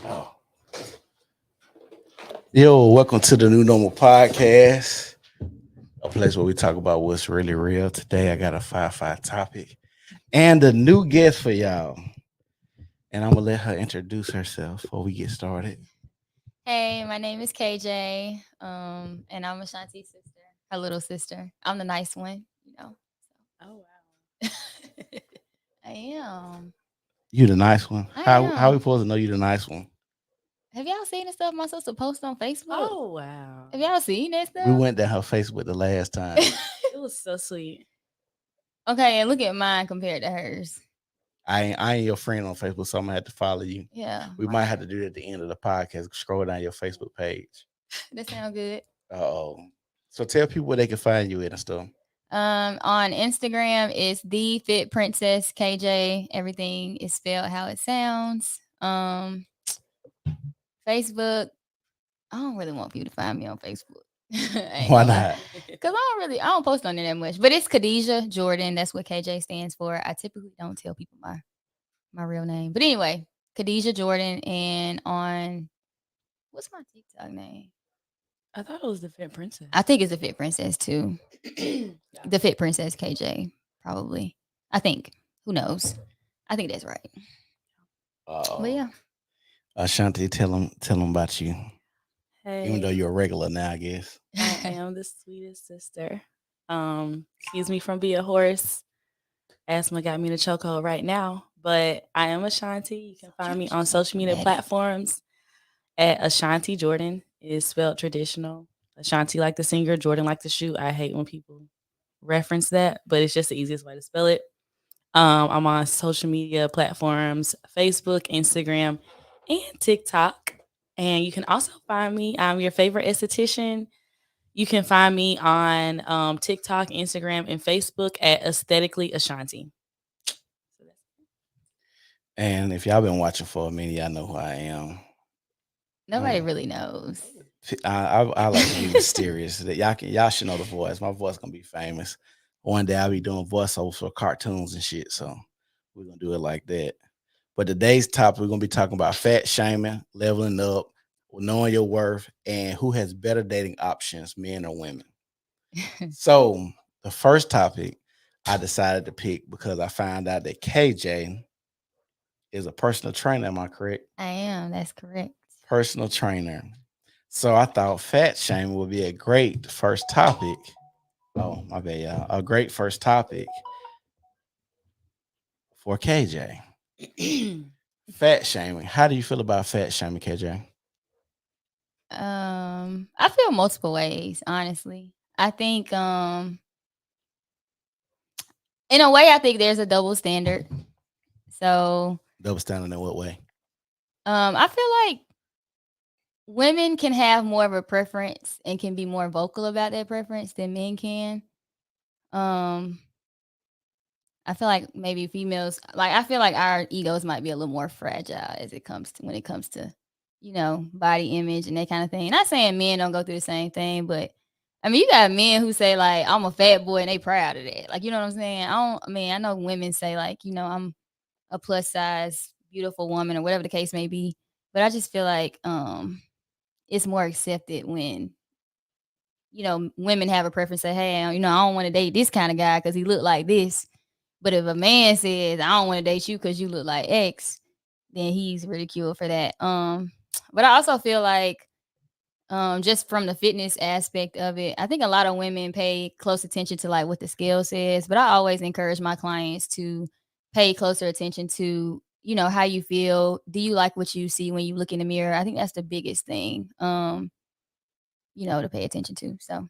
Oh. Yo, welcome to the New Normal Podcast, a place where we talk about what's really real. Today, I got a 5-5 topic and a new guest for y'all. And I'm going to let her introduce herself before we get started. Hey, my name is KJ, and I'm Ashanti's sister, her little sister. I'm the nice one, you know. Oh So. I am. You the nice one. I How we am. supposed to know you the nice one? Have y'all seen the stuff my sister posts on Facebook? Oh wow. Have y'all seen that We stuff? went down her Facebook the last time. It was so sweet. Okay, and look at mine compared to hers. I ain't your friend on Facebook, so I'm gonna have to follow you. Yeah, We might have to do it at the end of the podcast. Scroll down your Facebook page. that sounds good. Oh. So tell people where they can find you at and stuff. On Instagram, it's the Fit Princess KJ. Everything is spelled how it sounds. Facebook, I don't really want people to find me on Facebook. Why not? Because I don't post on it that much. But it's Khadijah Jordan. That's what KJ stands for. I typically don't tell people my real name. But anyway, Khadijah Jordan. And on, what's my TikTok name? I thought it was the Fit Princess. I think it's the Fit Princess too. Yeah. The Fit Princess KJ, probably. I think. Who knows? I think that's right. But yeah. Ashanti, tell them about you. Even though Hey, you're a regular now, I guess. I am the sweetest sister. Excuse me from being a horse. Asthma got me in a chokehold right now, but I am Ashanti. You can find me on social media platforms at Ashanti Jordan. Is spelled traditional. Ashanti like the singer, Jordan like the shoe. I hate when people reference that, but it's just the easiest way to spell it. I'm on social media platforms, Facebook, Instagram, and TikTok. And you can also find me. I'm your favorite esthetician. You can find me on TikTok, Instagram, and Facebook at Aesthetically Ashanti. And if y'all been watching for a minute, y'all know who I am. Nobody really knows. I like to be mysterious. That y'all should know the voice. My voice gonna be famous. One day I'll be doing voiceovers for cartoons and shit. So we're gonna do it like that. But today's topic, we're gonna be talking about fat shaming, leveling up, knowing your worth, and who has better dating options, men or women. So the first topic I decided to pick because I found out that KJ is a personal trainer. Am I correct? I am. That's correct. Personal trainer. So I thought fat shaming would be a great first topic. Oh, my bad, y'all. A great first topic for KJ. Fat shaming. How do you feel about fat shaming, KJ? I feel multiple ways, honestly. I think in a way I think there's a double standard. So Double standard in what way? I feel like women can have more of a preference and can be more vocal about their preference than men can. Um I feel like maybe females like I feel like our egos might be a little more fragile as it comes to when it comes to, body image and that kind of thing. Not saying men don't go through the same thing, but I mean you got men who say like I'm a fat boy and they proud of that. Like you know what I'm saying? I know women say like, I'm a plus size beautiful woman or whatever the case may be. But I just feel like it's more accepted when women have a preference. Say, hey, I don't want to date this kind of guy because he looked like this. But if a man says, I don't want to date you because you look like X, then he's ridiculed for that. But I also feel like just from the fitness aspect of it, I think a lot of women pay close attention to like what the scale says. But I always encourage my clients to pay closer attention to, how you feel. Do you like what you see when you look in the mirror? I think that's the biggest thing, to pay attention to. So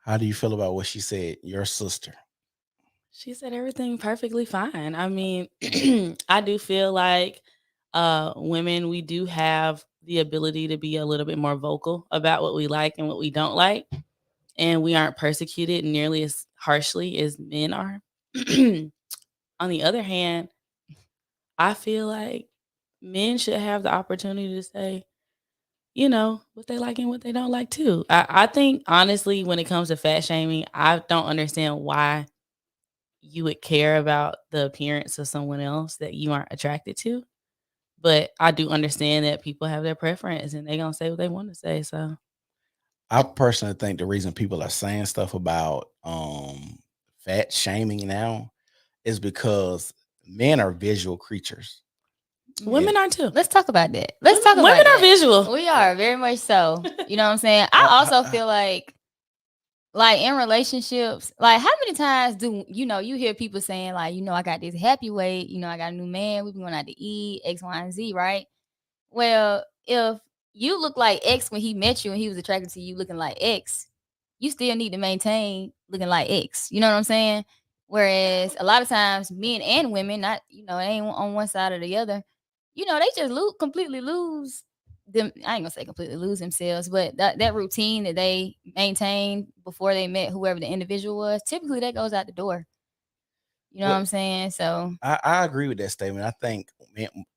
How do you feel about what she said? Your sister. She said everything perfectly fine. I mean, I do feel like women, we do have the ability to be a little bit more vocal about what we like and what we don't like. And we aren't persecuted nearly as harshly as men are. On the other hand, I feel like men should have the opportunity to say, what they like and what they don't like too. I think honestly, when it comes to fat shaming, I don't understand why you would care about the appearance of someone else that you aren't attracted to. But I do understand that people have their preference and they're gonna say what they want to say. So I personally think the reason people are saying stuff about fat shaming now is because men are visual creatures. women are too. Let's talk about that. Let's talk about Women are that. visual. We are very much so. You know what I'm saying? I also feel like in relationships, like how many times do you hear people saying like, I got this happy weight, I got a new man, we've been going out to eat, X, Y, and Z, right? Well, if you look like X when he met you and he was attracted to you looking like X, you still need to maintain looking like X. You know what I'm saying? Whereas a lot of times men and women, not, it ain't on one side or the other, they just completely lose them. I ain't gonna say completely lose themselves, but that routine that they maintained before they met whoever the individual was, typically that goes out the door. You know what I'm saying? So I agree with that statement. I think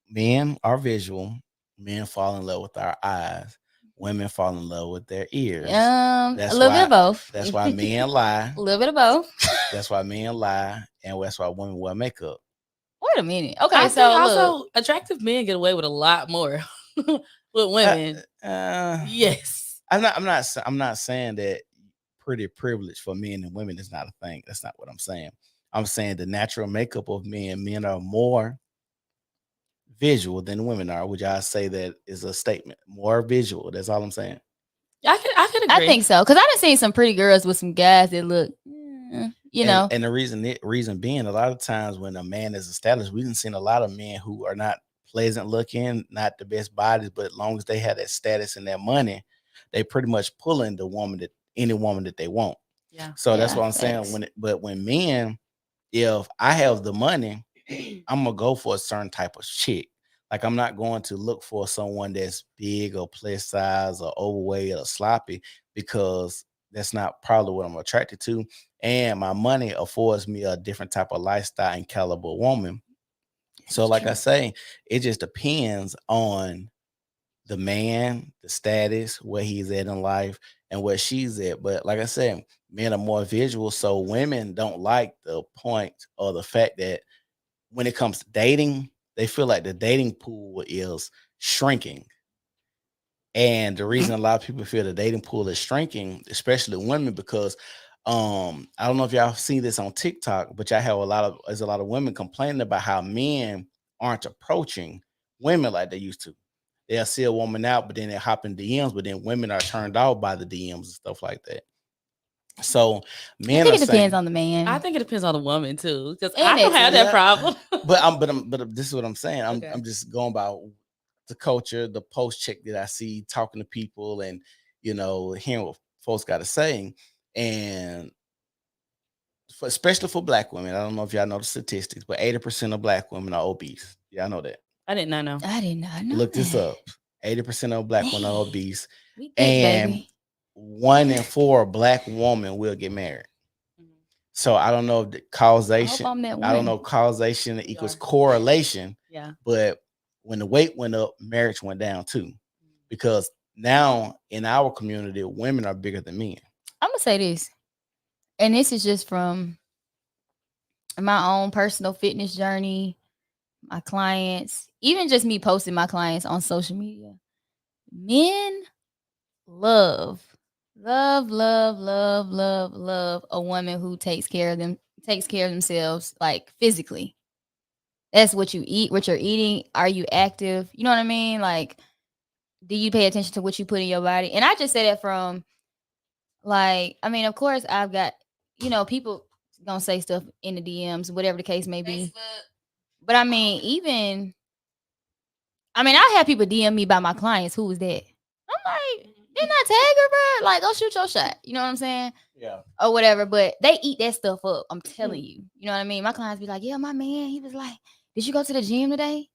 men are visual. Men fall in love with our eyes. Women fall in love with their ears. a little bit of both. That's why men lie. A little bit of both. That's why men lie, and that's why women wear makeup. Wait a minute. Okay, I so think also attractive men get away with a lot more with women. Yes. I'm not saying that pretty privilege for men and women is not a thing. That's not what I'm saying. I'm saying the natural makeup of men are more visual than women are. Would y'all say that is a statement? More visual. That's all I'm saying. I could agree. I think so. Because I done seen some pretty girls with some guys that look, And the reason being, a lot of times when a man is established, we've seen a lot of men who are not pleasant looking, not the best bodies, but as long as they have that status and that money, they pretty much pulling any woman that they want. Yeah. So that's what I'm saying. When men, if I have the money, I'm gonna go for a certain type of chick. Like I'm not going to look for someone that's big or plus size or overweight or sloppy, because that's not probably what I'm attracted to. And my money affords me a different type of lifestyle and caliber woman. So like I say, it just depends on the man, the status, where he's at in life, and where she's at. But like I said, men are more visual, so women don't like the point or the fact that when it comes to dating, they feel like the dating pool is shrinking. And the reason a lot of people feel the dating pool is shrinking, especially women, because I don't know if y'all see this on TikTok, but y'all have there's a lot of women complaining about how men aren't approaching women like they used to. They'll see a woman out, but then they hop in DMs, but then women are turned off by the DMs and stuff like that. So men, I think it depends on the man. I think it depends on the woman too, because And I don't have that problem. but this is what I'm saying. Okay. I'm just going about the culture, the post check that I see, talking to people, and hearing what folks got to say. And especially for Black women, I don't know if y'all know the statistics, but 80% of Black women are obese. Y'all know that? I did not know. I did not know. Look this up. 80% of Black women are obese, We and baby. 1 in 4 Black women will get married. So I don't know if the causation. I don't know causation equals correlation. Yeah. But when the weight went up, marriage went down too, because now in our community, women are bigger than men. I'm gonna say this, and this is just from my own personal fitness journey, my clients, even just me posting my clients on social media. Men love a woman who takes care of themselves, like physically. That's what you eat, what you're eating. Are you active? You know what I mean? Like, do you pay attention to what you put in your body? And I just say that from, like, I mean, of course, I've got, people gonna say stuff in the DMs, whatever the case may be. But I mean, I have people DM me about my clients. Who was that? I'm like, didn't I tag her, bro? Like, go shoot your shot. You know what I'm saying? Yeah. Or whatever. But they eat that stuff up. I'm telling you. You know what I mean? My clients be like, yeah, my man, he was like, did you go to the gym today?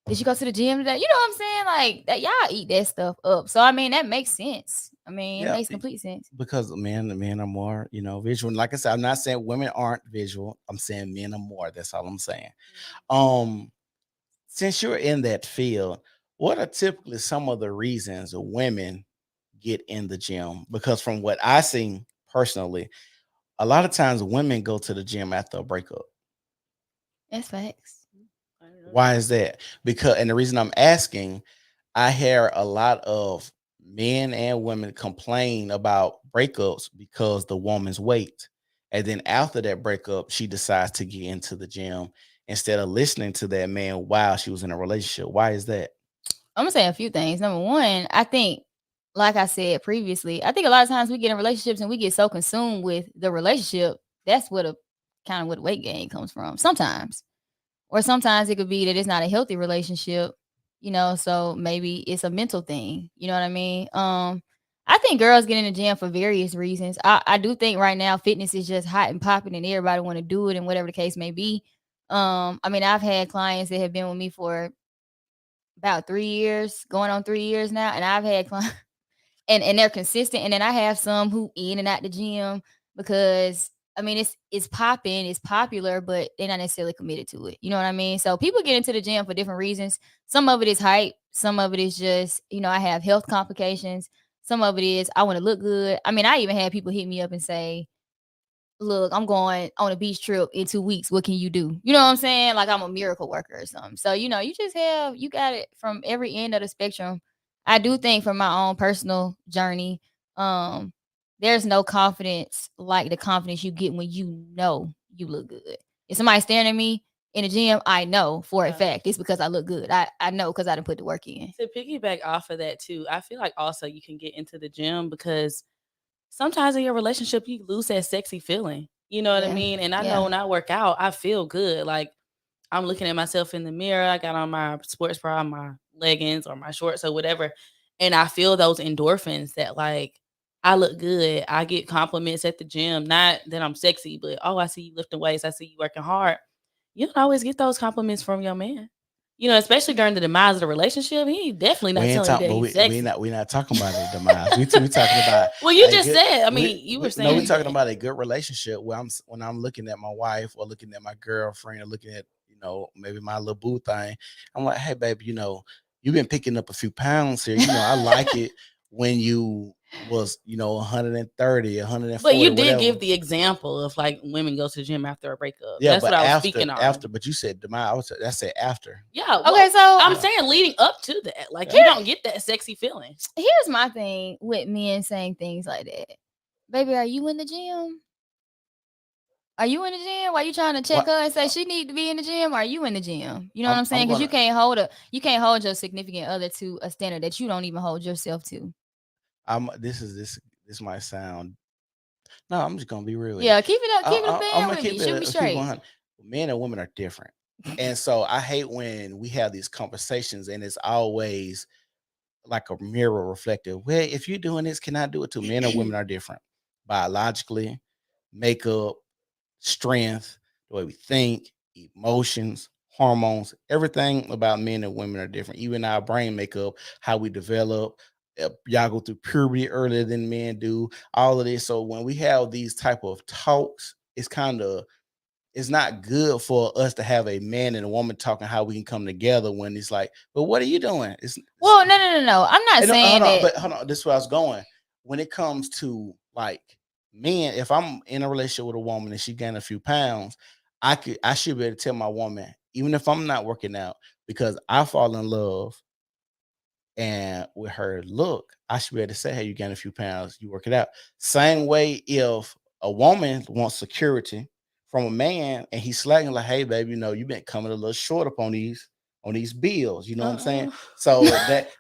Did you go to the gym today? You know what I'm saying? Like, that, y'all eat that stuff up. So I mean, that makes sense. I mean, it makes complete sense. Because the men are more, visual. And like I said, I'm not saying women aren't visual. I'm saying men are more. That's all I'm saying. Since you're in that field, what are typically some of the reasons women get in the gym? Because from what I see personally, a lot of times women go to the gym after a breakup. That's facts. Why is that? Because, and the reason I'm asking, I hear a lot of men and women complain about breakups because the woman's weight. And then after that breakup, she decides to get into the gym instead of listening to that man while she was in a relationship. Why is that? I'm gonna say a few things. Number one, I think, like I said previously, I think a lot of times we get in relationships and we get so consumed with the relationship. That's what a kind of what weight gain comes from. Sometimes, or sometimes it could be that it's not a healthy relationship. So maybe it's a mental thing. You know what I mean? I think girls get in the gym for various reasons. I do think right now fitness is just hot and popping, and everybody want to do it, and whatever the case may be. I mean, I've had clients that have been with me for about 3 years, going on 3 years now, and I've had clients and they're consistent, and then I have some who in and out the gym because, I mean, it's popping, it's popular, but they're not necessarily committed to it. You know what I mean? So people get into the gym for different reasons. Some of it is hype, some of it is just, I have health complications. Some of it is I want to look good. I mean, I even had people hit me up and say, look, I'm going on a beach trip in 2 weeks. What can you do? You know what I'm saying? Like I'm a miracle worker or something. So, you you got it from every end of the spectrum. I do think from my own personal journey, um, there's no confidence like the confidence you get when you know you look good. If somebody's staring at me in the gym, I know for a fact it's because I look good. I know because I didn't put the work in. To piggyback off of that too, I feel like also you can get into the gym because sometimes in your relationship you lose that sexy feeling. You know what I Yeah. mean? And I Yeah. know when I work out, I feel good. Like I'm looking at myself in the mirror. I got on my sports bra, my leggings, or my shorts or whatever, and I feel those endorphins that like I look good. I get compliments at the gym. Not that I'm sexy, but oh, I see you lifting weights. I see you working hard. You don't always get those compliments from your man. Especially during the demise of the relationship, he definitely We not ain't telling you talking, that but he's sexy. we not talking about the demise. We talking about Well, you a just good. said. I mean, you were No, we saying talking that. about a good relationship where when I'm looking at my wife or looking at my girlfriend or looking at maybe my little boo thing. I'm like, hey baby, you've been picking up a few pounds here. I like it when you was 130, 140, But you did whatever. give the example of like women go to the gym after a breakup. Yeah, That's but what I was speaking on. after, but you said demise. I said after. Yeah. Okay, so I'm saying leading up to that, like you don't get that sexy feeling. here's my thing with men saying things like that. Baby, are you in the gym? Are you in the gym? Why you trying to check her and say she need to be in the gym? Or are you in the gym? You know what I'm saying? Because you can't hold your significant other to a standard that you don't even hold yourself to. This might sound. No, I'm just gonna be real. Yeah, keep it up. Keep it I'm up gonna with me. keep Shoot me it straight. 100. Men and women are different, and so I hate when we have these conversations and it's always like a mirror reflective. Well, if you're doing this, can I do it too? Men and women are different biologically, makeup, strength, the way we think, emotions, hormones, everything about men and women are different. Even our brain makeup, how we develop. Y'all go through puberty earlier than men do. All of this. So when we have these type of talks, it's not good for us to have a man and a woman talking how we can come together when it's like, but what are you doing? Well, no. I'm not saying that. But hold on, this is where I was going. When it comes to like men, if I'm in a relationship with a woman and she gained a few pounds, I should be able to tell my woman, even if I'm not working out, because I fall in love and with her look, I should be able to say, hey, you gained a few pounds, you work it out. Same way if a woman wants security from a man and he's slacking like, hey, baby, you've been coming a little short up on these bills. You know what I'm saying? So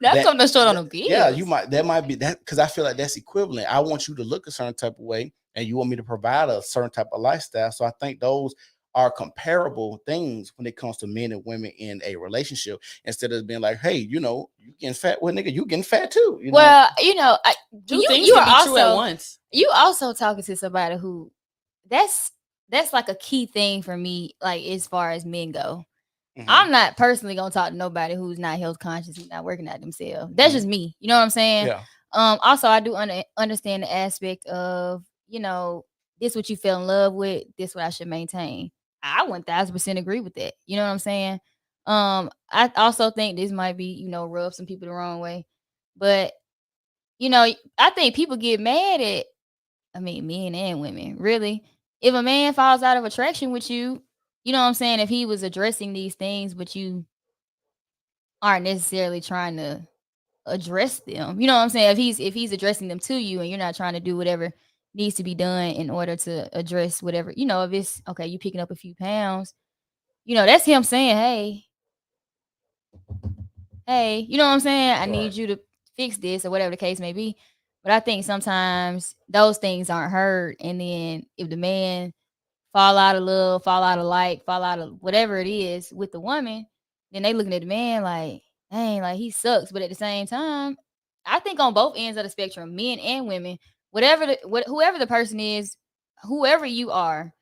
that's coming short on the bills. Yeah, that might be that because I feel like that's equivalent. I want you to look a certain type of way and you want me to provide a certain type of lifestyle. So I think those are comparable things when it comes to men and women in a relationship, instead of being like, hey, you getting fat. Well, nigga, you getting fat too. Well, Two things can be also true at once. You also talking to somebody who that's like a key thing for me, like as far as men go. Mm-hmm. I'm not personally gonna talk to nobody who's not health conscious, who's not working at themselves. That's just me. You know what I'm saying? Yeah. Also, I do understand the aspect of, this what you fell in love with, this what I should maintain. I 1000% agree with that. You know what I'm saying? I also think this might be, rub some people the wrong way. But, I think people get mad at, men and women, really. If a man falls out of attraction with you, you know what I'm saying, if he was addressing these things, but you aren't necessarily trying to address them, you know what I'm saying? If he's addressing them to you and you're not trying to do whatever needs to be done in order to address whatever, if it's okay, you picking up a few pounds, that's him saying, hey, you know what I'm saying? I need you to fix this or whatever the case may be. But I think sometimes those things aren't heard. And then if the man fall out of love, fall out of like, fall out of whatever it is with the woman, then they looking at the man like, dang, like he sucks. But at the same time, I think on both ends of the spectrum, men and women, whoever the person is, whoever you are,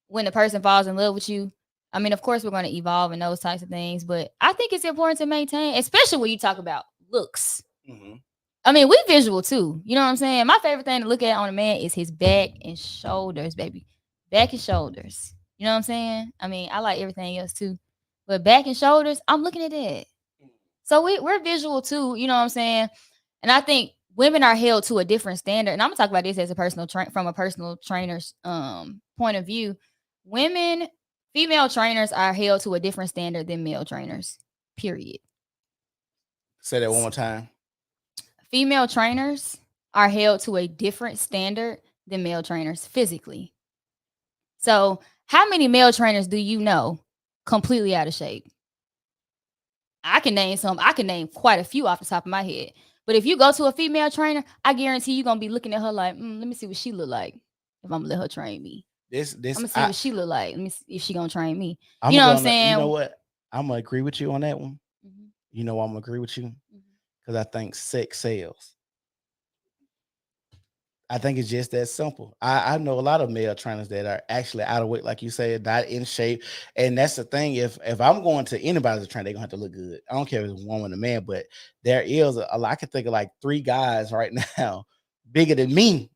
when the person falls in love with you, I mean, of course, we're going to evolve in those types of things, but I think it's important to maintain, especially when you talk about looks. Mhm. I mean, we visual too. You know what I'm saying? My favorite thing to look at on a man is his back and shoulders, baby. Back and shoulders. You know what I'm saying? I mean, I like everything else too, but back and shoulders, I'm looking at that. So we're visual too. You know what I'm saying? And I think women are held to a different standard. And I'm gonna talk about this as from a personal trainer's point of view. Female trainers are held to a different standard than male trainers. Period. Say that one more time. Female trainers are held to a different standard than male trainers physically. So, how many male trainers do you know completely out of shape? I can name some. I can name quite a few off the top of my head. But if you go to a female trainer, I guarantee you're gonna be looking at her like, let me see what she look like if I'm gonna let her train me. I'm gonna see what she look like. Let me see if she gonna train me. You know what I'm saying? You know what? I'm gonna agree with you on that one. Mhm. You know why I'm gonna agree with you? Because I think sex sells. I think it's just that simple. I know a lot of male trainers that are actually out of weight, like you said, not in shape. And that's the thing. If I'm going to anybody's train, they're gonna have to look good. I don't care if it's a woman or man, but there is a lot. I can think of like 3 guys right now bigger than me.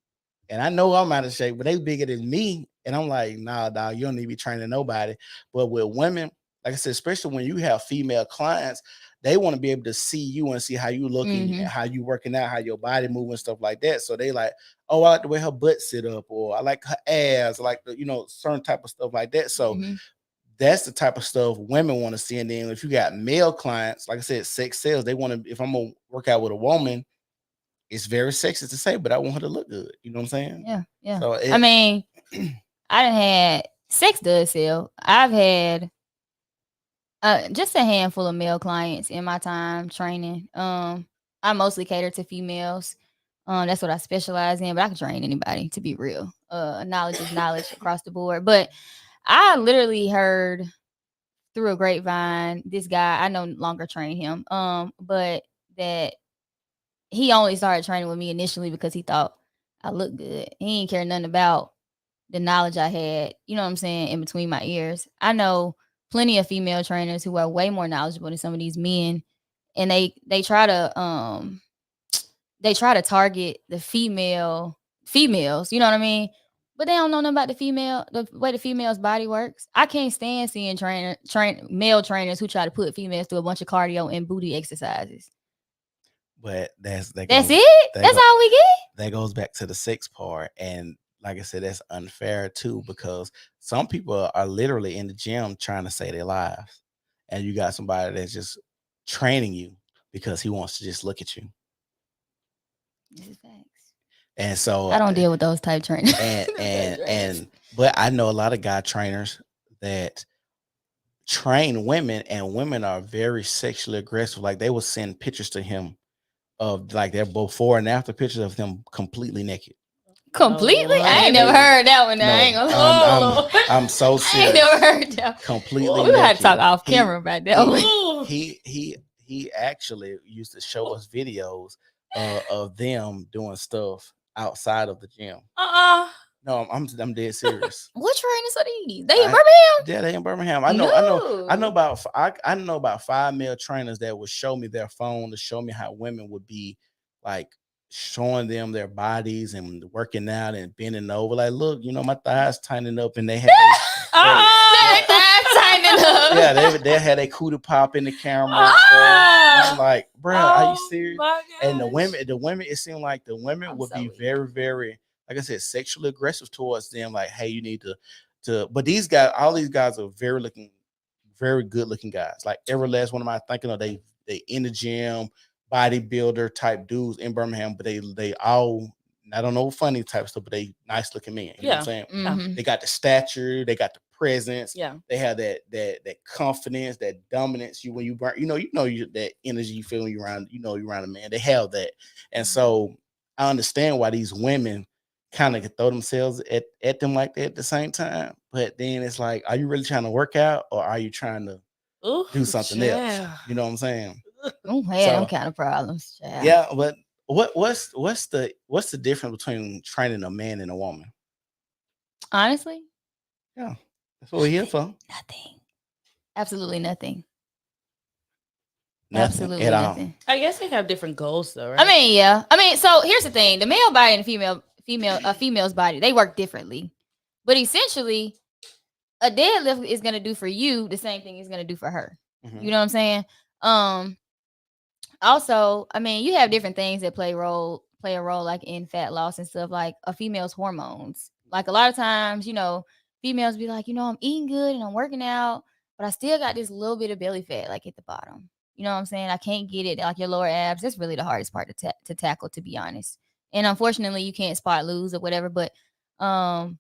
And I know I'm out of shape, but they bigger than me. And I'm like, nah, dog, you don't need to be training nobody. But with women, like I said, especially when you have female clients, they want to be able to see you and see how you looking and how you working out, how your body moving, stuff like that. So they like, oh, I like the way her butt sit up, or I like her ass, like the, certain type of stuff like that. So that's the type of stuff women want to see. And then if you got male clients, like I said, sex sales, they want to, if I'm gonna work out with a woman, it's very sexist to say, but I want her to look good. You know what I'm saying? Yeah, yeah. So I mean, I done had sex does sell. I've had just a handful of male clients in my time training. I mostly cater to females. That's what I specialize in, but I can train anybody, to be real. Knowledge is knowledge across the board. But I literally heard through a grapevine, this guy, I no longer train him. But that he only started training with me initially because he thought I looked good. He didn't care nothing about the knowledge I had, you know what I'm saying, in between my ears. I know plenty of female trainers who are way more knowledgeable than some of these men, and they try to target the females, you know what I mean? But they don't know nothing about the way the female's body works. I can't stand seeing male trainers who try to put females through a bunch of cardio and booty exercises. But that's it. That's all we get. That goes back to the sex part, and like I said, that's unfair too, because some people are literally in the gym trying to save their lives, and you got somebody that's just training you because he wants to just look at you. This is facts. And so I don't deal with those type trainers. But I know a lot of guy trainers that train women, and women are very sexually aggressive. Like they will send pictures to him of like their before and after pictures of him completely naked. Completely? I ain't never heard that one. No, I ain't gonna. I'm so serious. I ain't never heard that. Completely. We had to talk off camera about that. He actually used to show us videos of them doing stuff outside of the gym. No, I'm dead serious. What trainers are these? They in Birmingham? Yeah, they in Birmingham. I know about 5 male trainers that would show me their phone to show me how women would be like showing them their bodies and working out and bending over. Like, look, my thighs tightening up, and they had tightening up. Yeah, they had a cootie pop in the camera. I'm like, bro, are you serious? And the women, it seemed like the women would be very, very, like I said, sexually aggressive towards them. Like, hey, you need to But these guys, all these guys are very good looking guys. Like every last one of my thinking of, they in the gym, bodybuilder type dudes in Birmingham, but they all, I don't know, funny type stuff, but they nice looking men. You know what I'm saying? Mhm. They got the stature, they got the presence, Yeah. they have that confidence, that dominance. When you burn, that energy you feel when you're around, you're around a man. They have that, and so I understand why these women kind of throw themselves at them like that at the same time. But then it's like, are you really trying to work out, or are you trying to Ooh, do something else? child. You know what I'm saying? Oh, had them kind of problems. Child. Yeah, but what's the difference between training a man and a woman? Honestly, Yeah, that's what we're here for. nothing. Absolutely nothing. Nothing Absolutely at all. nothing. I guess they have different goals, though, right? I mean, yeah. I mean, so here's the thing: the male body and a female's body, they work differently. But essentially, a deadlift is gonna do for you the same thing it's gonna do for her. Mhm. You know what I'm saying? Also, I mean, you have different things that play a role like in fat loss and stuff, like a female's hormones. Like a lot of times, females be like, I'm eating good and I'm working out, but I still got this little bit of belly fat like at the bottom. You know what I'm saying? I can't get it, like your lower abs. That's really the hardest part to tackle, to be honest. And unfortunately, you can't spot lose or whatever. But I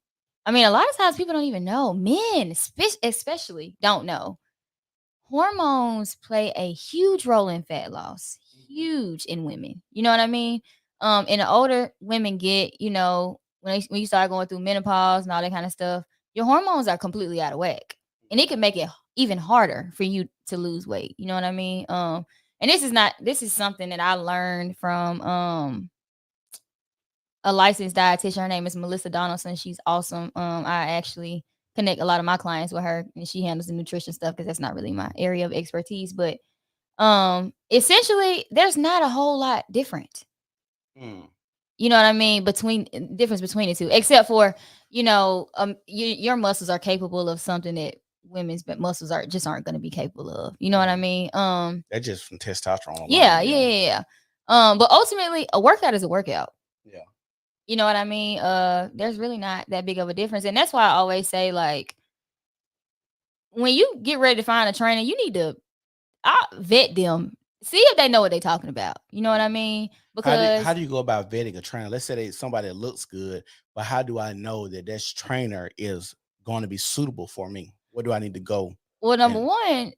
mean, a lot of times people don't even know. Men, especially, don't know. Hormones play a huge role in fat loss. Huge in women. You know what I mean? And the older women get, when you start going through menopause and all that kind of stuff, your hormones are completely out of whack. And it can make it even harder for you to lose weight. You know what I mean? And this is something that I learned from a licensed dietitian. Her name is Melissa Donaldson. She's awesome. I actually connect a lot of my clients with her, and she handles the nutrition stuff because that's not really my area of expertise. But essentially, there's not a whole lot different. You know what I mean? Difference between the two, except for your muscles are capable of something that women's muscles aren't going to be capable of. You know what I mean? That's just from testosterone alone. Yeah. But ultimately, a workout is a workout. Yeah. You know what I mean? There's really not that big of a difference. And that's why I always say, like, when you get ready to find a trainer, you need to vet them. See if they know what they're talking about. You know what I mean? Because how do you go about vetting a trainer? Let's say somebody that looks good, but how do I know that this trainer is going to be suitable for me? Where do I need to go? Well, number one,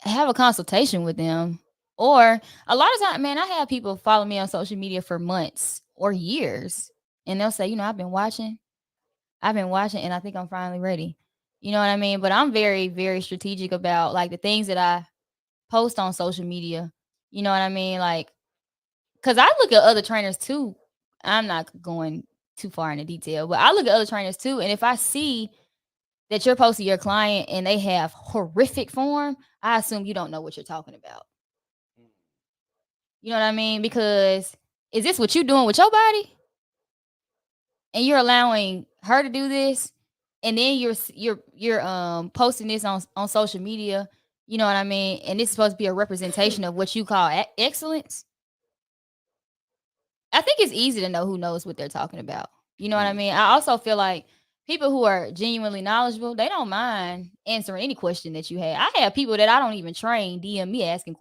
have a consultation with them. Or a lot of times, man, I have people follow me on social media for months or years, and they'll say, I've been watching, and I think I'm finally ready. You know what I mean? But I'm very, very strategic about like the things that I post on social media. You know what I mean? Like, because I look at other trainers too. I'm not going too far into detail, but I look at other trainers too. And if I see that you're posting your client and they have horrific form, I assume you don't know what you're talking about. You know what I mean? Because is this what you're doing with your body? And you're allowing her to do this, and then you're posting this on social media. You know what I mean? And this is supposed to be a representation of what you call excellence. I think it's easy to know who knows what they're talking about. You know what I mean? I also feel like people who are genuinely knowledgeable, they don't mind answering any question that you have. I have people that I don't even train DM me asking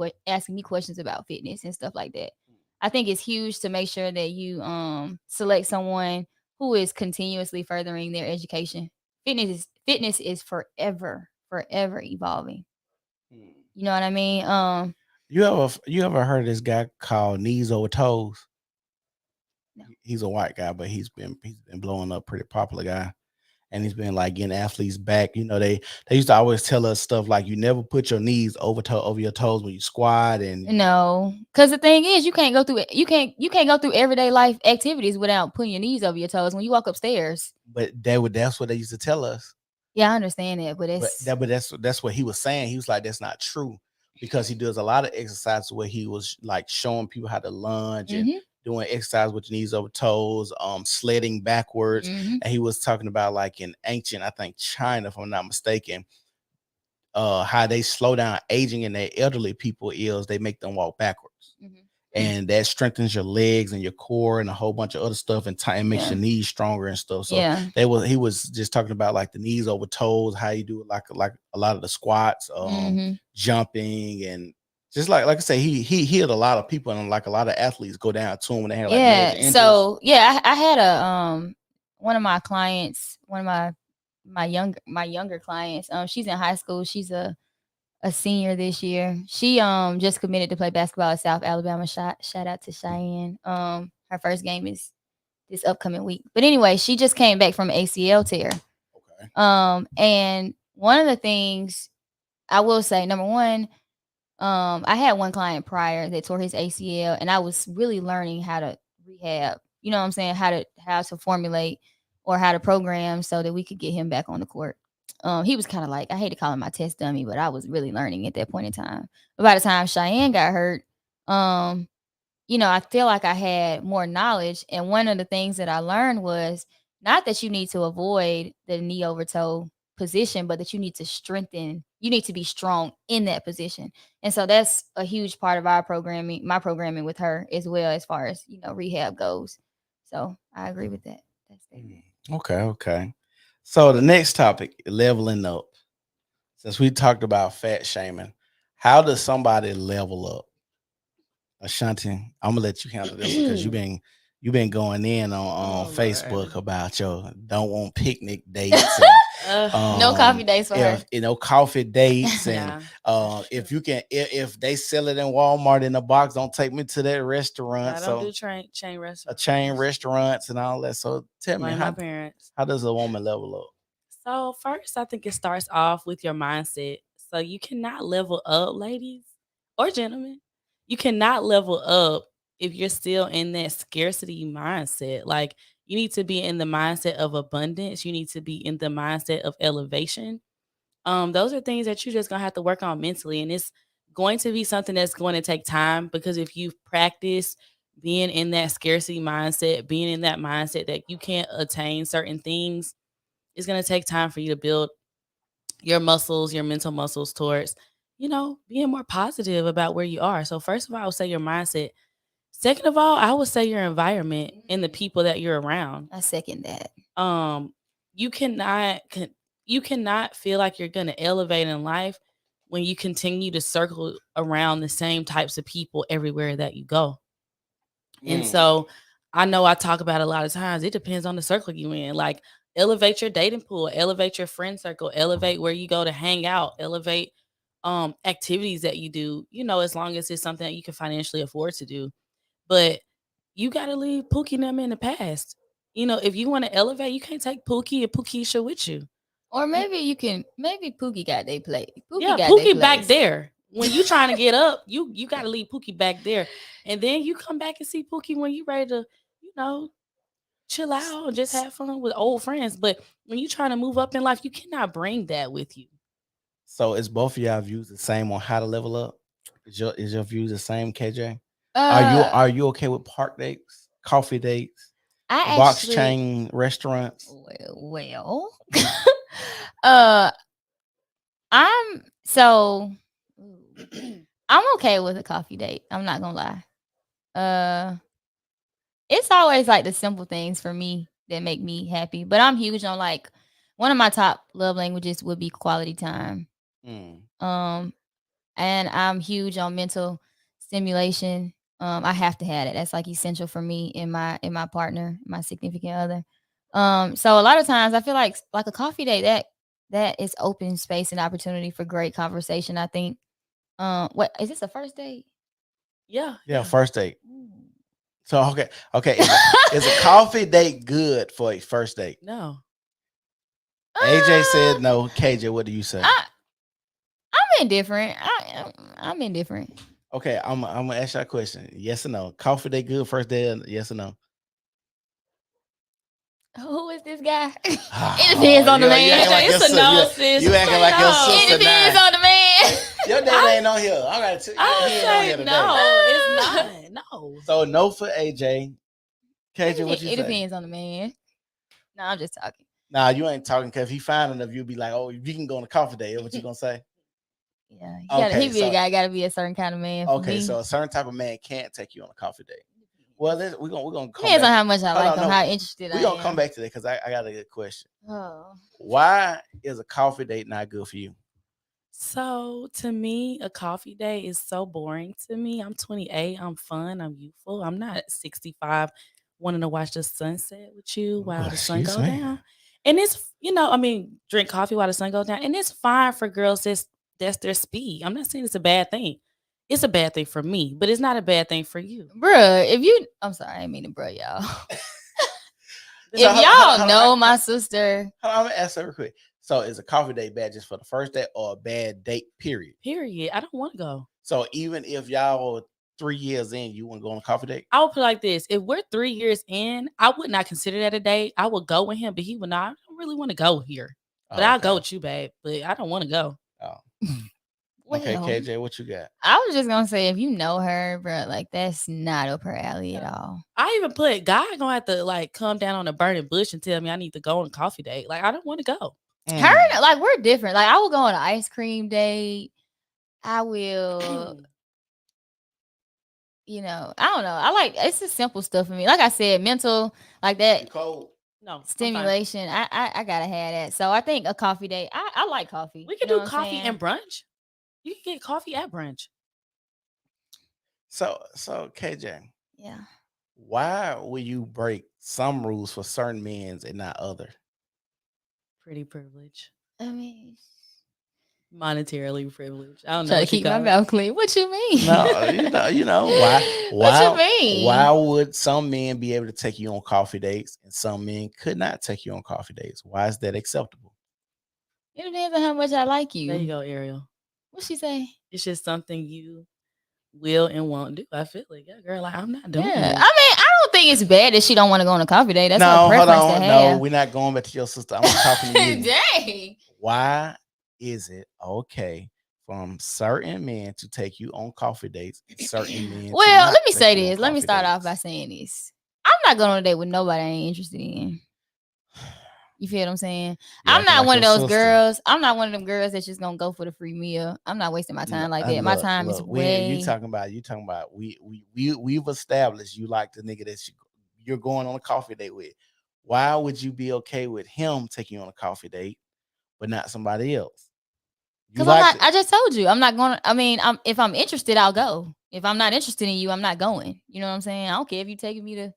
me questions about fitness and stuff like that. I think it's huge to make sure that you select someone who is continuously furthering their education. Fitness is forever evolving. You know what I mean? You ever heard of this guy called Knees Over Toes? No. He's a white guy, but he's been blowing up, pretty popular guy. And he's been like getting athletes back. They used to always tell us stuff like you never put your knees over your toes when you squat. And no, because the thing is, you can't go through everyday life activities without putting your knees over your toes when you walk upstairs. But that's what they used to tell us. Yeah, I understand that, but that's what he was saying. He was like, that's not true, because he does a lot of exercises where he was like showing people how to lunge and doing exercise with your knees over toes, sledding backwards. And he was talking about like in ancient, I think China, if I'm not mistaken, how they slow down aging in their elderly people is they make them walk backwards. and that strengthens your legs and your core and a whole bunch of other stuff, and makes Yeah. your knees stronger and stuff. So Yeah. he was just talking about like the knees over toes, how you do like a lot of the squats, Mhm. jumping, and just like I say, he healed a lot of people, and like a lot of athletes go down to him when they have like major Yeah. injuries. So yeah, I had a one of my clients, one of my younger clients. She's in high school. She's a senior this year. She just committed to play basketball at South Alabama. Shout out to Cheyenne. Her first game is this upcoming week. But anyway, she just came back from ACL tear. Okay. And one of the things I will say, number one, I had one client prior that tore his ACL, and I was really learning how to rehab. You know what I'm saying? How to formulate or how to program so that we could get him back on the court. He was kind of like, I hate to call him my test dummy, but I was really learning at that point in time. But by the time Cheyenne got hurt, I feel like I had more knowledge. And one of the things that I learned was not that you need to avoid the knee over toe position, but that you need to be strong in that position. And so that's a huge part of my programming with her as well, as far as, rehab goes. So I agree with that. Okay. So the next topic, leveling up. Since we talked about fat shaming, how does somebody level up? Ashanti, I'm gonna let you handle this because you've been going in on Facebook Lord. about your don't want picnic dates. And, No coffee dates for her. Coffee dates, Yeah, and if they sell it in Walmart in a box, don't take me to that restaurant. I don't do chain restaurants. Chain restaurants and all that. So tell me, Blame my parents. how does a woman level up? So first, I think it starts off with your mindset. So you cannot level up, ladies or gentlemen. You cannot level up if you're still in that scarcity mindset. Like, you need to be in the mindset of abundance. You need to be in the mindset of elevation. Those are things that you're just gonna have to work on mentally, and it's going to be something that's going to take time, because if you've practiced being in that scarcity mindset, being in that mindset that you can't attain certain things, it's going to take time for you to build your muscles, your mental muscles towards, being more positive about where you are. So first of all, I would say your mindset. Second of all, I would say your environment and the people that you're around. I second that. You cannot feel like you're going to elevate in life when you continue to circle around the same types of people everywhere that you go. And so I know I talk about it a lot of times. It depends on the circle you in. Like, elevate your dating pool, elevate your friend circle, elevate where you go to hang out, elevate activities that you do, as long as it's something that you can financially afford to do. But you gotta leave Pookie and them in the past. If you want to elevate, you can't take Pookie and Pookiesha with you. Or maybe Pookie got they play. Pookie back there. When you trying to get up, you got to leave Pookie back there, and then you come back and see Pookie when you ready to, chill out and just have fun with old friends. But when you trying to move up in life, you cannot bring that with you. So is both of y'all views the same on how to level up? Is your views the same, KJ? Are you okay with park dates, coffee dates, box chain restaurants? Well, I'm okay with a coffee date. I'm not gonna lie. It's always like the simple things for me that make me happy. But I'm huge on, like, one of my top love languages would be quality time. And I'm huge on mental stimulation. I have to have it. That's like essential for me in my partner, my significant other. So a lot of times I feel like a coffee date that is open space and opportunity for great conversation. I think. What is this, a first date? Yeah, first date. So okay. Is a coffee date good for a first date? No. AJ said no. KJ, what do you say? I'm indifferent. I'm indifferent. Okay, I'm gonna ask you a question. Yes or no? Coffee date good first day? Yes or no? Who is this guy? It depends on the man. It's a no, sis. You acting like your sister. It depends on the man. Your dad ain't on here. All right, he ain't on here today. No, it's not. No. So no for AJ. KJ, what you say? It depends on the man. No, I'm just talking. Nah, you ain't talking, because if he find enough, you'll be like, oh, you can go on a coffee date. What you gonna say? Yeah, he gotta, Okay, he be a guy. Got to be a certain kind of man. For Okay, me. so a certain type of man can't take you on a coffee date. Well, we're gonna come Depends on back. how much I Hold like on, him, no, how interested I We're am. gonna come back to that because I got a good question. Oh. Why is a coffee date not good for you? So to me, a coffee date is so boring to me. I'm 28. I'm fun. I'm youthful. I'm not 65 wanting to watch the sunset with you while the sun excuse goes me. down. And it's, I mean, drink coffee while the sun goes down. And it's fine for girls that's their speed. I'm not saying it's a bad thing. It's a bad thing for me, but it's not a bad thing for you. Bruh, if you, I'm sorry, I didn't mean to bruh y'all. If So, hold on, y'all know my sister, I'm gonna ask her real quick. So, is a coffee date bad just for the first date or a bad date? Period. Period. I don't want to go. So, even if y'all are 3 years in, you want to go on a coffee date? I would put it like this: if we're 3 years in, I would not consider that a date. I would go with him, but he would not. I don't really want to go here, but I'll go with you, babe. But I don't want to go. Oh. well, Okay, KJ, what you got? I was just gonna say, if you know her, bro, like that's not up her alley at all. I even put guy gonna have to like come down on a burning bush and tell me I need to go on a coffee date. Like I don't want to go. Her, like we're different. Like I will go on an ice cream date. I will. I don't know. I like it's just simple stuff for me. Like I said, mental, like that Cold. No stimulation. I gotta have that. So I think a coffee date. I like coffee. We can do coffee and brunch. You can get coffee at brunch. So KJ. Yeah. Why will you break some rules for certain men and not other? Pretty privilege. I mean, monetarily privileged. I don't know. Try to keep my mouth clean. What you mean? No, you know why? What you mean? Why would some men be able to take you on coffee dates and some men could not take you on coffee dates? Why is that acceptable? It depends on how much I like you. There you go, Ariel. What she say? It's just something you will and won't do. I feel like, yeah, girl, like I'm not doing it. I mean, I don't think it's bad that she don't want to go on a coffee date. That's her preference to have. No, we're not going back to your sister. I'm talking to you. Dang. Why is it okay from certain men to take you on coffee dates and certain men? Well, let me say this. Let me start off by saying this. I'm not going on a date with nobody I ain't interested in. You feel what I'm saying? Yeah, I'm not one of those girls. I'm not one of them girls that's just gonna go for the free meal. I'm not wasting my time like that. My time is way. You talking about? We've established you like the nigga that you're going on a coffee date with. Why would you be okay with him taking you on a coffee date, but not somebody else? Because I just told you I'm not going. I mean, if I'm interested, I'll go. If I'm not interested in you, I'm not going. You know what I'm saying? I don't care if you taking me to.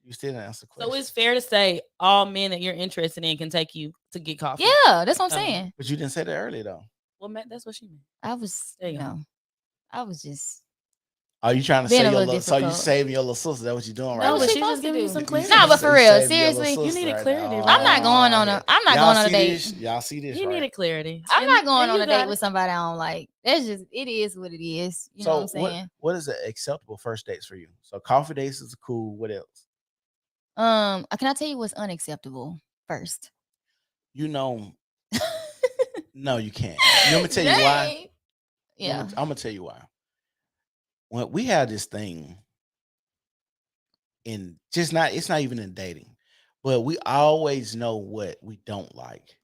You still didn't answer the question. So it's fair to say all men that you're interested in can take you to get coffee. Yeah, that's what I'm saying. But you didn't say that earlier though. Well, Matt, that's what she meant. I was, I was just. Are you trying to say your little? So you saving your little sister? That's what you're doing, right? No, but she's just giving you some clarity. No, but for real, seriously, you needed clarity. I'm not going on a. I'm not going on a date. Y'all see this? You needed clarity. I'm not going on a date with somebody I don't like. That's just it is what it is. You know what I'm saying? What is acceptable first dates for you? So coffee dates is cool. What else? Can I tell you what's unacceptable first? No, you can't. You want me to tell you why? Yeah, I'm gonna tell you why. When we have this thing in it's not even in dating, but we always know what we don't like.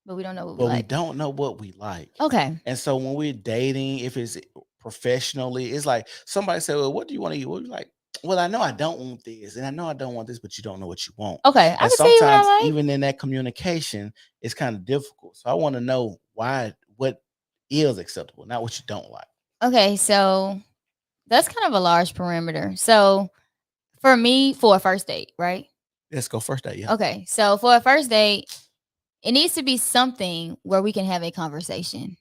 But we don't know what we like. We don't know what we like. Okay. And so when we're dating, if it's professionally, it's like somebody said, well, what do you want to eat? What are you like? Well, I know I don't want this, and I know I don't want this, but you don't know what you want. Okay, and sometimes even in that communication, it's kind of difficult. So I want to know what is acceptable, not what you don't like. Okay, so that's kind of a large perimeter. So for me, for a first date, right? Let's go first date. Yeah. Okay, so for a first date, it needs to be something where we can have a conversation.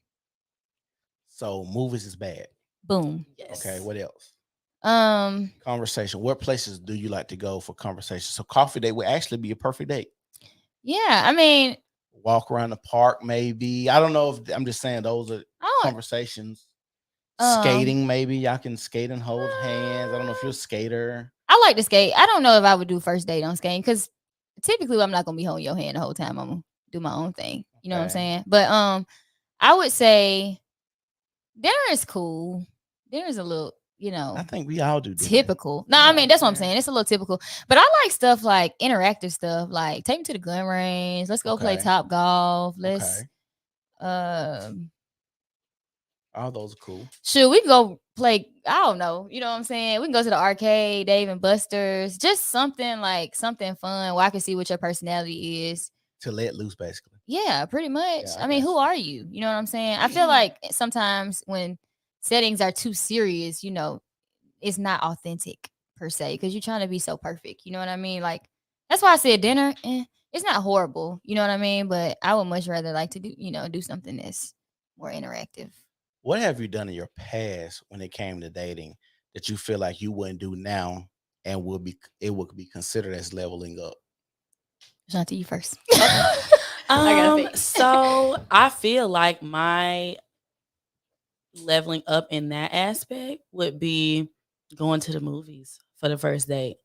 So movies is bad. Boom. Yes. Okay. What else? Conversation. What places do you like to go for conversation? So coffee date would actually be a perfect date. Yeah, I mean, walk around the park, maybe. I don't know if I'm just saying those are conversations. Skating, maybe y'all can skate and hold hands. I don't know if you're a skater. I like to skate. I don't know if I would do first date on skating because typically I'm not gonna be holding your hand the whole time. I'm gonna do my own thing. You know what I'm saying? But I would say dinner is cool. Dinner is a little. I think we all do typical. No, I mean that's what I'm saying. It's a little typical, but I like stuff like interactive stuff. Like take me to the gun range. Let's go play Top Golf. Let's All those are cool. Shoot, we can go play. I don't know. You know what I'm saying? We can go to the arcade, Dave and Buster's. Just something like something fun where I can see what your personality is. To let loose, basically. Yeah, pretty much. Yeah, I mean, got who you. are you? You know what I'm saying? I feel like sometimes when settings are too serious, it's not authentic per se because you're trying to be so perfect. You know what I mean? Like that's why I said dinner. It's not horrible. You know what I mean? But I would much rather like to do something that's more interactive. What have you done in your past when it came to dating that you feel like you wouldn't do now and would be considered as leveling up? Shanti, you first. I gotta think. So I feel like my leveling up in that aspect would be going to the movies for the first date.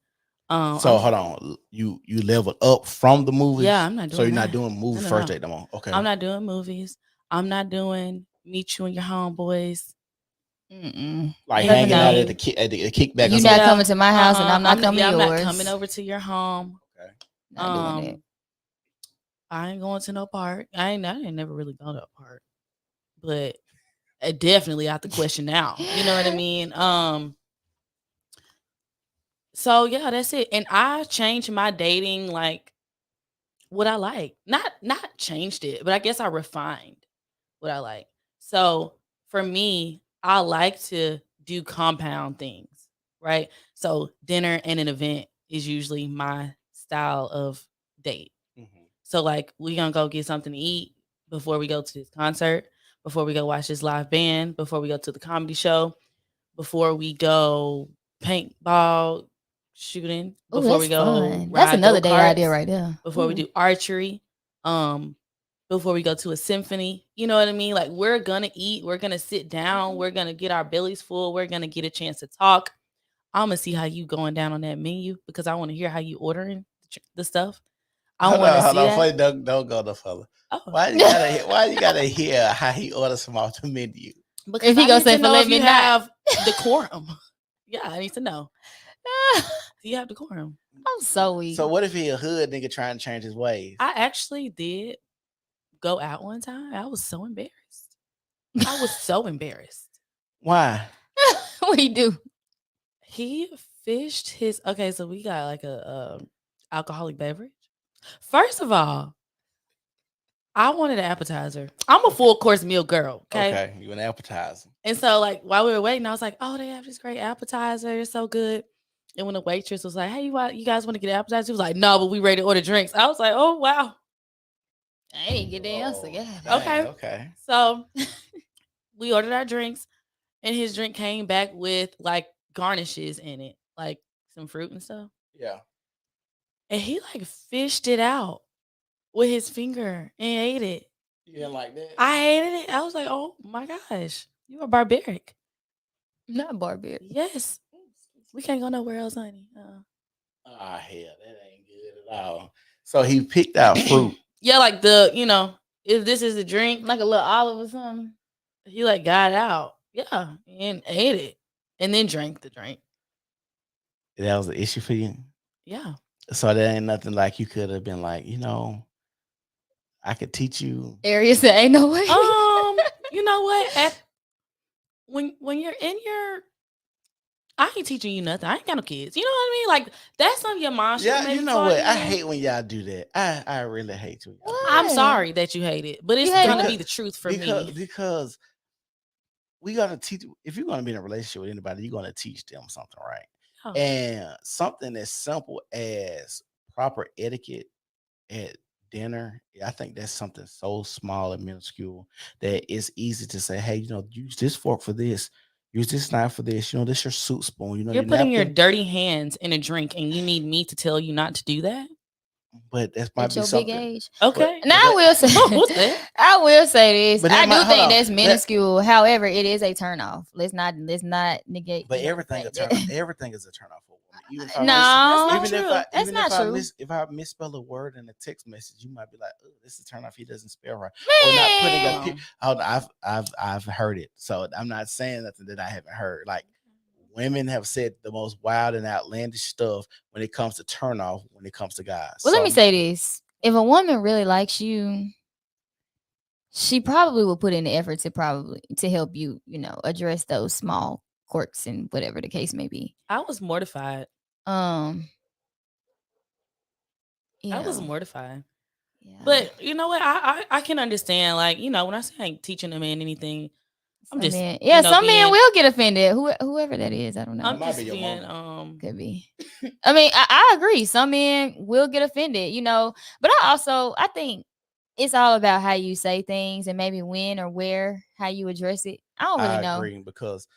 So I'm- hold on, you leveled up from the movies. Yeah, I'm not So doing you're not that. doing movie No, first no. date no more. Okay. I'm not doing movies. I'm not doing meet you and your homeboys. Mm-mm. Like Never hanging out know. at the kickback. You or not something. coming to my house, and I'm not coming to I'm yours. not coming over to your home. Okay. Not doing it. I ain't going to no park. I ain't never really gone to a park, but definitely out the question now. You know what I mean? So yeah, that's it. And I changed my dating, like what I like. Not changed it, but I guess I refined what I like. So for me, I like to do compound things, right? So dinner and an event is usually my style of date. Mhm. So like we gonna go get something to eat before we go to this concert, before we go watch this live band, before we go to the comedy show, before we go paintball shooting, Oh, before that's we go fun. That's ride another date go-karts, idea right there. before we Ooh. do archery, before we go to a symphony. You know what I mean? Like we're gonna eat, we're gonna sit down, we're gonna get our bellies full, we're gonna get a chance to talk. I'm gonna see how you going down on that menu because I want to hear how you ordering the stuff. I want to see that. Hold on, don't go no further. Oh. Why you gotta hear how he orders from off the menu? Because If he I gonna need say to know filet if you mignon. have decorum. Yeah, I need to know. Do you have decorum? I'm so weak. So what if he a hood nigga trying to change his ways? I actually did go out one time. I was so embarrassed. I was so embarrassed. Why? What he do? He fished his. Okay, so we got like a alcoholic beverage. First of all, I wanted an appetizer. I'm a full course meal girl. Okay, you an appetizer. And so, like, while we were waiting, I was like, oh, they have this great appetizer. It's so good. And when the waitress was like, hey, you guys want to get an appetizer? She was like, no, but we ready to order drinks. I was like, oh, wow. I didn't get the answer. Oh, Yeah. dang, Okay. Okay. So we ordered our drinks, and his drink came back with, like, garnishes in it, like some fruit and stuff. Yeah. And he, like, fished it out with his finger and ate it. You didn't like that? I hated it. I was like, oh, my gosh. You are barbaric. Not barbaric. Yes. We can't go nowhere else, honey. Ah, hell, that ain't good at all. So he picked out fruit. Yeah, like if this is a drink, Like a little olive or something. he like got out. Yeah, and ate it. And then drank the drink. That was an issue for you. Yeah. So there ain't nothing like you could have been like, I could teach you. Arius said, ain't no way. You know what? When you're in your, I ain't teaching you nothing. I ain't got no kids. You know what I mean? Like that's something your mom should Yeah, maybe you know taught what? I you. hate when y'all do that. I really hate when y'all do What? that. I'm sorry that you hate it, but it's You hate gonna it? be the truth for me. Because we gotta teach. If you're gonna be in a relationship with anybody, you're gonna teach them something, right? Oh. And something as simple as proper etiquette at dinner, I think that's something so small and minuscule that it's easy to say, hey, use this fork for this, use this knife for this, this your soup spoon, You're putting your napkin. dirty hands in a drink, and you need me to tell you not to do that? But that might At be your something. big age. Okay. Now I will say, What's that? I will say this. But I that might- do hold think on. that's That- minuscule. However, it is a turnoff. Let's not negate. But the everything a fact turn. that- Everything is a turn off for a woman. Even if I No, That's even not if true. I, That's even not if I true. if I misspell a word in a text message, you might be like, "Oh, this is a turn off. He doesn't spell right." Or not putting a Man. Hold on, I've heard it, so I'm not saying nothing that I haven't heard. Like women have said the most wild and outlandish stuff when it comes to turn off. When it comes to guys. Well, So let me say this: if a woman really likes you, she probably will put in the effort to help you, address those small quirks and whatever the case may be. I was mortified. Um, I was yeah, mortified. yeah. But you know what? I can understand. Like, when I say I ain't teaching a man anything, I'm just some you know, men being will get offended. Whoever that is, I don't know. I'm might just be your being Could be. I mean, I agree. Some men will get offended, but I think it's all about how you say things and maybe when or where, how you address it. I don't really I know. agree because,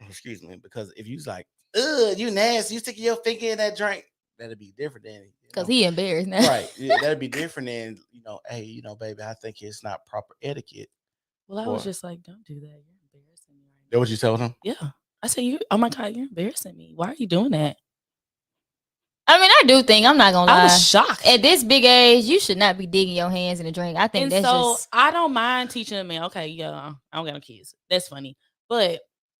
excuse me, because if you was like, ugh, you nasty, you sticking your finger in that drink, that'd be different than Because he embarrassed now. right. Yeah, that'd be different than hey, baby, I think it's not proper etiquette. Well, I was just like, don't do that. You're embarrassing me right That now. what you told him? Yeah. I said, oh my God, you're embarrassing me. Why are you doing that? I mean, I do think, I'm not gonna lie, I was shocked. at this big age, you should not be digging your hands in a drink. I think And that's so just I don't mind teaching a man. Okay, yeah, I don't got no kids. That's funny. But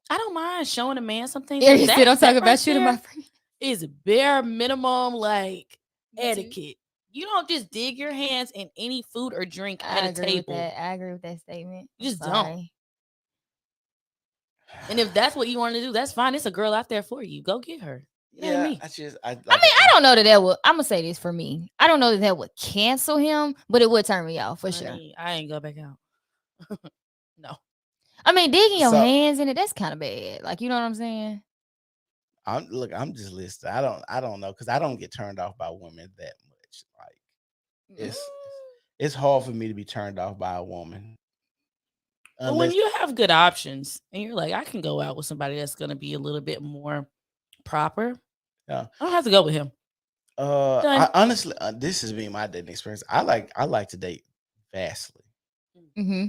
I don't mind showing a man some things. yeah, but you that- said, don't that talk about right you to my there friend. is bare minimum like Me too. etiquette. You don't just dig your hands in any food or drink I at a agree with table. that. I agree with that statement. You just I'm don't. sorry. And if that's what you want to do, that's fine. It's a girl out there for you. Go get her. It ain't Yeah, me. I I mean, I don't know that would. I'm gonna say this for me. I don't know that would cancel him, but it would turn me off for sure. Honey, I ain't go back out. No. I mean, digging your So- hands in it, that's kind of bad. Like, you know what I'm saying? I'm just listening. I don't know because I don't get turned off by women that much. Like it's hard for me to be turned off by a woman. But when you have good options and you're like, I can go out with somebody that's gonna be a little bit more proper. Yeah. I don't have to go with him. Done. honestly, this has been my dating experience. I like to date vastly. Mm-hmm.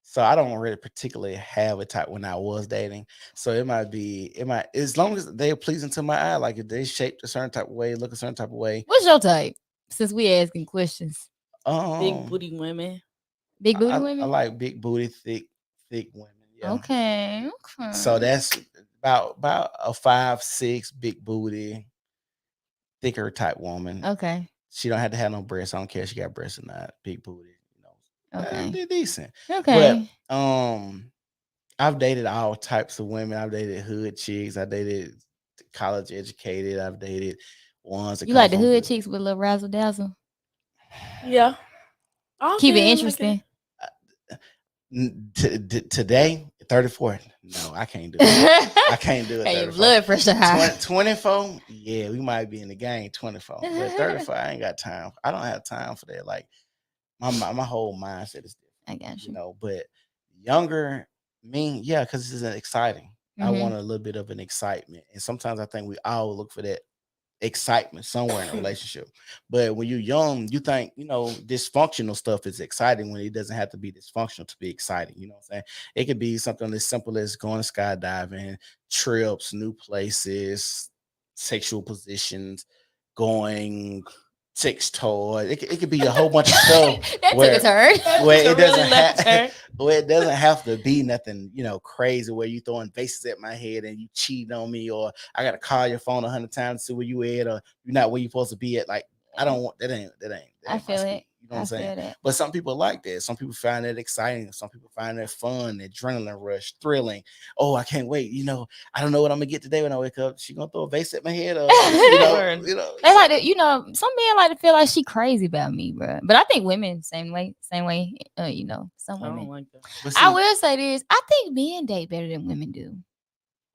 So I don't really particularly have a type when I was dating. So it might as long as they're pleasing to my eye, like if they shaped a certain type of way, look a certain type of way. What's your type? Since we asking questions, Big booty women. big booty I women. like big booty, thick women. Yeah. Okay. So that's about a 5'6" big booty, thicker type woman. Okay. She don't have to have no breasts. I don't care if she got breasts or not. Big booty, Okay. they're decent. Okay. But I've dated all types of women. I've dated hood chicks. I dated college educated. I've dated ones that You come like the from hood chicks with a little razzle dazzle? Yeah. Keep it Okay, interesting. Today, 34. No, I can't do it. I can't do it. Hey, your 34. blood pressure high. 24, yeah, we might be in the game. 24, but 34, I ain't got time. I don't have time for that. Like my whole mindset is different. I got you. But younger me, yeah, because this is exciting. I Mhm. want a little bit of an excitement, and sometimes I think we all look for that excitement somewhere in a relationship. But when you're young, you think dysfunctional stuff is exciting when it doesn't have to be dysfunctional to be exciting. You know what I'm saying? It could be something as simple as going skydiving, trips, new places, sexual positions, going sex toys. It could be a whole bunch of stuff That where- took a turn. where Took it a really doesn't left have turn. where it doesn't have to be nothing crazy where you throwing vases at my head and you cheating on me, or I gotta call your phone 100 times to see where you at, or you're not where you're supposed to be at. Like I don't want that ain't I my feel speed. it. You know what I'm saying? Feel that. But some people like that. Some people find it exciting. Some people find it fun, adrenaline rush, thrilling. Oh, I can't wait. I don't know what I'm gonna get today when I wake up. She gonna throw a vase at my head, or They like to, some men like to feel like she crazy about me, bro. But I think women same way. Some I women. don't like that. But I see, will say this: I think men date better than women do.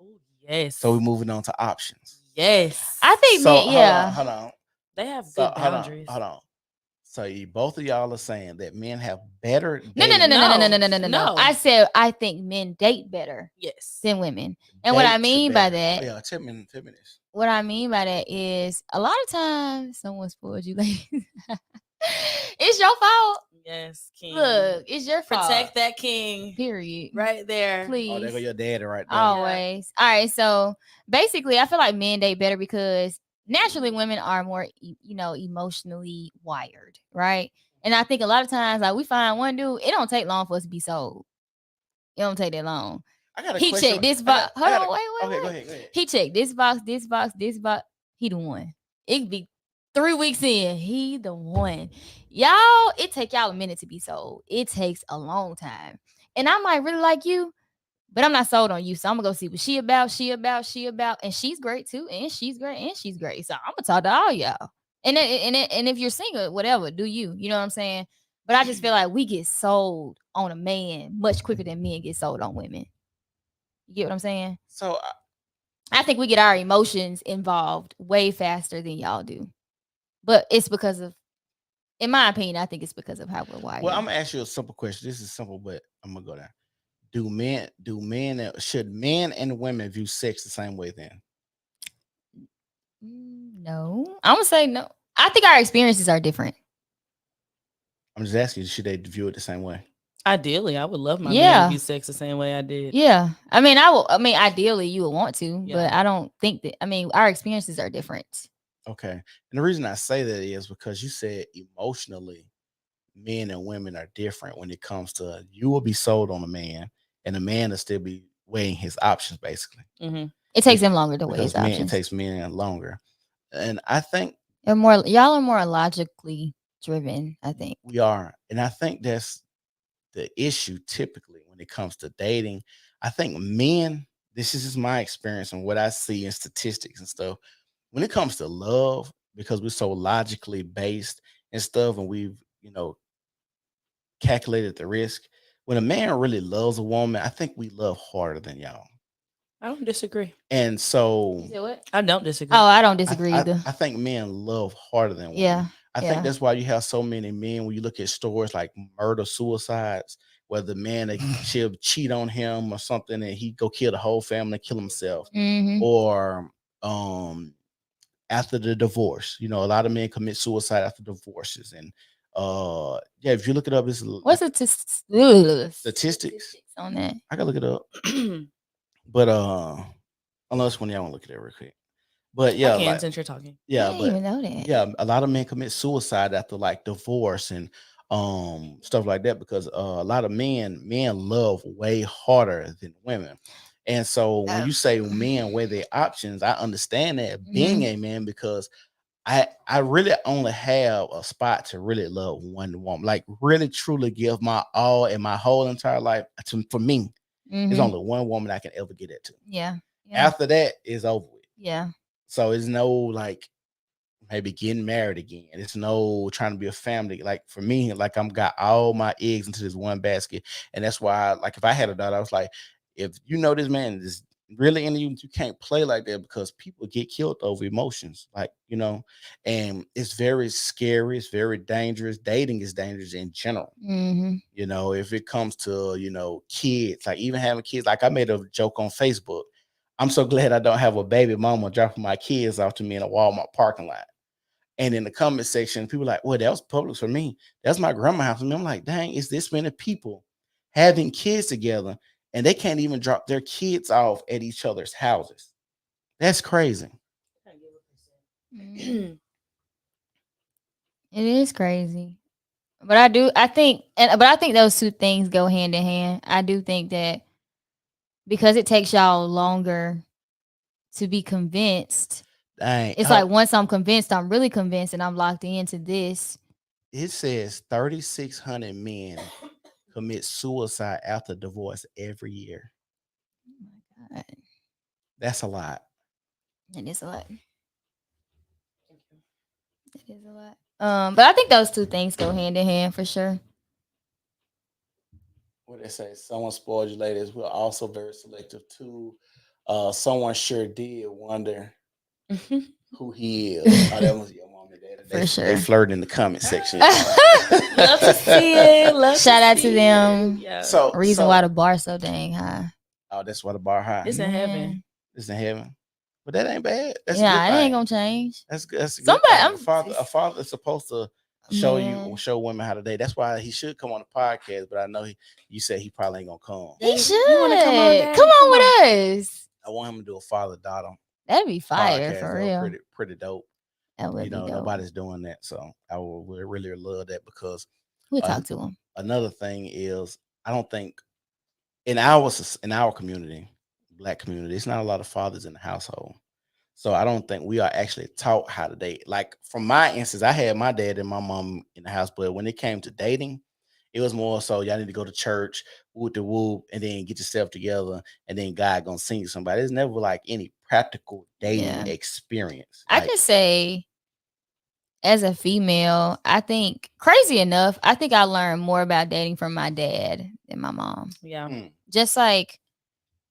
Oh, yes. so we're moving on to options. Yes. I think So men, yeah. hold on. They have So good boundaries. hold on. So both of y'all are saying that men have better. No. No. I said I think men date better Yes. than women, and what I mean by that, yeah, 10 minutes. what I mean by that is a lot of times someone spoils you, ladies. It's your fault. Yes, King. Look, it's your fault. Protect that king Period. right there. Please. Oh, there go your daddy right there. Always. All right. So basically, I feel like men date better because naturally women are more, emotionally wired, right? And I think a lot of times, like we find one dude, it don't take long for us to be sold. It don't take that long. I got a He question. checked this I box. got- I Hold got on, a- wait. Okay, go ahead. He checked this box, this box, this box. He the one. It could be 3 weeks in, he the one. Y'all, it take y'all a minute to be sold. It takes a long time. And I might really like you, but I'm not sold on you. So I'm gonna go see what she about. And she's great too. And she's great. So I'm gonna talk to all y'all. And if you're single, whatever, do you. You know what I'm saying? But I just feel like we get sold on a man much quicker than men get sold on women. You get what I'm saying? So I think we get our emotions involved way faster than y'all do. But it's because of, in my opinion, I think it's because of how we're wired. well, I'm gonna ask you a simple question. This is simple, but I'm gonna go there. Should men and women view sex the same way then? No. I'm gonna say no. I think our experiences are different. I'm just asking you, should they view it the same way? Ideally, I would love my man Yeah. to view sex the same way I did. Yeah. I mean, ideally you would want to, Yeah. but I don't think that, our experiences are different. Okay. And the reason I say that is because you said emotionally, men and women are different when it comes to you will be sold on a man, and a man will still be weighing his options basically. Mm-hmm. It takes him longer to weigh his Because it options. takes men longer. And I think Y'all are more logically driven, I think. we are. And I think that's the issue typically when it comes to dating. I think men, this is just my experience and what I see in statistics and stuff. When it comes to love, because we're so logically based and stuff, and we've, calculated the risk. When a man really loves a woman, I think we love harder than y'all. I don't disagree. And so What? I don't disagree. Oh, I don't disagree I either. think men love harder than women. Yeah. I think that's why you have so many men when you look at stories like murder suicides, where the man she'll cheat on him or something and he go kill the whole family, kill himself. Mhm. Or after the divorce, a lot of men commit suicide after divorces. And if you look it up, it's What's the statistics on that? I can look it up. But unless when y'all want to look at it real quick. But yeah, I can since you're talking. Yeah, I didn't even know that. Yeah, a lot of men commit suicide after like divorce and stuff like that because a lot of men love way harder than women. And so when you say men weigh their options, I understand that being a man because I really only have a spot to really love one woman, like really truly give my all in my whole entire life. For me, there's only one woman I can ever get it to. Yeah. After that, it's over with. Yeah. So it's no like maybe getting married again. It's no trying to be a family. Like for me, like I'm got all my eggs into this one basket, and that's why, like, if I had a daughter, I was like, if this man is really into you, you can't play like that because people get killed over emotions, like and it's very scary. It's very dangerous. Dating is dangerous in general. Mm-hmm. If it comes to kids, like even having kids. Like I made a joke on Facebook. I'm so glad I don't have a baby mama dropping my kids off to me in a Walmart parking lot. And in the comment section, people are like, well, that was Publix for me. That's my grandma's house for me. I'm like, dang, is this many people having kids together and they can't even drop their kids off at each other's houses? That's crazy. It is crazy. But I think those two things go hand in hand. I do think that because it takes y'all longer to be convinced. Dang. It's like once I'm convinced, I'm really convinced and I'm locked into this. It says 3,600 men commit suicide after divorce every year. Oh my God. That's a lot. It is a lot. It is a lot. But I think those two things go hand in hand for sure. What they say, someone spoiled you ladies. We're also very selective too. Someone sure did wonder who he is. Oh, that was your mom and dad. For sure. They flirt in the comment section. Love to see it. Shout out to them. Yeah. Reason why the bar's so dang high. Oh, that's why the bar high. It's in heaven. It's in heaven. But that ain't bad. That's it ain't gonna change. That's good. That's Somebody, a father is supposed to show women how to date. That's why he should come on the podcast. But I know you said he probably ain't gonna come. He should come on with us. I want him to do a father-daughter. That'd be fire for real. Pretty dope. That would be dope. Nobody's doing that, so I would really love that because we'll talk to him. Another thing is, I don't think in our community, Black community, it's not a lot of fathers in the household. So I don't think we are actually taught how to date. Like from my instance, I had my dad and my mom in the house, but when it came to dating, it was more so y'all need to go to church, whoop the whoop, and then get yourself together, and then God gonna send you somebody. There's never like any practical dating Yeah. experience. I Like, can say, as a female, I think, crazy enough, I think I learned more about dating from my dad than my mom. Yeah. Just like,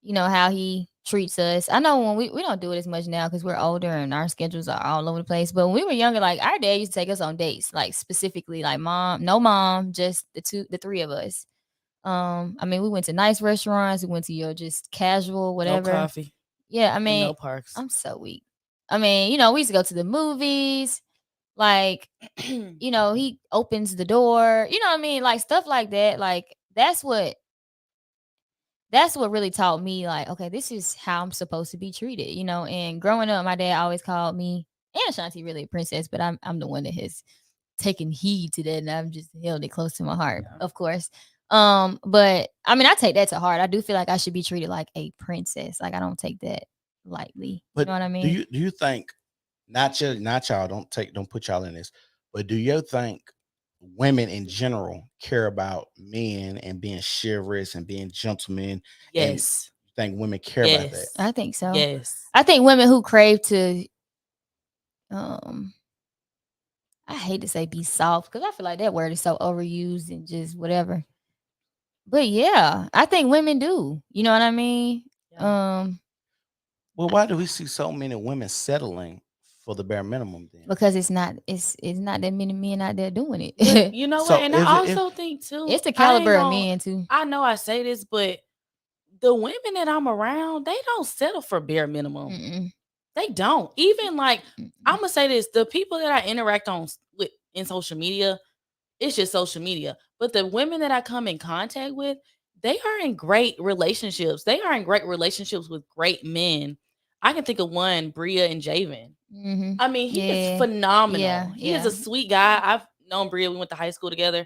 you know, how he treats us. I know when we don't do it as much now because we're older and our schedules are all over the place. But when we were younger, like our dad used to take us on dates, like specifically like mom, just the three of us. I mean, we went to nice restaurants, we went to your just casual, No whatever. coffee Yeah, I and mean, no parks. I'm so weak. I mean, you know, we used to go to the movies, like, you know, he opens the door, you know what I mean? Like stuff like that. Like that's what really taught me, like, okay, this is how I'm supposed to be treated, you know. And growing up, my dad always called me and Ashanti really a princess, but I'm the one that has taken heed to that, and I've just held it close to my heart, Yeah. of course. But I mean, I take that to heart. I do feel like I should be treated like a princess. Like I don't take that lightly. but You know what I mean? do you think not y'all don't put y'all in this, but do you think women in general care about men and being chivalrous and being gentlemen? And Yes. you think women care about that? Yes. I think so. Yes. I think women who crave to I hate to say be soft because I feel like that word is so overused and just whatever. But yeah, I think women do. You know what I mean? Yeah. Well, why do we see so many women settling for the bare minimum then? Because it's not that many men out there doing But it. you know So what? And I also think too, It's the I ain't caliber of gonna- men too. I know I say this, but the women that I'm around, they don't settle for bare minimum. Mm-mm. They don't. Even like Mm-mm. I'm gonna say this: the people that I interact with in social media, it's just social media. But the women that I come in contact with, they are in great relationships. They are in great relationships with great men. I can think of one, Bria and Javen. Mm-hmm. I mean, he Yeah. is phenomenal. Yeah, He is yeah. a sweet guy. I've known Bria. We went to high school together.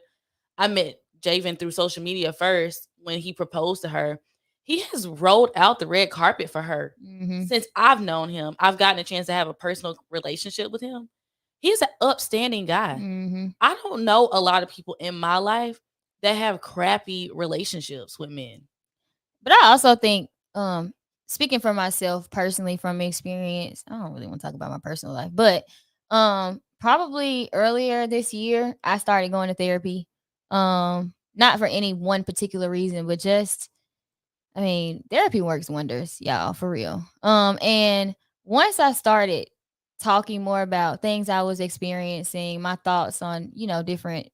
I met Javen through social media first when he proposed to her. He has rolled out the red carpet for her Mm-hmm. since I've known him. I've gotten a chance to have a personal relationship with him. He's an upstanding guy. Mm-hmm. I don't know a lot of people in my life that have crappy relationships with men. But I also think, speaking for myself personally from experience, I don't really want to talk about my personal life, but probably earlier this year, I started going to therapy. Not for any one particular reason, but just, I mean, therapy works wonders, y'all, for real. And once I started talking more about things I was experiencing, my thoughts on, you know, different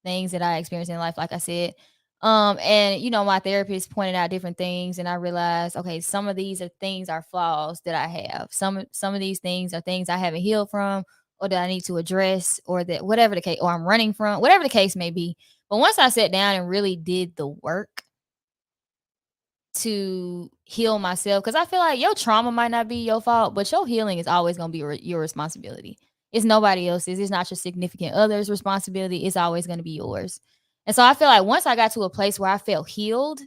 things that I experienced in life, like I said. And you know, my therapist pointed out different things, and I realized, okay, some of these are flaws that I have. Some of these things are things I haven't healed from, or that I need to address, or that whatever the case, or I'm running from, whatever the case may be. But once I sat down and really did the work to heal myself, because I feel like your trauma might not be your fault, but your healing is always going to be your responsibility. It's nobody else's. It's not your significant other's responsibility. It's always going to be yours. And so I feel like once I got to a place where I felt healed,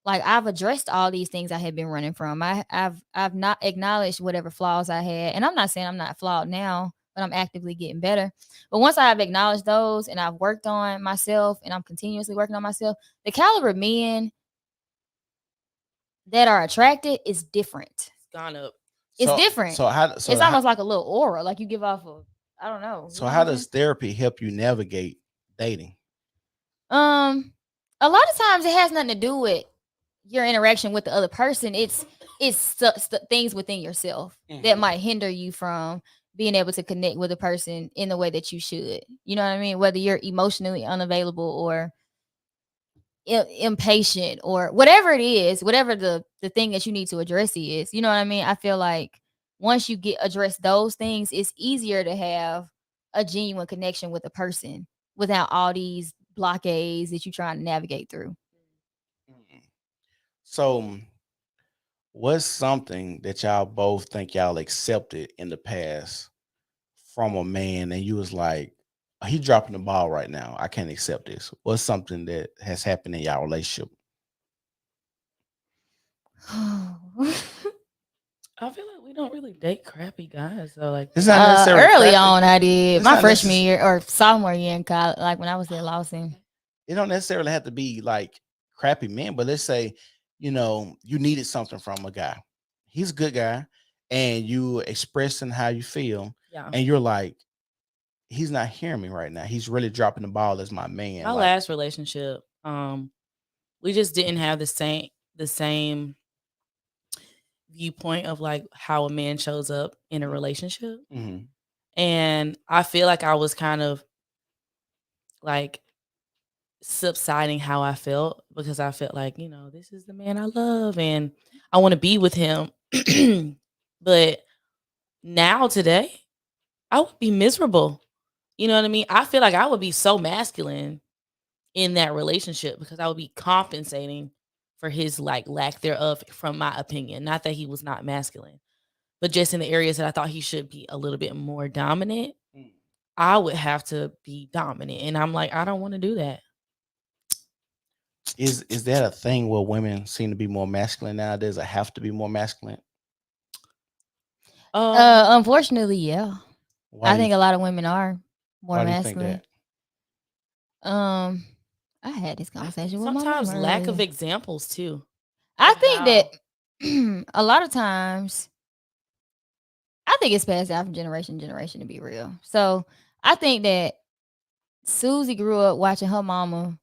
like I've addressed all these things I had been running from. I've not acknowledged whatever flaws I had. And I'm not saying I'm not flawed now, but I'm actively getting better. But once I have acknowledged those and I've worked on myself and I'm continuously working on myself, the caliber of men that are attracted is different. It's gone up. It's different. It's almost like a little aura, like you give off a, I don't know. So how does therapy help you navigate dating? A lot of times it has nothing to do with your interaction with the other person. It's things within yourself that might hinder you from being able to connect with a person in the way that you should. You know what I mean? Whether you're emotionally unavailable or impatient or whatever it is, whatever the thing that you need to address is. You know what I mean? I feel like once you address those things, it's easier to have a genuine connection with a person without all these blockades that you're trying to navigate through. So what's something that y'all both think y'all accepted in the past from a man and you was like, he dropping the ball right now, I can't accept this? What's something that has happened in y'all relationship? I feel like we don't really date crappy guys though. Like It's not necessarily Early crappy. on, I did It's my not freshman necess- year or sophomore year in college, like when I was at Lawson. It don't necessarily have to be like crappy men, but let's say, you needed something from a guy. He's a good guy, and you expressing how you feel, yeah. and you're like, he's not hearing me right now. He's really dropping the ball as my man. My like, last relationship, we just didn't have the same viewpoint of like how a man shows up in a relationship. mhm. And I feel like I was kind of like subsiding how I felt because I felt like, this is the man I love and I want to be with him. But now today, I would be miserable. You know what I mean? I feel like I would be so masculine in that relationship because I would be compensating for his like lack thereof, from my opinion. Not that he was not masculine, but just in the areas that I thought he should be a little bit more dominant, I would have to be dominant. And I'm like, I don't want to do that. Is that a thing where women seem to be more masculine nowadays, or have to be more masculine? Unfortunately, yeah. Why I do you think a lot of women are more why do you think masculine. that? I had this conversation with my Sometimes mama lack of earlier. examples too. I of think how- that a lot of times, I think it's passed down from generation to generation, to be real. So I think that Susie grew up watching her mama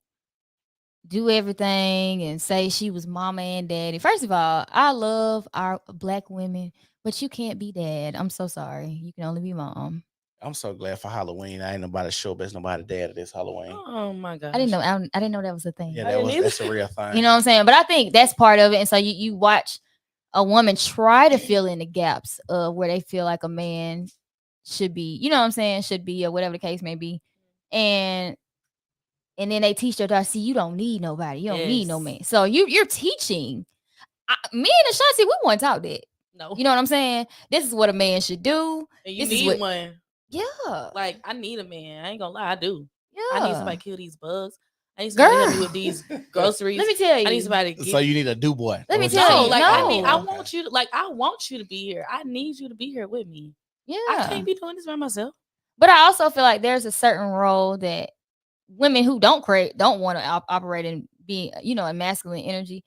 do everything and say she was mama and daddy. First of all, I love our black women, but you can't be dad. I'm so sorry. You can only be mom. I'm so glad for Halloween. I ain't nobody show best nobody dad this Halloween. Oh my gosh. I didn't know. I didn't know that was a thing. Yeah, I didn't that's a real thing. You know what I'm saying? But I think that's part of it. And so you watch a woman try to fill in the gaps of where they feel like a man should be, you know what I'm saying, should be, or whatever the case may be. And then they teach their daughter, see, you don't need nobody. You don't need no Yes. man. So you're teaching. Me and Ashanti, we weren't taught that. No. You know what I'm saying? This is what a man should do. And you this is need what- one. Yeah. Like, I need a man. I ain't gonna lie, I do. Yeah. I need somebody to kill these bugs. I need somebody to help me with these groceries. Let me tell you. I need somebody to get So you need a do boy. Let me That's what tell you're you, saying. I no. want you to I want you to be here. I need you to be here with me. Yeah. I can't be doing this by myself. But I also feel like there's a certain role that women who don't want to operate and be, in masculine energy.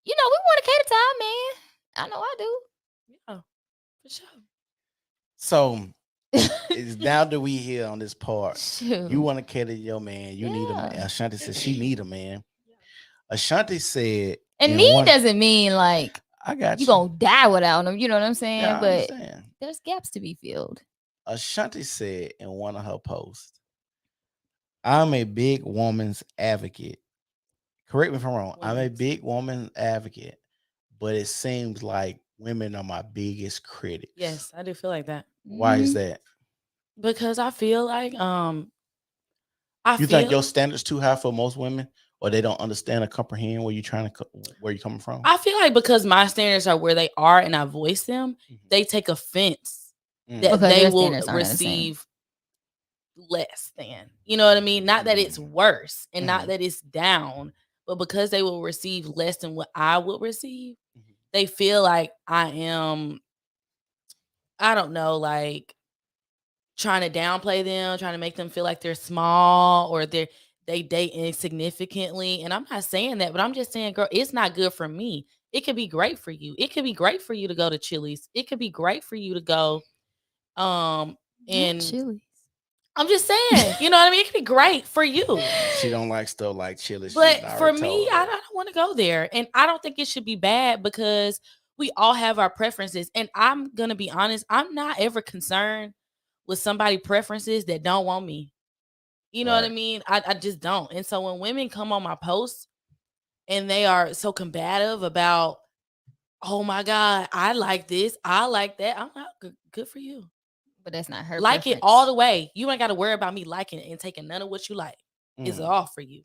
We want to cater to our man. I know I do. Yeah, for sure. So it's now that we here on this part. Shoot. You want to cater to your man. You need a man. Yeah. Ashanti said she need a man. Ashanti said, And in need one- doesn't mean like I got you gonna die without them. You know what I'm saying? Yeah, I but understand. there's gaps to be filled. Ashanti said in one of her posts, I'm a big woman's advocate. Correct me if I'm wrong. I'm a Women's. big woman advocate, but it seems like women are my biggest critics. Yes, I do feel like that. Why is Mhm. that? Because I feel like You think your standards too high for most women, or they don't understand or comprehend where you're coming from? I feel like because my standards are where they are and I voice them, Mhm. they take offense Mm. that Because they their will standards aren't the same. receive less than. You know what I mean? Not that it's worse and Mhm. not that it's down, but because they will receive less than what I would receive, Mhm. they feel like I am, I don't know, like trying to downplay them, trying to make them feel like they're small or they date insignificantly. And I'm not saying that, but I'm just saying, girl, it's not good for me. It could be great for you. It could be great for you to go to Chili's. It could be great for you to go Not and Chili's. I'm just saying, you know what I mean? It could be great for you. She don't like stuff like chili. But for me, I don't want to go there. And I don't think it should be bad because we all have our preferences. And I'm going to be honest, I'm not ever concerned with somebody preferences that don't want me. You know what I Right. mean? I just don't. And so when women come on my posts and they are so combative about, oh my God, I like this, I like that, I'm like, good for you. But that's not her. Like it all the way. You ain't got to worry about me liking it and taking none of what you like. It's Mm. all for you.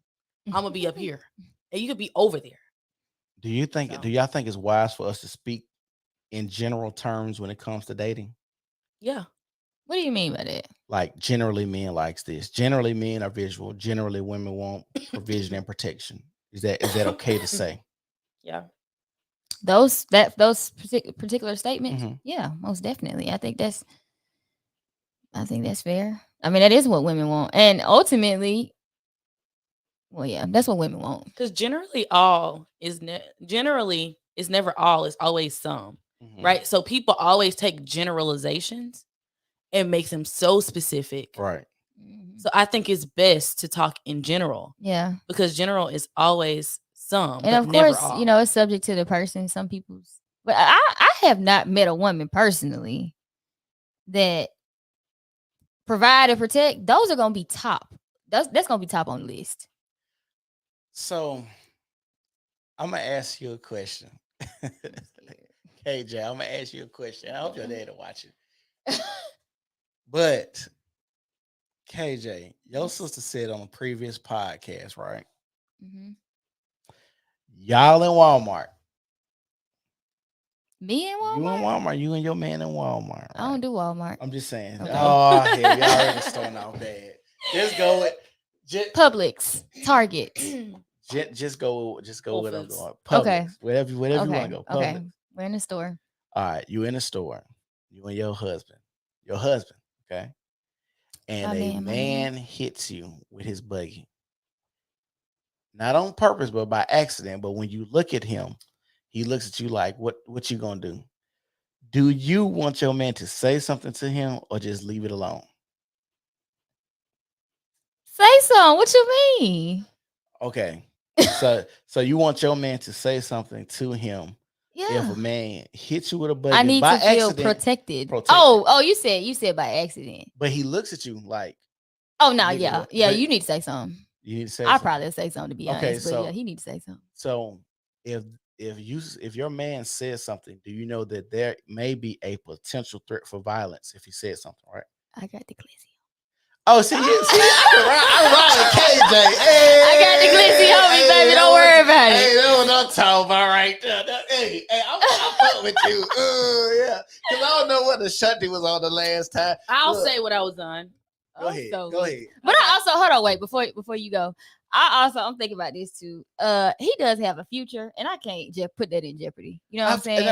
I'm gonna be up here, and you could be over there. Do you think? So. Do y'all think it's wise for us to speak in general terms when it comes to dating? Yeah. What do you mean by that? Like generally, men likes this. Generally, men are visual. Generally, women want provision and protection. Is that okay to say? Yeah. those particular statements, Mhm. yeah, most definitely. I think that's fair. I mean, that is what women want, and ultimately, well, yeah, that's what women want. Because generally, all is generally it's never all. It's always some, Mhm. right? So people always take generalizations and make them so specific. Right. So I think it's best to talk in general Yeah, because general is always some, and but of never course, all. it's subject to the person. Some people's, but I have not met a woman personally that provide and protect. Those are gonna be top. That's gonna be top on the list. So I'm gonna ask you a question. KJ, I'm gonna ask you a question. I hope your dad are watching. But KJ, your sister said on a previous podcast, right? Mhm. Y'all in Walmart. Me and You in Walmart. Walmart. You and your man in Walmart. I don't Right? do Walmart. I'm just saying. Okay. Oh, hell, y'all already starting off bad. Just go with Publix, Target. just go Whole with I'm Foods. going. Publix. Okay. Whatever you want Okay. to go. Publix. Okay. We're in the store. All right, you in the store. You and your husband. Okay? And My man. hits you with his buggy. Not on purpose, but by accident. But when you look at him, he looks at you like, what you gonna do? Do you want your man to say something to him or just leave it alone? Say something. What you mean? Okay. So you want your man to say something to him if Yeah. a man hits you with a buggy I need by to feel accident, protected. protected. Oh, you said by accident. but he looks at you like Oh no, Leave it yeah. alone. Yeah, But- you need to say something. you need to say I something. probably say something to be Okay, honest, but so- yeah, he needs to say something. So if your man says something, do you know that there may be a potential threat for violence if he said something, right? I got the glizzy. Oh, see, I ride with KJ. Hey, I got the glizzy on me, baby. Don't worry about it. Hey, that's what I'm talking about right there. Hey, I'm fuck with you. Yeah, because I don't know what the Shanti was on the last time. I'll Look, say what I was on. Go ahead. Go ahead. But I also hold on, wait before you go. I'm thinking about this too. He does have a future, and I can't just put that in jeopardy. You know what I'm saying?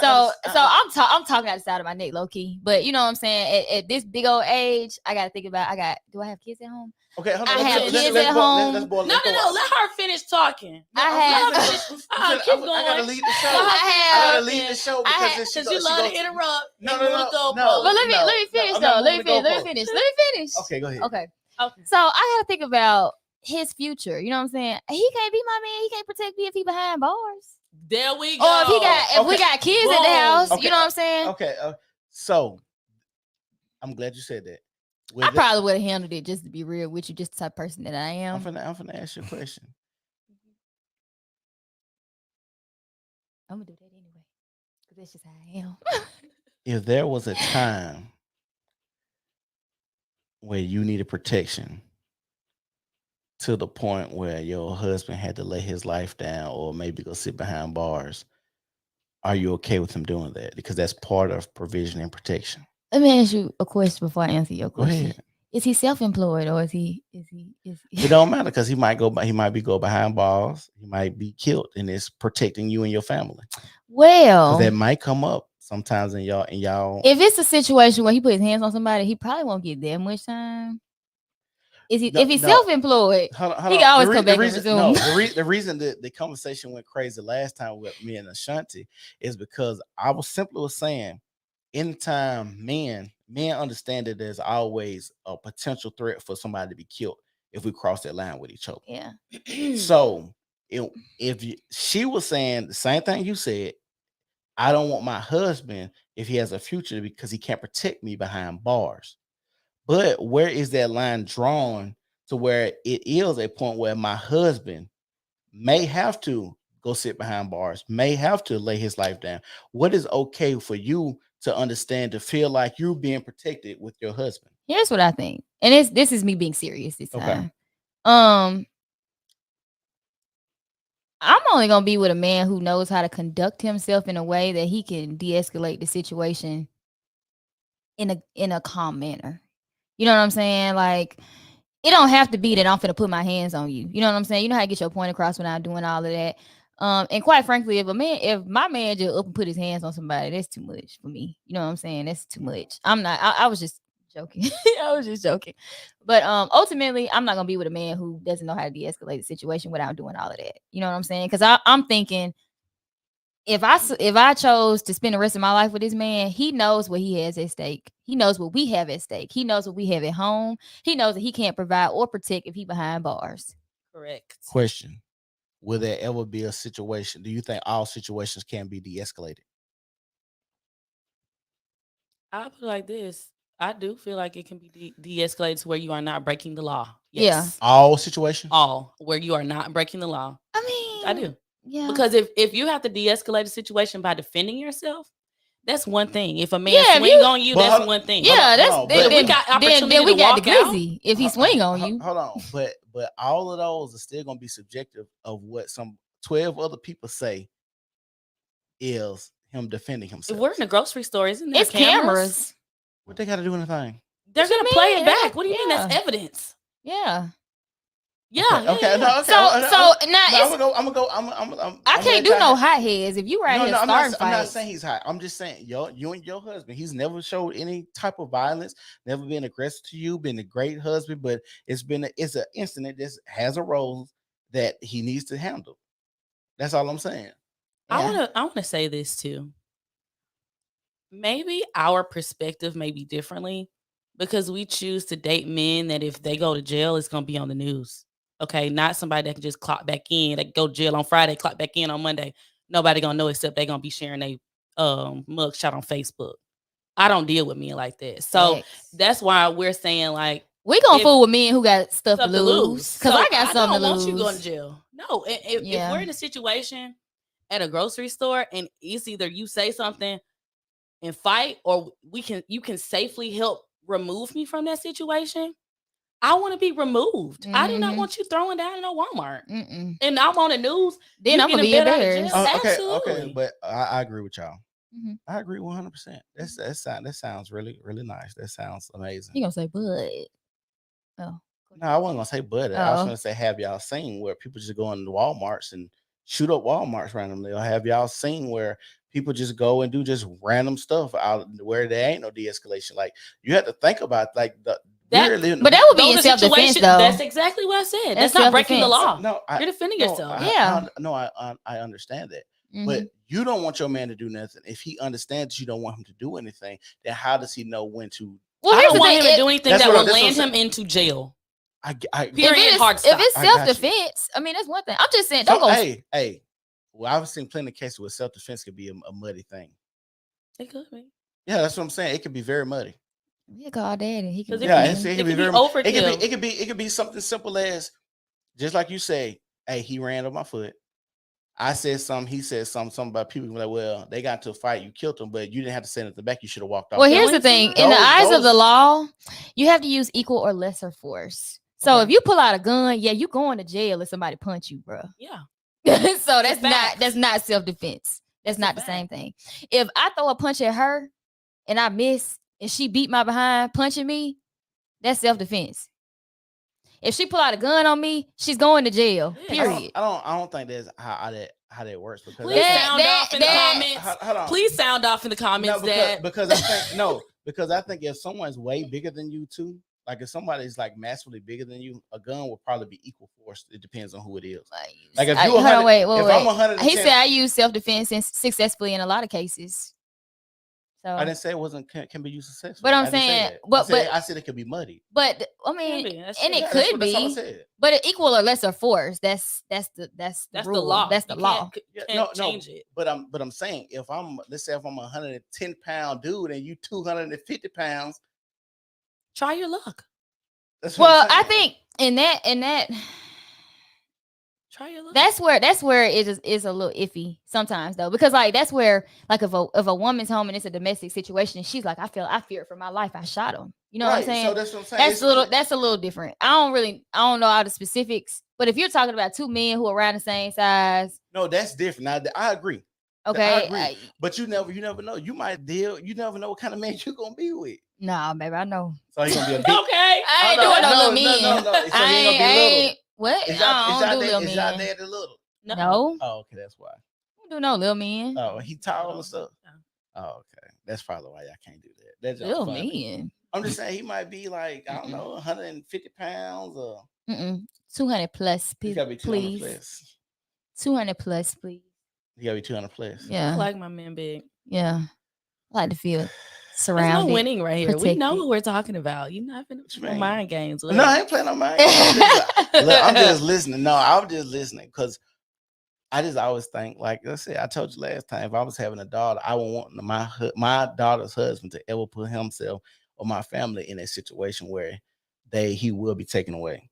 So I'm talking out the side of my neck, low key. But you know what I'm saying? At this big old age, I gotta think about. Do I have kids at home? Okay, hold I on. have kids at home. No, let her finish talking. I Keep going. gotta lead the show. I I have- gotta lead the show because Because you love to interrupt. No. But let me finish I'm though. not Let moving me the finish. goalpost. Let me finish. Okay, go ahead. Okay. Okay. So I gotta think about his future. You know what I'm saying? He can't be my man. He can't protect me if he behind bars. There we go. Or if we got kids at the Boom. house. Okay. You know what I'm saying? Okay, so I'm glad you said that. I probably would have handled it, just to be real with you, just the type of person that I am. I'm finna ask you a question. I'm gonna do that anyway, because that's just how I am. If there was a time where you needed protection to the point where your husband had to lay his life down or maybe go sit behind bars, are you okay with him doing that? Because that's part of provision and protection. Let me ask you a question before I answer your Go question. ahead. Is he self-employed or is he? It don't matter because he might be go behind bars. He might be killed, and it's protecting you and your family. Well, Because that might come up sometimes in y'all. if it's a situation where he put his hands on somebody, he probably won't get that much time. If he's self-employed, hold he can always come back and resume. No, the reason that the conversation went crazy last time with me and Ashanti is because I was simply saying, anytime men understand that there's always a potential threat for somebody to be killed if we cross that line with each other. Yeah. So she was saying the same thing you said, I don't want my husband if he has a future because he can't protect me behind bars. But where is that line drawn to where it is a point where my husband may have to go sit behind bars, may have to lay his life down? What is okay for you to understand, to feel like you're being protected with your husband? Here's what I think, and this is me being serious this Okay. time. I'm only gonna be with a man who knows how to conduct himself in a way that he can de-escalate the situation in a calm manner. You know what I'm saying? Like, it don't have to be that I'm finna put my hands on you. You know what I'm saying? You know how to get your point across without doing all of that. And quite frankly, if my man just up and put his hands on somebody, that's too much for me. You know what I'm saying? That's too much. I was just joking. I was just joking. But ultimately, I'm not gonna be with a man who doesn't know how to de-escalate the situation without doing all of that. You know what I'm saying? Because I'm thinking, if I chose to spend the rest of my life with this man, he knows what he has at stake. He knows what we have at stake. He knows what we have at home. He knows that he can't provide or protect if he behind bars. Correct. Question: will there ever be a situation? Do you think all situations can be de-escalated? I'll put it like this. I do feel like it can be de-escalated to where you are not breaking the law. Yeah. Yes. All situations? All where you are not breaking the law. I mean, I do. Yeah. Because if you have to de-escalate a situation by defending yourself, that's one thing. If a man Yeah, if swing you- on you, But that's hold- one thing. yeah, that's hold on, then, but- we got opportunity then we to got the walk out. glizzy if he swing on you. Hold on, but all of those are still gonna be subjective of what some 12 other people say is him defending If himself. we're in a grocery store, isn't there It's cameras. What they got to do anything? They're What you gonna play mean? it back. What do you mean? That's Yeah. evidence. Yeah. Yeah. Okay. No, okay. So now I'm it's, gonna go. I can't do no hot heads if you right here I'm starting not, I'm not fights. saying he's hot. I'm just saying, you and your husband, he's never showed any type of violence, never been aggressive to you, been a great husband, but it's an incident that has arose that he needs to handle. That's all I'm saying. Yeah. I wanna say this too. Maybe our perspective may be differently because we choose to date men that if they go to jail, it's gonna be on the news. Okay, not somebody that can just clock back in. They go to jail on Friday, clock back in on Monday. Nobody gonna know except they gonna be sharing a mug shot on Facebook. I don't deal with men like that, so Facts. that's why we're saying like We gonna if- fool with men who got stuff to stuff to lose. Cause So I got something to don't lose. want you going to jail. No, if Yeah. we're in a situation at a grocery store and it's either you say something and fight, or you can safely help remove me from that situation, I want to be removed. I do not Mhm. want you throwing down in a Walmart. Mm-mm. And I'm on the news. Then you I'm gonna getting be bet out of embarrassed. jail. Okay, Absolutely. but I agree with y'all. Mhm. I agree 100%. That sounds really, really nice. That sounds amazing. You gonna say, but oh, No, I wasn't gonna say but. I was Oh. gonna say, have y'all seen where people just go into Walmarts and shoot up Walmarts randomly, or have y'all seen where people just go and do just random stuff out where there ain't no de-escalation? Like, you have to think about like but that would be in Those are self defense situations- though. That's exactly what I said. That's That's not breaking the self-defense. law. No, You're defending no, yourself. I understand that. Mhm. But you don't want your man to do nothing. If he understands you don't want him to do anything, then how does he know when to? Well, I here's don't the want thing. him to do anything That's that what- will that's what land I'm him into jail. Period. Period. Hard if stop. it's I got you. self defense, I mean that's one thing. I'm just saying, don't go. Hey. Well, I've seen plenty of cases where self-defense could be a muddy thing. It could be. Yeah, that's what I'm saying. It could be very muddy. We call daddy. He can. 'Cause it Yeah, could it be could be very. overkill. It could be something simple as, just like you say, hey, he ran on my foot. I said something. He said something about people like, well, they got into a fight. You killed them, but you didn't have to send it back. You should have walked off. Well, here's the Feelings thing. and In the eyes of the those- law, you have to use equal or lesser force. So Okay. if you pull out a gun, yeah, you going to jail if somebody punch you, bro. Yeah. So It's a fact. that's not self defense. That's It's a not the fact. same thing. If I throw a punch at her and I miss and she beat my behind punching me, that's self defense. If she pull out a gun on me, she's going to jail. Yeah. Period. I don't think that's how that works because Please I sound off in the comments. hold on. Please sound off in the comments that because I think because I think if someone's way bigger than you too, like if somebody's like massively bigger than you, a gun will probably be equal force. It depends on who it is. Like if you hold on, wait. if I'm 110, He said I use self defense successfully in a lot of cases. So I didn't say it wasn't can be used successfully. But I'm I didn't say saying, that. but I said it could be muddy. but I mean, Can be. That's and true. it Yeah, could that's all I be, said. but an equal or lesser force. That's the that's the rule. law. That's the You law. Can't No, change it. But I'm saying if let's say if I'm a 110-pound dude and you 250 pounds, Try your luck. that's what Well, I'm I saying. think in that Try your luck. that's where it is a little iffy sometimes though, because like that's where like if a woman's home and it's a domestic situation, she's like, I fear for my life. I shot him. You know what I'm saying? So that's what I'm saying. That's a little different. I don't know all the specifics, but if you're talking about two men who are around the same size, No, that's different. Now I agree. okay, agree. But you never know. You might deal. You never know what kind of man you're gonna be with. nah, baby, I know. So he's gonna be a big. Okay. I ain't Oh, doing no no, little men. no. So he ain't gonna be little. What? Is I don't do little y'all men. daddy little? No. Oh, okay, that's why. Don't do no little men. Oh, he tall No. and stuff. Yeah. Oh, okay. That's probably why y'all can't do that. That's just Little funny. men. I'm just saying he might be like, I don't know, 150 pounds or 200 plus, he gotta be 200 please. plus. 200 plus, please. He gotta be 200 plus. I Yeah. like my men big. Yeah. I like to feel There's surrounded. no winning right here. We know protected. what we're talking about. You're not gonna What you play mean? mind games. With No, us. I ain't playing on mine. I'm just listening. No, I'm just listening because I just always think, like I said, I told you last time, if I was having a daughter, I would want my daughter's husband to ever put himself or my family in a situation where he will be taken away.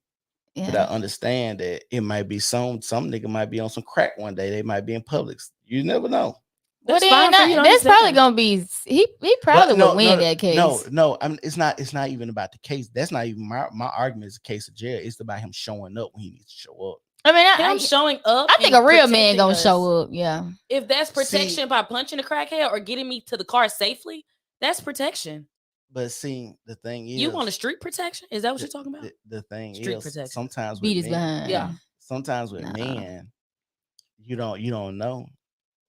But I Yeah. understand that it might be some nigga might be on some crack one day. They might be in Publix. You never know. Well, That's then fine for you to that's probably understand. gonna be he probably But would win that case. No. It's not even about the case. That's not even my argument. Is a case of jail. It's about him showing up when he needs to show up. I mean, Him showing up. I think and a real man protecting gonna us. show up. Yeah. If that's protection See- by punching a crackhead or getting me to the car safely, that's protection. But see, the thing is, You want a street protection? Is that what you're talking about? The thing Street is, protection. sometimes Beat with his men, behind. Yeah. sometimes with Nah. men, you don't know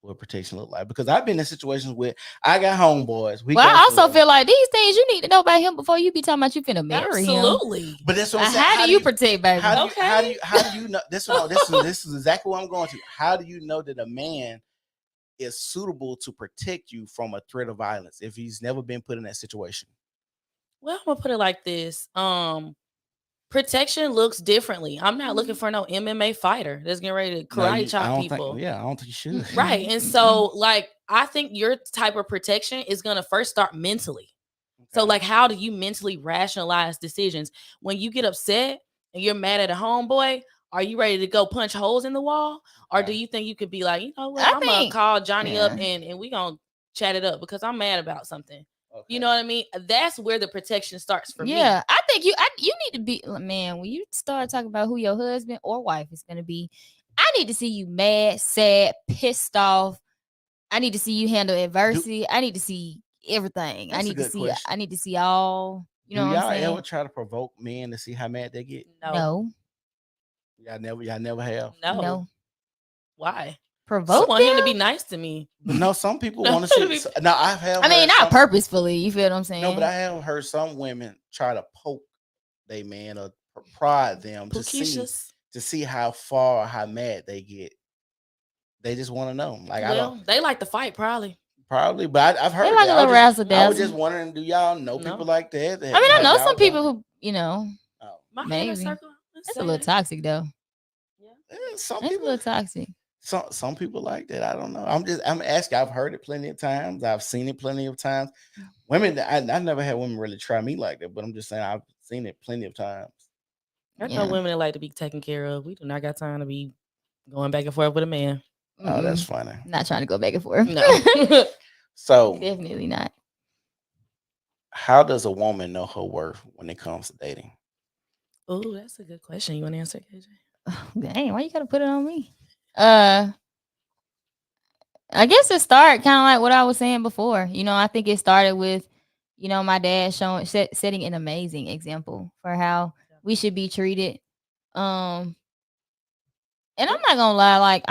what protection look like, because I've been in situations where I got homeboys. Well, I also feel like these things you need to know about him before you be talking about you finna marry him. Absolutely. but that's what I'm saying. How do you protect, baby? How Okay. do you know this is exactly what I'm going to. How do you know that a man is suitable to protect you from a threat of violence if he's never been put in that situation? Well, I'm gonna put it like this. Protection looks differently. I'm not looking for no MMA fighter that's getting ready to No, karate I chop don't people. think. Yeah, I don't think you should. Right. And so, like, I think your type of protection is gonna first start mentally. So, Okay. like, how do you mentally rationalize decisions when you get upset and you're mad at a homeboy? Are you ready to go punch holes in the wall, or do Okay. you think you could be like, you know what, I I'm gonna think- call Johnny up yeah. and we gonna chat it up because I'm mad about something. Okay. You know what I mean? That's where the protection starts for me. Yeah, I think you need to be, man, when you start talking about who your husband or wife is going to be, I need to see you mad, sad, pissed off. I need to see you handle adversity. I need to see everything. That's a I need to good see question. I need to see all, you know Do what y'all I'm saying? ever try to provoke men to see how mad they get? No. Y'all never have. No. Why? I Provoke want him to them? be nice to me. But no, some people No, want to be- see. No, I have. I mean, heard not some- purposefully, you feel what I'm saying? No, but I have heard some women try to poke they man or prod them to see how far or how mad they get. They just want to know. Like, I don't They like to fight, probably. probably, but I've heard. They like that. a little razzle I was dazzle. just wondering, do y'all know No. people like that? I mean, I know some Y'all people don't? who, you know, Oh. My Maybe. inner circle. that's a little toxic though. Some That's a people. little toxic. Some people like that. I don't know. I'm asking. I've heard it plenty of times. I've seen it plenty of times. Women, I never had women really try me like that, but I'm just saying I've seen it plenty of times. I know Yeah. women that like to be taken care of. We do not got time to be going back and forth with a man. Oh, that's Mm-mm. funny. Not trying to go back and forth. No. So, Definitely not. how does a woman know her worth when it comes to dating? Oh, that's a good question. You want to answer, KJ? Dang, why you gotta put it on me? I guess it started kind of like what I was saying before. You know, I think it started with, you know, my dad setting an amazing example for how we should be treated. And I'm not gonna lie, like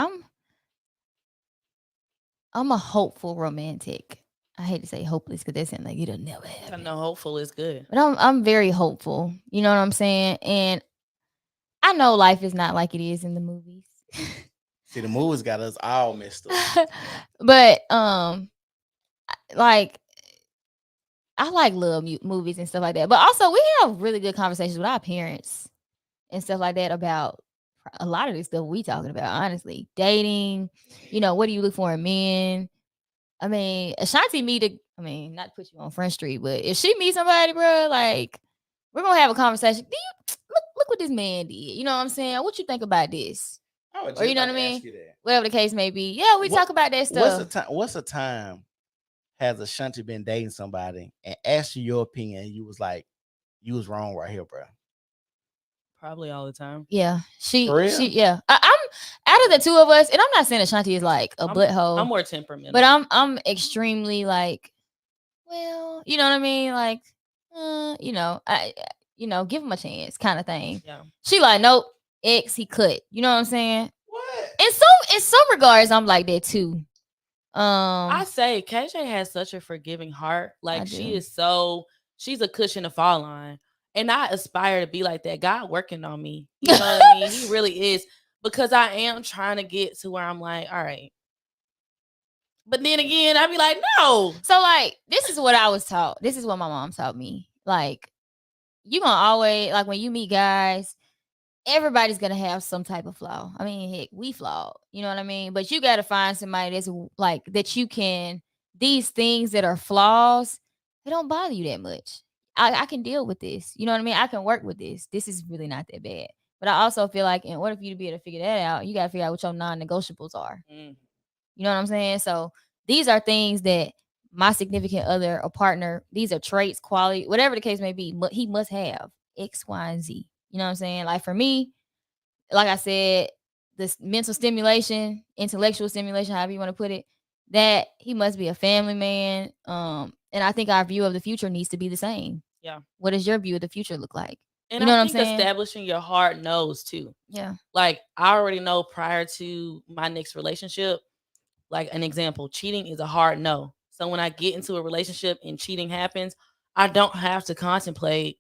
I'm a hopeful romantic. I hate to say hopeless because that sounds like it'll never I happen. know hopeful is good. But I'm very hopeful. You know what I'm saying? And I know life is not like it is in the movies. See, the movies got us all messed up. But like I like love movies and stuff like that. But also we have really good conversations with our parents and stuff like that about a lot of this stuff we talking about, honestly. Dating, you know, what do you look for in men? I mean, Ashanti not to put you on Front Street, but if she meets somebody, bro, like we're gonna have a conversation. Look what this man did. You know what I'm saying? What you think about this? I was Or you just know about what I to mean? ask you that. Whatever the case may be. Yeah, we What- talk about that stuff. What's a time has Ashanti been dating somebody and asked you your opinion and you was like, you was wrong right here, bro? Probably all the time. Yeah, For real? yeah. I'm out of the two of us, and I'm not saying Ashanti is like a I'm butthole, more temperamental. but I'm extremely like, well, you know what I mean, like, you know, give him a chance, kind of thing. Yeah. She like, nope, X he cut. You know what I'm saying? What? in some regards, I'm like that too. I say KJ has such a forgiving heart. Like she is she's a cushion to fall on. And I aspire to be like that. God working on me. You know what I mean? He really is. Because I am trying to get to where I'm like, all right. But then again, I'd be like, no. So like, this is what I was taught. This is what my mom taught me. Like, you gonna always, like, when you meet guys, everybody's gonna have some type of flaw. I mean, heck, we flawed. You know what I mean? But you gotta find somebody that's like that you can, these things that are flaws, they don't bother you that much. I can deal with this. You know what I mean? I can work with this. This is really not that bad. But I also feel like in order for you to be able to figure that out, you gotta figure out what your non-negotiables are. Mm. You know what I'm saying? So these are things that my significant other or partner, these are traits, quality, whatever the case may be, but he must have X, Y, and Z. You know what I'm saying? Like for me, like I said, this mental stimulation, intellectual stimulation, however you want to put it, that he must be a family man. And I think our view of the future needs to be the same. Yeah. What does your view of the future look like? And you know I what I'm think saying? establishing your hard nose too. Yeah. Like I already know prior to my next relationship, like an example, cheating is a hard no. So when I get into a relationship and cheating happens, I don't have to contemplate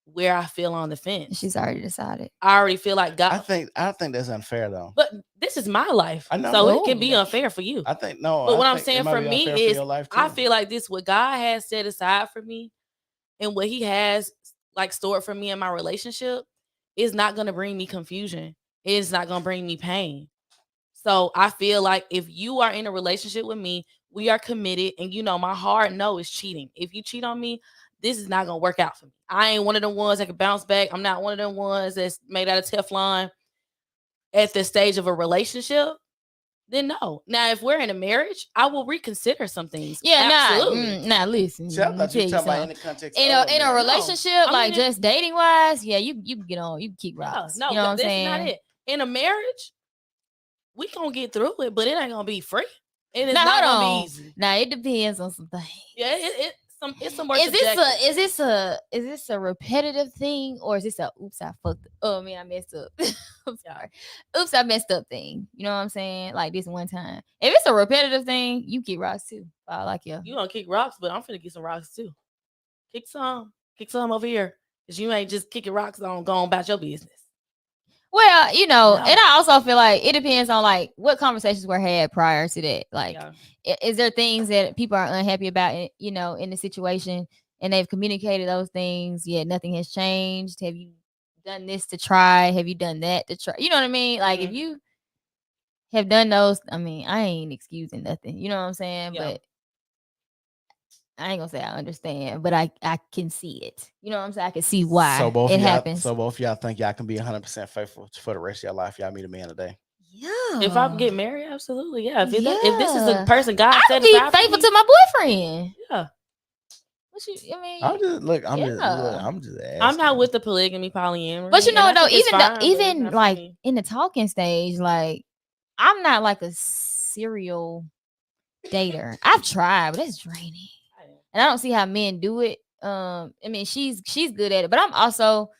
where I feel on the fence. She's already decided. I already feel like God. I think that's unfair though. But this is my life. I know. So it can be unfair for you. I think no. But what I I'm think saying it might for be me unfair is your life I too. feel like this what God has set aside for me and what he has like stored for me in my relationship is not going to bring me confusion. It's not going to bring me pain. So I feel like if you are in a relationship with me, we are committed, and you know my hard no is cheating. If you cheat on me, this is not gonna work out for me. I ain't one of them ones that can bounce back. I'm not one of them ones that's made out of Teflon at the stage of a relationship. Then no. Now, if we're in a marriage, I will reconsider some things. Yeah, absolutely. nah, listen. See, I thought you were talking about in the context in of a relationship, like just dating wise, yeah, you can get on, you can keep rocks. No, you know what I'm saying? Not it. In a marriage, we gonna get through it, but it ain't gonna be free. It is now, not gonna be easy. Now it depends on some things. Yeah, it's some more. Is this a repetitive thing, or is this a oops I fucked up? Oh man, I messed up. I'm sorry. Oops, I messed up thing. You know what I'm saying? Like this one time. If it's a repetitive thing, you kick rocks too. I like you. You gonna kick rocks, but I'm finna get some rocks too. Kick some over here, cause you ain't just kicking rocks on going about your business. Well, you know, and I also feel like it depends on like what conversations were had prior to that. Like, is there things that people are unhappy about, you know, in the situation, and they've communicated those things, yet nothing has changed? Have you done this to try? Have you done that to try? You know what I mean? Like, if you have done those, I mean, I ain't excusing nothing. You know what I'm saying? Yeah. But I ain't gonna say I understand, but I can see it. You know what I'm saying? I can see why it happens. So both of y'all think y'all can be 100% faithful for the rest of your life. Y'all meet a man today. Yeah. If I get married, absolutely. Yeah. If this is a person God I said be faithful to my boyfriend. Yeah. I mean, I'm just asking. I'm not with the polygamy, polyamory. But you know, though, even like in the talking stage, like I'm not like a serial dater. I've tried, but it's draining. And I don't see how men do it. I mean, she's good at it, but I'm also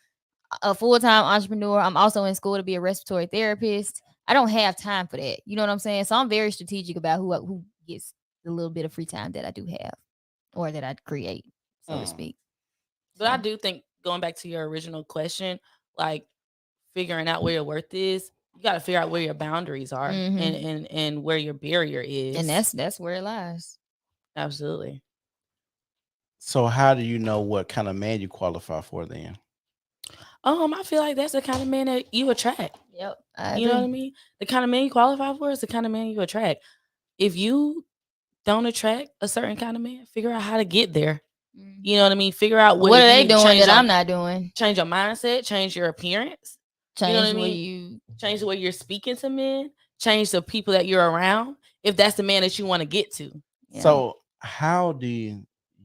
a full-time entrepreneur. I'm also in school to be a respiratory therapist. I don't have time for that. You know what I'm saying? So I'm very strategic about who gets the little bit of free time that I do have, or that I create, so to speak. But I do think, going back to your original question, like figuring out where your worth is, you got to figure out where your boundaries are and where your barrier is, and that's where it lies. Absolutely. So how do you know what kind of man you qualify for then? I feel like that's the kind of man that you attract. Yep. You know what I mean? The kind of man you qualify for is the kind of man you attract. If you don't attract a certain kind of man, figure out how to get there. You know what I mean? Figure out what are they doing that I'm not doing. Change your mindset, change your appearance. Change, you know what I mean? Change the way you're speaking to men, change the people that you're around, if that's the man that you want to get to. Yeah. So how do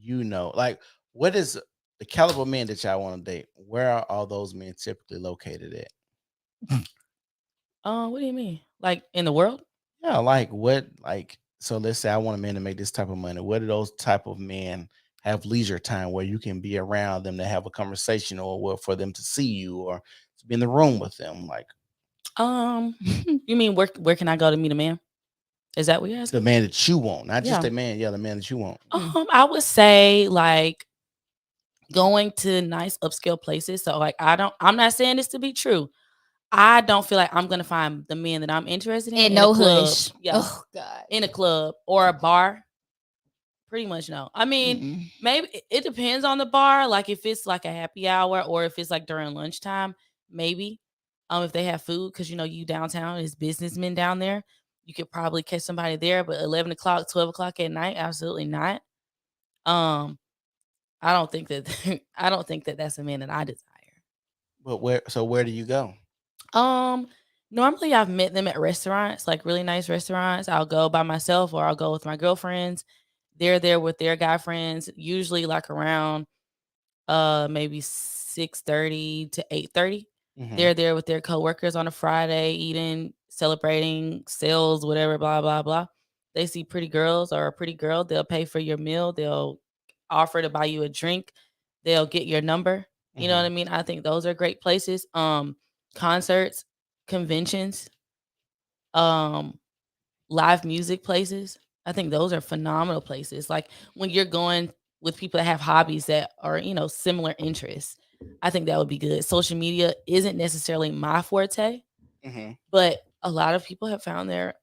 you know, like, what is the caliber of men that y'all want to date? Where are all those men typically located at? What do you mean? Like in the world? Yeah, like what, like, so let's say I want a man to make this type of money. What do those type of men have leisure time where you can be around them to have a conversation, or for them to see you, or to be in the room with them? Like, You mean where can I go to meet a man? Is that what you're The asking? man that you want, not just Yeah. the man. Yeah, the man that you want. I would say like going to nice upscale places. So like I'm not saying this to be true. I don't feel like I'm gonna find the man that I'm interested in And in no a club. hush. Yeah. Oh God. In a club or a bar. Pretty much no. I mean, Mm-mm. maybe it depends on the bar. Like if it's like a happy hour or if it's like during lunchtime, maybe. If they have food, because you downtown is businessmen down there. You could probably catch somebody there, but 11 o'clock, 12 o'clock at night, absolutely not. Um, I don't think that I don't think that that's a man that I desire. But where do you go? Normally I've met them at restaurants, like really nice restaurants. I'll go by myself or I'll go with my girlfriends. They're there with their guy friends, usually like around maybe 6:30 to 8:30. Mhm. They're there with their coworkers on a Friday, eating, celebrating, sales, whatever, blah, blah, blah. They see pretty girls or a pretty girl, they'll pay for your meal, they'll offer to buy you a drink, they'll get your number. You know what I mean? I think those are great places. Concerts, conventions, live music places. I think those are phenomenal places. Like when you're going with people that have hobbies that are, similar interests. I think that would be good. Social media isn't necessarily my forte, Mhm. but a lot of people have found their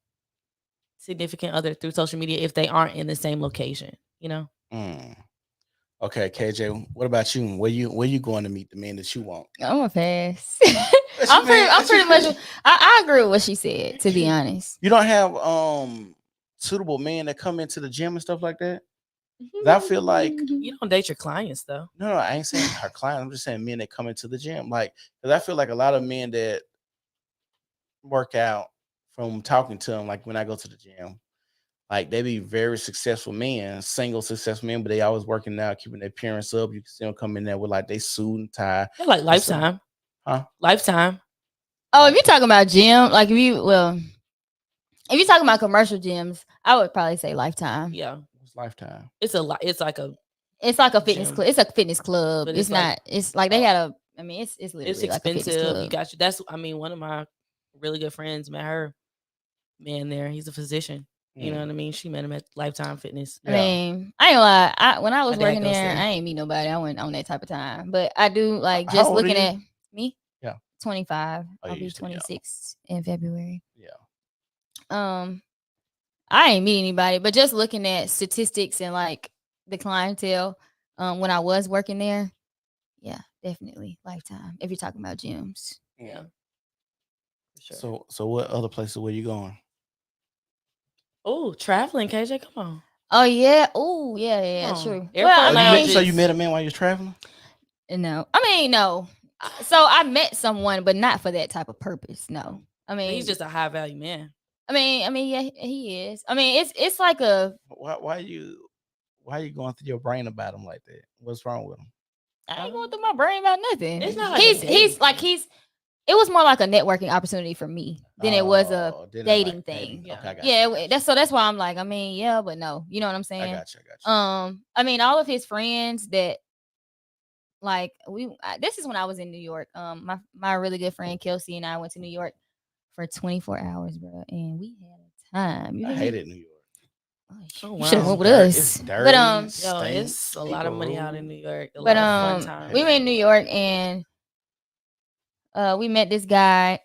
significant other through social media if they aren't in the same location, Mm. Okay, KJ. What about you? Where you going to meet the man that you want? I'm gonna pass. What you I'm mean? pretty much. I agree with what she said. To be honest, You don't have suitable men that come into the gym and stuff like that. 'Cause I feel like You don't date your clients though. no, I ain't saying her client. I'm just saying men that come into the gym. Like, because I feel like a lot of men that work out from talking to them, like when I go to the gym, like they be very successful men, single successful men, but they always working out, keeping their appearance up. You can see them come in there with like they suit and tie. They're like What's up? Lifetime. Huh? Lifetime. oh, if you're talking about gym, like if you're talking about commercial gyms, I would probably say Lifetime. Yeah. It's Lifetime. It's a lot. It's like a It's like a fitness Gym. club. It's a fitness club. But It's it's like- not. It's like they had a. I mean, it's literally it's like a fitness expensive. club. You got you. That's one of my really good friends met her man there. He's a physician. You know what I mean? She met him at Lifetime Fitness. I mean, I ain't gonna lie. When I was My dad working goes there, there. I ain't meet nobody. I went on that type of time, but I do like How just old are looking you? at me. Yeah. 25. Oh, I'll you be used to be young. 26 in February. Yeah. I ain't meet anybody, but just looking at statistics and like the clientele, when I was working there, yeah, definitely Lifetime. If you're talking about gyms, Yeah. For sure. So what other places where you going? Oh, traveling, KJ, come on. oh yeah, oh yeah, Come on. true. Airport Well, I lounge mean, So you is- met a man while you was traveling? no, I mean no. So I met someone, but not for that type of purpose. No, I mean He's just a high value man. I mean, yeah, he is. I mean, it's like a. Why you going through your brain about him like that? What's wrong with him? I ain't going through my brain about nothing. It's not like a he's dating like thing. It was more like a networking opportunity for me than it was a Oh, then I dating like thing. Yeah. Okay, I got Yeah, you. that's why I'm like, I mean, yeah, but no, you know what I'm I saying? got you. I mean, all of his friends that like this is when I was in New York. My really good friend Kelsey and I went to New York for 24 hours, bro, and we had a time. You I hear me? hated New York. Oh, You should have wow. went with It's us. dirty, But Yo, stink, it's a lot of money out in New York. A But lot of fun time. we were in New York and we met this guy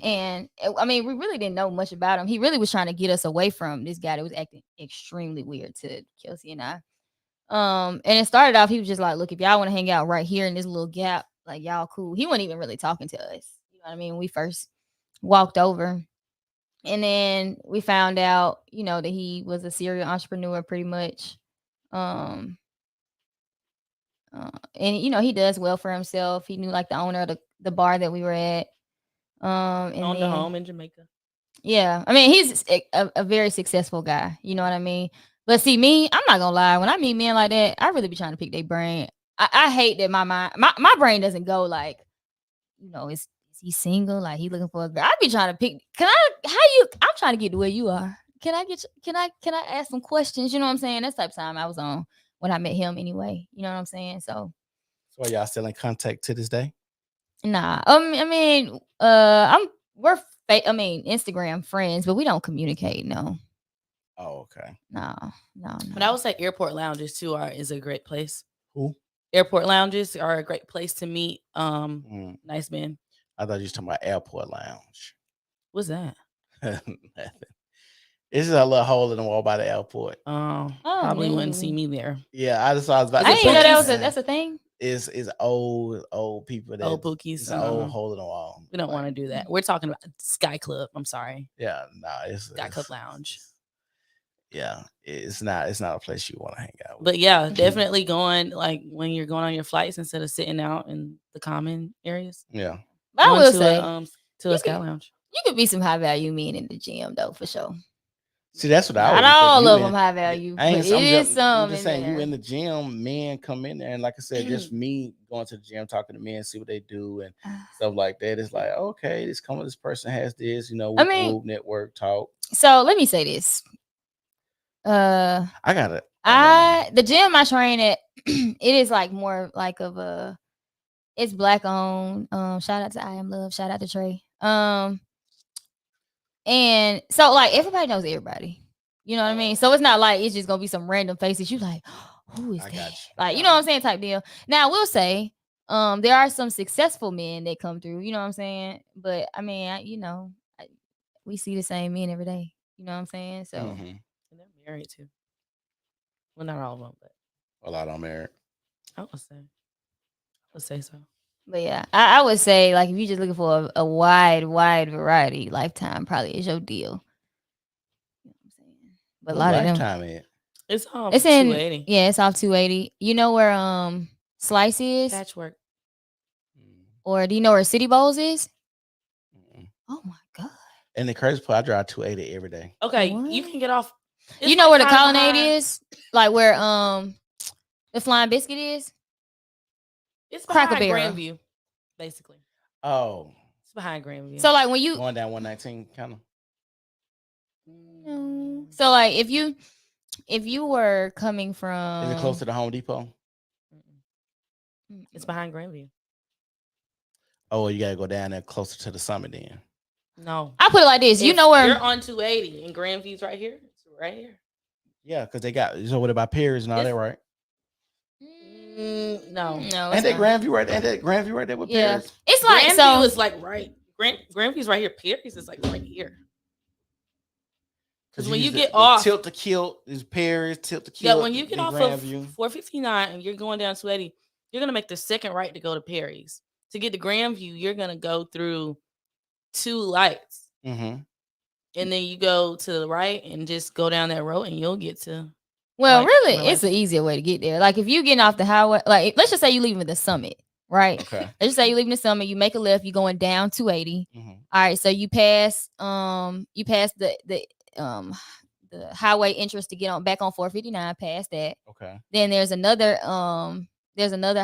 and I mean we really didn't know much about him. He really was trying to get us away from this guy that was acting extremely weird to Kelsey and I. And it started off, he was just like, look, if y'all want to hang out right here in this little gap, like y'all cool. He wasn't even really talking to us. You know what I mean? When we first walked over. And then we found out, that he was a serial entrepreneur pretty much. And he does well for himself. He knew like the owner of the bar that we were at. And Owned a then, home in Jamaica. yeah, I mean, he's a very successful guy. You know what I mean? But see, me, I'm not gonna lie. When I meet men like that, I really be trying to pick their brain. I hate that my brain doesn't go like, is he single? Like he looking for a girl? I be trying to pick. I'm trying to get to where you are. Can I ask some questions? You know what I'm saying? That's the type of time I was on when I met him anyway. You know what I'm saying? So So are y'all still in contact to this day? nah. I mean, I'm we're Instagram friends, but we don't communicate. No, Oh, okay. no. But I would say airport lounges too is a great place. Who? Airport lounges are a great place to meet Mm, nice men. I thought you was talking about airport lounge. What's that? Nothing. It's just a little hole in the wall by the airport. Probably wouldn't see no. me there. Yeah, I was about I to didn't know that was say, that's a thing. It's old people that Old bookies. it's an old hole in the wall. We don't Like, want to do that. We're talking about Sky Club. I'm sorry. Yeah, nah, it's Sky Club Lounge. Yeah, it's not a place you want to hang out with. But yeah, definitely going like when you're going on your flights instead of sitting out in the common areas. Yeah. But I Going will to say, a Sky Lounge. you could be some high value men in the gym though, for sure. See, that's what I Not always think. all You of in- them high value, I ain't, but it is I'm some just in saying, you there. in the gym, men come in there, and like I said, just me going to the gym, talking to men, see what they do, and stuff like that. It's like, okay, this person has this, we move, network, talk. So let me say this. I got it. The gym I train at, it is like more like of a, it's Black owned. Shout out to I Am Love. Shout out to Trey. And so like everybody knows everybody. You know what I mean? So it's not like it's just gonna be some random faces. You like, who is I that? got you. Like, you know what I'm saying? Type deal. Now I will say, there are some successful men that come through. You know what I'm saying? But I mean, we see the same men every day. You know what I'm saying? So. Mhm. And they're married too. Well, not all of them, but A lot on married. I would say so. But yeah, I would say like if you're just looking for a wide variety, Lifetime probably is your deal. You know what I'm saying? But a lot of them, Lifetime at? It's it's in 280. yeah, it's off 280. You know where Slice is, Patchwork. or do you know where City Bowls is? Mm-mm. Oh my god! And the crazy part, I drive 280 every day. Okay, What? you can get off. You know where the Colonnade is, like where the Flying Biscuit is. It's Cracker behind Barrel. Grandview, basically. Oh, It's behind Grandview. So like when you going down 119, kind of. so like if you were coming from, Is it close to the Home Depot? It's behind Grandview. Oh, you gotta go down there closer to the summit then. No, I put it like this. You If know where you're on 280 and Grandview's right here. It's right here. Yeah, because they got what about Perry's and all It's- that, right? No. No, And it's that not. Grandview right, and that Grandview right there with Yeah. Perry's. It's like Grandview so. is like right. Grandview's right here. Perry's is like right here. Because when you get off, Tilt the Kilt is Perry's, Tilt the Kilt. yeah, when you get then off Grandview. of 459 and you're going down 280, you're gonna make the second right to go to Perry's. To get to Grandview, you're gonna go through 2 lights, Mm-hmm. and then you go to the right and just go down that road, and you'll get to. Well, like, really, where it's an easier way to get there. Like if you getting off the highway, like let's just say you leaving the summit, right? Okay. Let's just say you leaving the summit, you make a left, you going down 280. Mm-hmm. All right, so you pass the highway entrance to get on back on 459, past that. Okay. Then there's another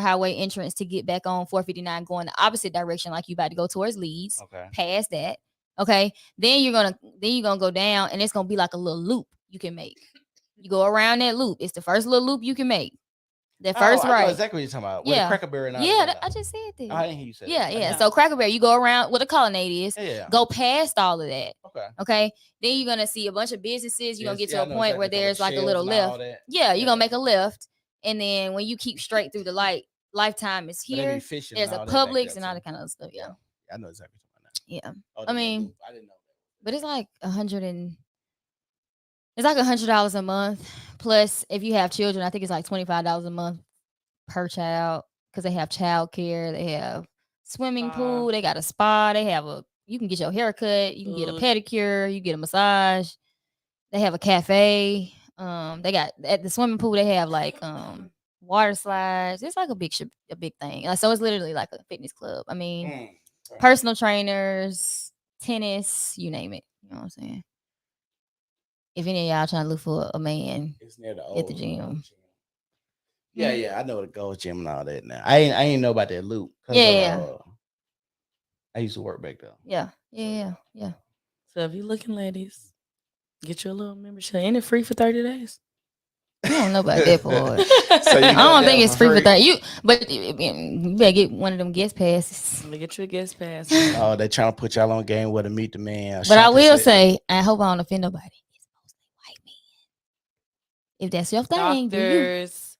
highway entrance to get back on 459 going the opposite direction, like you about to go towards Leeds. Okay. Past that. Okay. Then you're gonna go down and it's gonna be like a little loop you can make. You go around that loop. It's the first little loop you can make. The first I know right. exactly what you're talking about. Yeah. With the Cracker Barrel and all Yeah, that. I just said that. I didn't hear you say Yeah, that. yeah. Yeah. So Cracker Barrel, you go around where the Colonnade is. Yeah. Go past all of that. Okay. Okay. Then you're gonna see a bunch of businesses. You're gonna get to I a know point exactly where what you're there's like talking a about, little shells and all lift. that. Yeah, you're Yeah. gonna make a left. And then when you keep straight through the light, Lifetime is But they be here. fishing There's and a all that back Publix there, and all too. that kind of stuff. Yeah. I know exactly what Yeah. you're talking about. I mean, Loop. I didn't know that. But it's like it's like $100 a month. Plus, if you have children, I think it's like $25 a month per child because they have childcare. They have swimming Spa. pool. They got a spa. You can get your hair cut. You can get a Food. pedicure. You get a massage. They have a cafe. They got at the swimming pool. They have like water slides. It's like a big thing. So it's literally like a fitness club. I mean, personal trainers, tennis, you name it. You know what I'm saying? If any of y'all trying to look for a man, It's near the at the old gym. Yeah, I know the Gold Gym and all that now. I ain't know about that loop. Yeah. I used to work back there. yeah. So if you're looking, ladies, get you a little membership. Ain't it free for 30 days? I don't know about that part. So you I go don't there think it's for free for free? that. But you better get one of them guest passes. Let me get you a guest pass. Oh, they trying to put y'all on game where to meet the man. But I Ashanti will said- say, I hope I don't offend nobody. It's mostly white men. If that's your thing, do you? Doctors.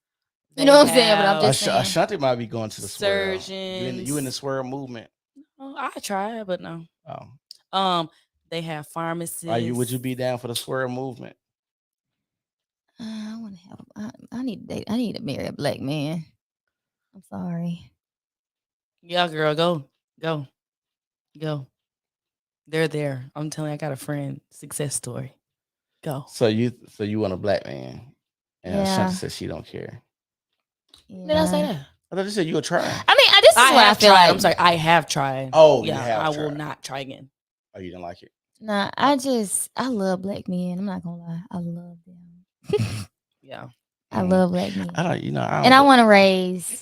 You know what I'm saying? But I'm have just saying. Ashanti might be going to the swirl. You in the surgeons. swirl movement? Oh, I try, but no. Oh, They have pharmacists. would you be down for the swirl movement? I want to have. I need to date. I need to marry a black man. I'm sorry. Yeah, girl, go. They're there. I'm telling you, I got a friend. Success story. Go. So you want a black man, and Yeah. Ashanti said she don't care. Did I say that? I thought you said you would try. I mean, this is what I have feel tried. like. I'm sorry. I have tried. Oh, you yeah, have I will tried. not try again. Oh, you didn't like it? Nah, I love black men. I'm not gonna lie. I love them. Yeah. I love black men. I don't. And I want to raise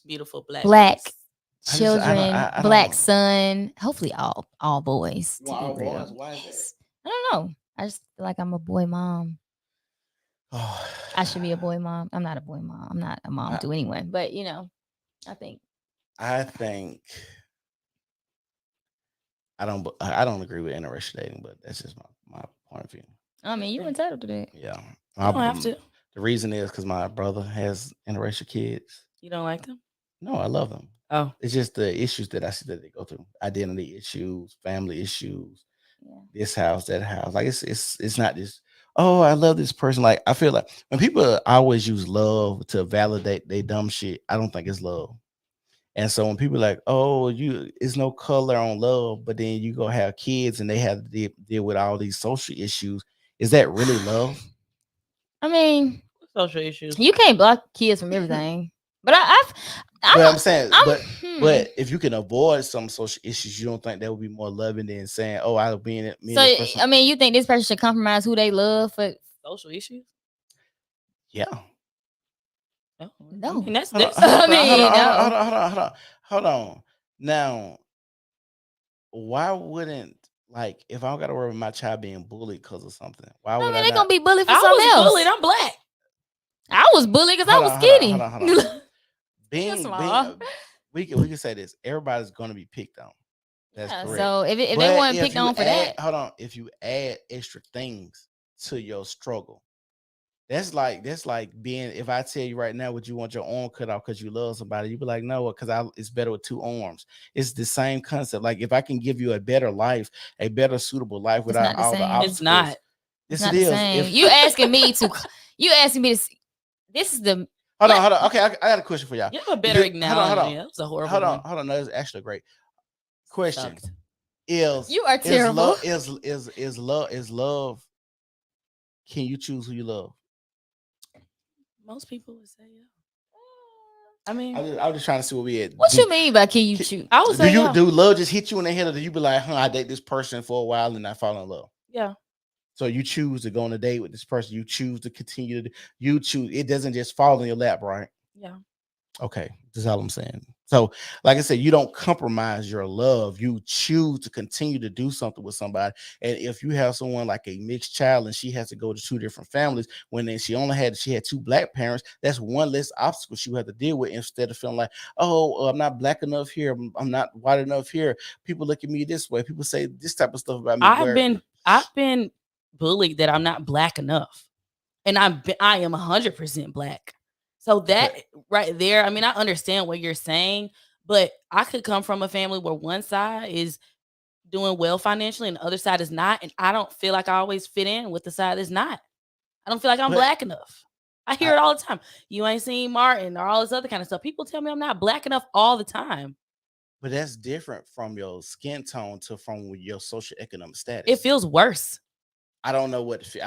Beautiful black. black folks. children, I don't black know. son. Hopefully, all boys. To All be real. boys? Why is that? Yes. I don't know. I just feel like I'm a boy mom. Oh, I should be a boy mom. I'm not a boy mom. I'm not a mom to anyone. But I think. I think I don't agree with interracial dating, but that's just my point of view. I mean, you're entitled to that. Yeah, You don't have to. The reason is because my brother has interracial kids. You don't like them? No, I love them. Oh, It's just the issues that I see that they go through: identity issues, family issues, this house, that house. Like it's not this. Oh, I love this person. Like I feel like when people always use love to validate they dumb shit, I don't think it's love. And so when people are like, oh, it's no color on love, but then you go have kids and they have to deal with all these social issues. Is that really love? I mean, social issues. you can't block kids from everything. But I'm saying, but but if you can avoid some social issues, you don't think that would be more loving than saying, "Oh, I'll be in it." So I mean, you think this person should compromise who they love for social issues? Yeah. No, I mean, that's. Hold on. Now, why wouldn't if I don't got to worry about my child being bullied because of something? Why would they're gonna be bullied for something else? Bullied. I'm black. I was bullied because I was skinny. Hold on. We can say this. Everybody's gonna be picked on. That's correct. So if they weren't picked on for that, hold on. If you add extra things to your struggle, that's like being. If I tell you right now, would you want your arm cut off because you love somebody? You'd be like, no, because it's better with two arms. It's the same concept. Like if I can give you a better life, a better suitable life without all the obstacles. It's not. Yes, it is. If you asking me to, this is the. Hold on. Okay, I got a question for y'all. You have a better analogy. That was a horrible. Hold on. No, it's actually a great question. You are terrible. Is love? Can you choose who you love? Most people would say yeah. I mean, I was just trying to see what we had. What you mean by can you choose? I would say do love just hit you in the head, or do you be like, I date this person for a while and I fall in love? Yeah. So you choose to go on a date with this person. You choose to continue to. You choose. It doesn't just fall in your lap, right? Yeah. Okay, that's all I'm saying. So, like I said, you don't compromise your love. You choose to continue to do something with somebody. And if you have someone like a mixed child and she has to go to two different families, when she had two black parents, that's one less obstacle she would have to deal with instead of feeling like, oh, I'm not black enough here. I'm not white enough here. People look at me this way. People say this type of stuff about me. I've been bullied that I'm not black enough, and I am 100% black. So that right there, I mean, I understand what you're saying, but I could come from a family where one side is doing well financially and the other side is not, and I don't feel like I always fit in with the side that's not. I don't feel like I'm black enough. I hear it all the time. You ain't seen Martin or all this other kind of stuff. People tell me I'm not black enough all the time. But that's different from your skin tone from your socioeconomic status. It feels worse. I don't know which feels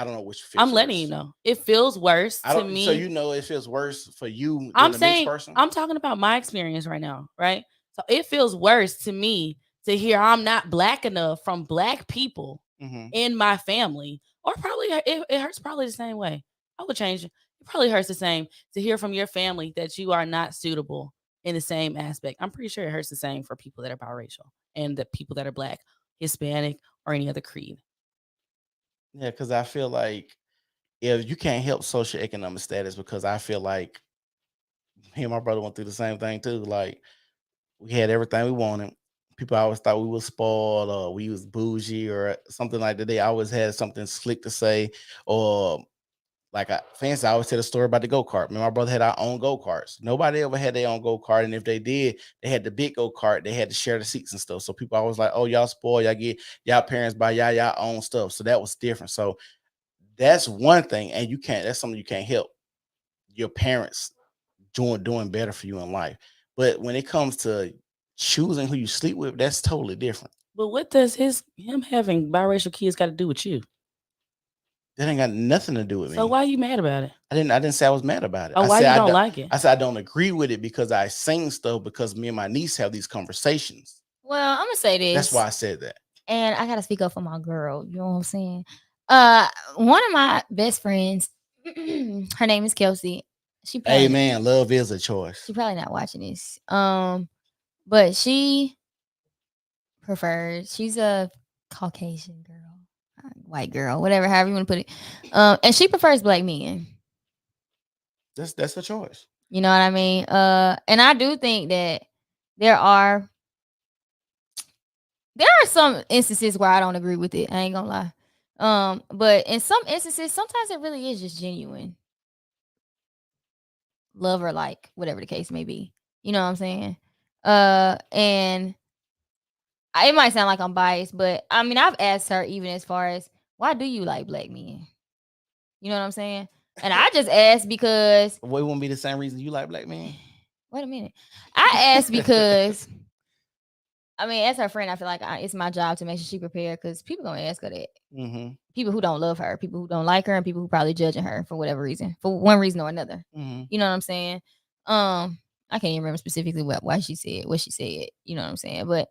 I'm letting you know. It feels worse to me. So it feels worse for you I'm than saying, mixed person? I'm talking about my experience right now, right? So it feels worse to me to hear I'm not black enough from black people in my family. Or probably it hurts probably the same way. I would change it. It probably hurts the same to hear from your family that you are not suitable in the same aspect. I'm pretty sure it hurts the same for people that are biracial and the people that are black, Hispanic, or any other creed. Yeah, because I feel like if you can't help socioeconomic status, because I feel like me and my brother went through the same thing too. Like we had everything we wanted. People always thought we was spoiled or we was bougie or something like that. They always had something slick to say, or like fancy. I always tell the story about the go-kart. Me and my brother had our own go-karts. Nobody ever had their own go-kart. And if they did, they had the big go-kart. They had to share the seats and stuff. So people always like, oh, y'all spoiled. Y'all get y'all parents buy y'all own stuff. So that was different. So that's one thing. And that's something you can't help. Your parents doing better for you in life. But when it comes to choosing who you sleep with, that's totally different. But what does him having biracial kids got to do with you? That ain't got nothing to do with me. So why are you mad about it? I didn't say I was mad about it. Oh, why you don't like it? I said I don't agree with it because I sing stuff because me and my niece have these conversations. Well, I'm gonna say this. That's why I said that. And I gotta speak up for my girl. You know what I'm saying? One of my best friends, her name is Kelsey. Hey man, love is a choice. She's probably not watching this. But she prefers. She's a Caucasian girl, white girl, whatever, however you want to put it. And she prefers black men. That's a choice. You know what I mean? And I do think that there are some instances where I don't agree with it. I ain't gonna lie. But in some instances, sometimes it really is just genuine love or like whatever the case may be. You know what I'm saying? And it might sound like I'm biased, but I mean, I've asked her even as far as why do you like black men? You know what I'm saying? And I just asked because it wouldn't be the same reason you like black men. Wait a minute. I asked because I mean, as her friend, I feel like it's my job to make sure she prepared because people gonna ask her that. Mm-hmm. People who don't love her, people who don't like her, and people who probably judging her for whatever reason, for one reason or another. Mm-hmm. You know what I'm saying? I can't even remember specifically what she said. You know what I'm saying? But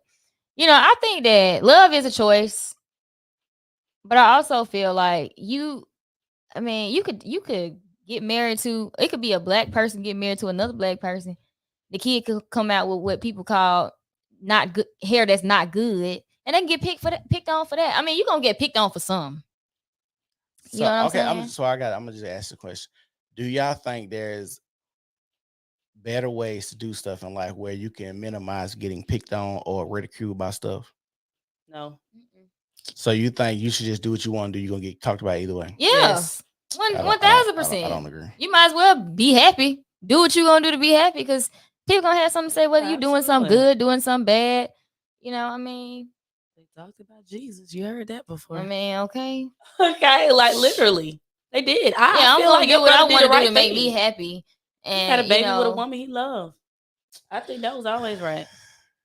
you know, I think that love is a choice. But I also feel like you could get married to. It could be a black person get married to another black person. The kid could come out with what people call not good hair that's not good, and they can get picked on for that. I mean, you're gonna get picked on for some. You know what I'm saying? I'm gonna just ask the question. Do y'all think there's better ways to do stuff in life where you can minimize getting picked on or ridiculed by stuff? No. So you think you should just do what you want to do? You're gonna get talked about either way? Yeah. Yes. 1000%. I don't agree. You might as well be happy. Do what you're gonna do to be happy because people gonna have something to say whether you're doing something good, doing something bad. You know, I mean, they talked about Jesus. You heard that before. I mean, okay, like literally, they did. I'm gonna do what I want to do to make me happy. And he had a baby with a woman he loved. I think that was always right.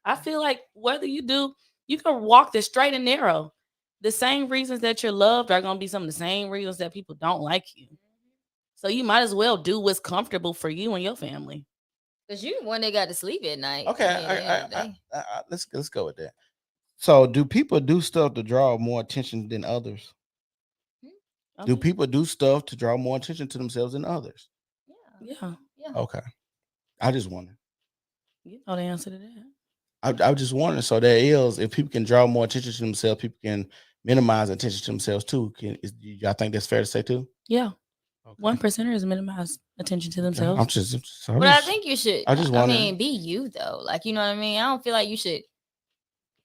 I feel like whether you do, you can walk the straight and narrow. The same reasons that you're loved are gonna be some of the same reasons that people don't like you. So you might as well do what's comfortable for you and your family. Because you the one that got to sleep at night. Okay, let's go with that. So, do people do stuff to draw more attention than others? Okay. Do people do stuff to draw more attention to themselves than others? Yeah. Okay, I just wonder. You know the answer to that. I just wondering. So there is, if people can draw more attention to themselves, people can minimize attention to themselves too. I think that's fair to say too. Yeah. 1%ers minimize attention to themselves. But I think you should. I mean, be you though. Like, you know what I mean? I don't feel like you should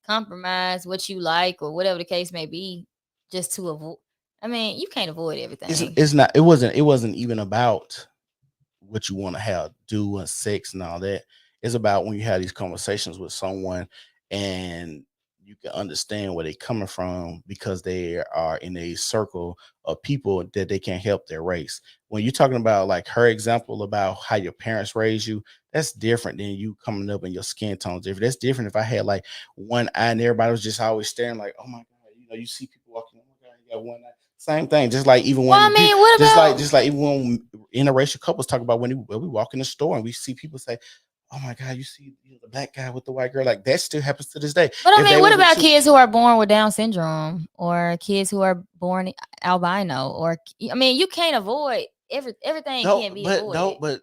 compromise what you like or whatever the case may be just to avoid. I mean, you can't avoid everything. It's not. It wasn't even about what you want to have, do and sex and all that. It's about when you have these conversations with someone and you can understand where they're coming from because they are in a circle of people that they can't help their race. When you're talking about like her example about how your parents raised you, that's different than you coming up and your skin tone's different. That's different if I had like one eye and everybody was just always staring like, oh my God, you see people walking, oh my God, you got one eye. Same thing, just like even when just like even when interracial couples talk about when we walk in the store and we see people say, oh my God, you see the black guy with the white girl, like that still happens to this day. But I mean, what about kids who are born with Down syndrome or kids who are born albino? Or I mean, you can't avoid everything. Can't be avoided. No, but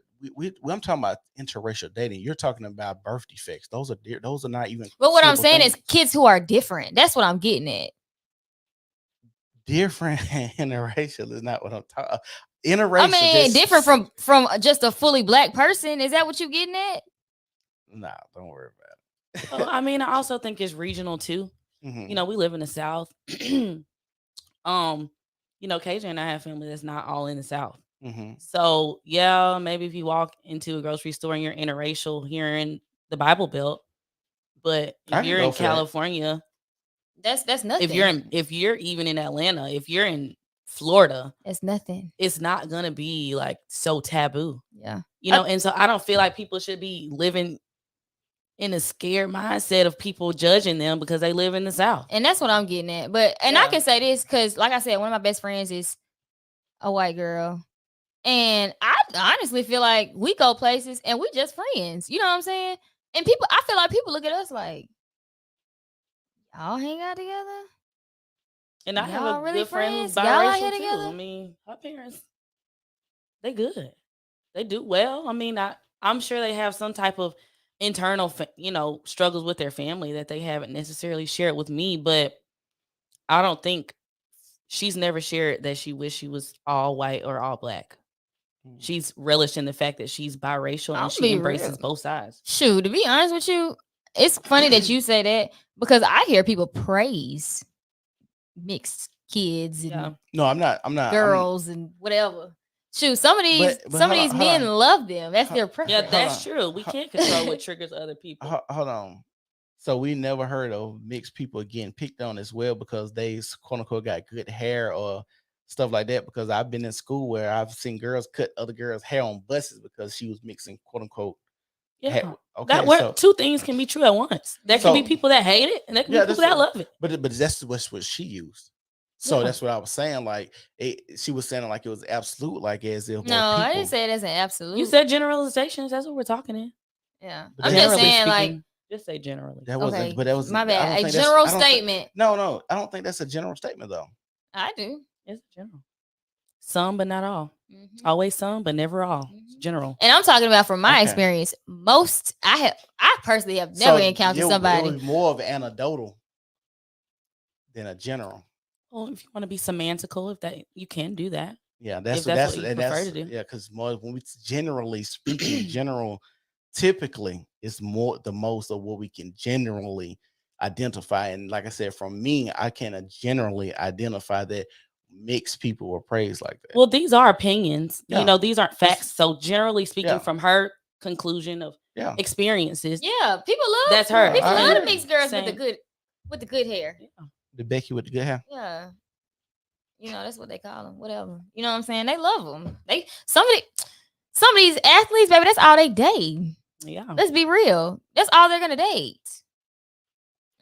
I'm talking about interracial dating. You're talking about birth defects. Those are not even. But what I'm saying is kids who are different. That's what I'm getting at. different and interracial is not what I'm talking. I Interracial, mean, just different from just a fully black person. Is that what you getting at? Nah, don't worry about it. Well, I mean, I also think it's regional too. Mhm. You know, we live in the South. You know, KJ and I have family that's not all in the South. Mhm. So yeah, maybe if you walk into a grocery store and you're interracial here in the Bible Belt, but I if can you're go in for that. California, That's nothing. if you're even in Atlanta, if you're in Florida, That's nothing. it's not gonna be like so taboo. Yeah. You know, and so I don't feel like people should be living in a scared mindset of people judging them because they live in the South. And that's what I'm getting at. But I Yeah. can say this because, like I said, one of my best friends is a white girl. And I honestly feel like we go places and we just friends. You know what I'm saying? And I feel like people look at us like, y'all hang out together? And I have Y'all a really good friend who's friends? Y'all out here biracial too. together? I mean, her parents, they good. They do well. I mean, I'm sure they have some type of internal, struggles with their family that they haven't necessarily shared with me. But I don't think she's never shared that she wished she was all white or all black. She's relished in the fact that she's biracial I'll and she be embraces real. both sides. Shoot, to be honest with you, it's funny that you say that because I hear people praise mixed kids and Yeah. No, I'm not. girls and whatever. Shoot, some of these but some of hold these on, men hold on. love them. That's their Yeah, preference. that's on. true. We can't control what triggers other people. Hold on. So we never heard of mixed people getting picked on as well because they quote unquote got good hair or stuff like that. Because I've been in school where I've seen girls cut other girls' hair on buses because she was mixing quote unquote. Yeah. Okay, That two things can be true at once. There can be So- people that hate it, and there can Yeah, be people that's that love it. but that's what she used. So Yeah. that's what I was saying. Like she was saying like it was absolute, like as if No, more I people. didn't say it as an absolute. You said generalizations. That's what we're talking in. yeah. But I'm that- just Generally saying, like, speaking, just say generally. That wasn't. okay, But that was my I bad. don't A think that's- general I don't think- statement. No, I don't think that's a general statement though. I do. It's general. Some, but not all. Mhm. Always some, but never all. It's Mhm. general. And I'm talking about from my Okay. experience. I personally have never So encountered it somebody. was more of anecdotal than a general. Well, if you want to be semantical, if that you can do that. Yeah, that's If that's what you prefer that's to do. yeah. Because more when we generally speaking, general typically is more the most of what we can generally identify. And like I said, from me, I can generally identify that mixed people were praised like that. Well, these are opinions. Yeah. You know, these aren't facts. So generally speaking, Yeah. from her conclusion of Yeah, experiences, Yeah, people love. That's her. People I love to agree. mix girls Same. with the good hair. the Becky with the good hair. Yeah, you know that's what they call them. Whatever. You know what I'm saying? They love them. Some of these athletes, baby, that's all they date. Yeah. Let's be real. That's all they're gonna date.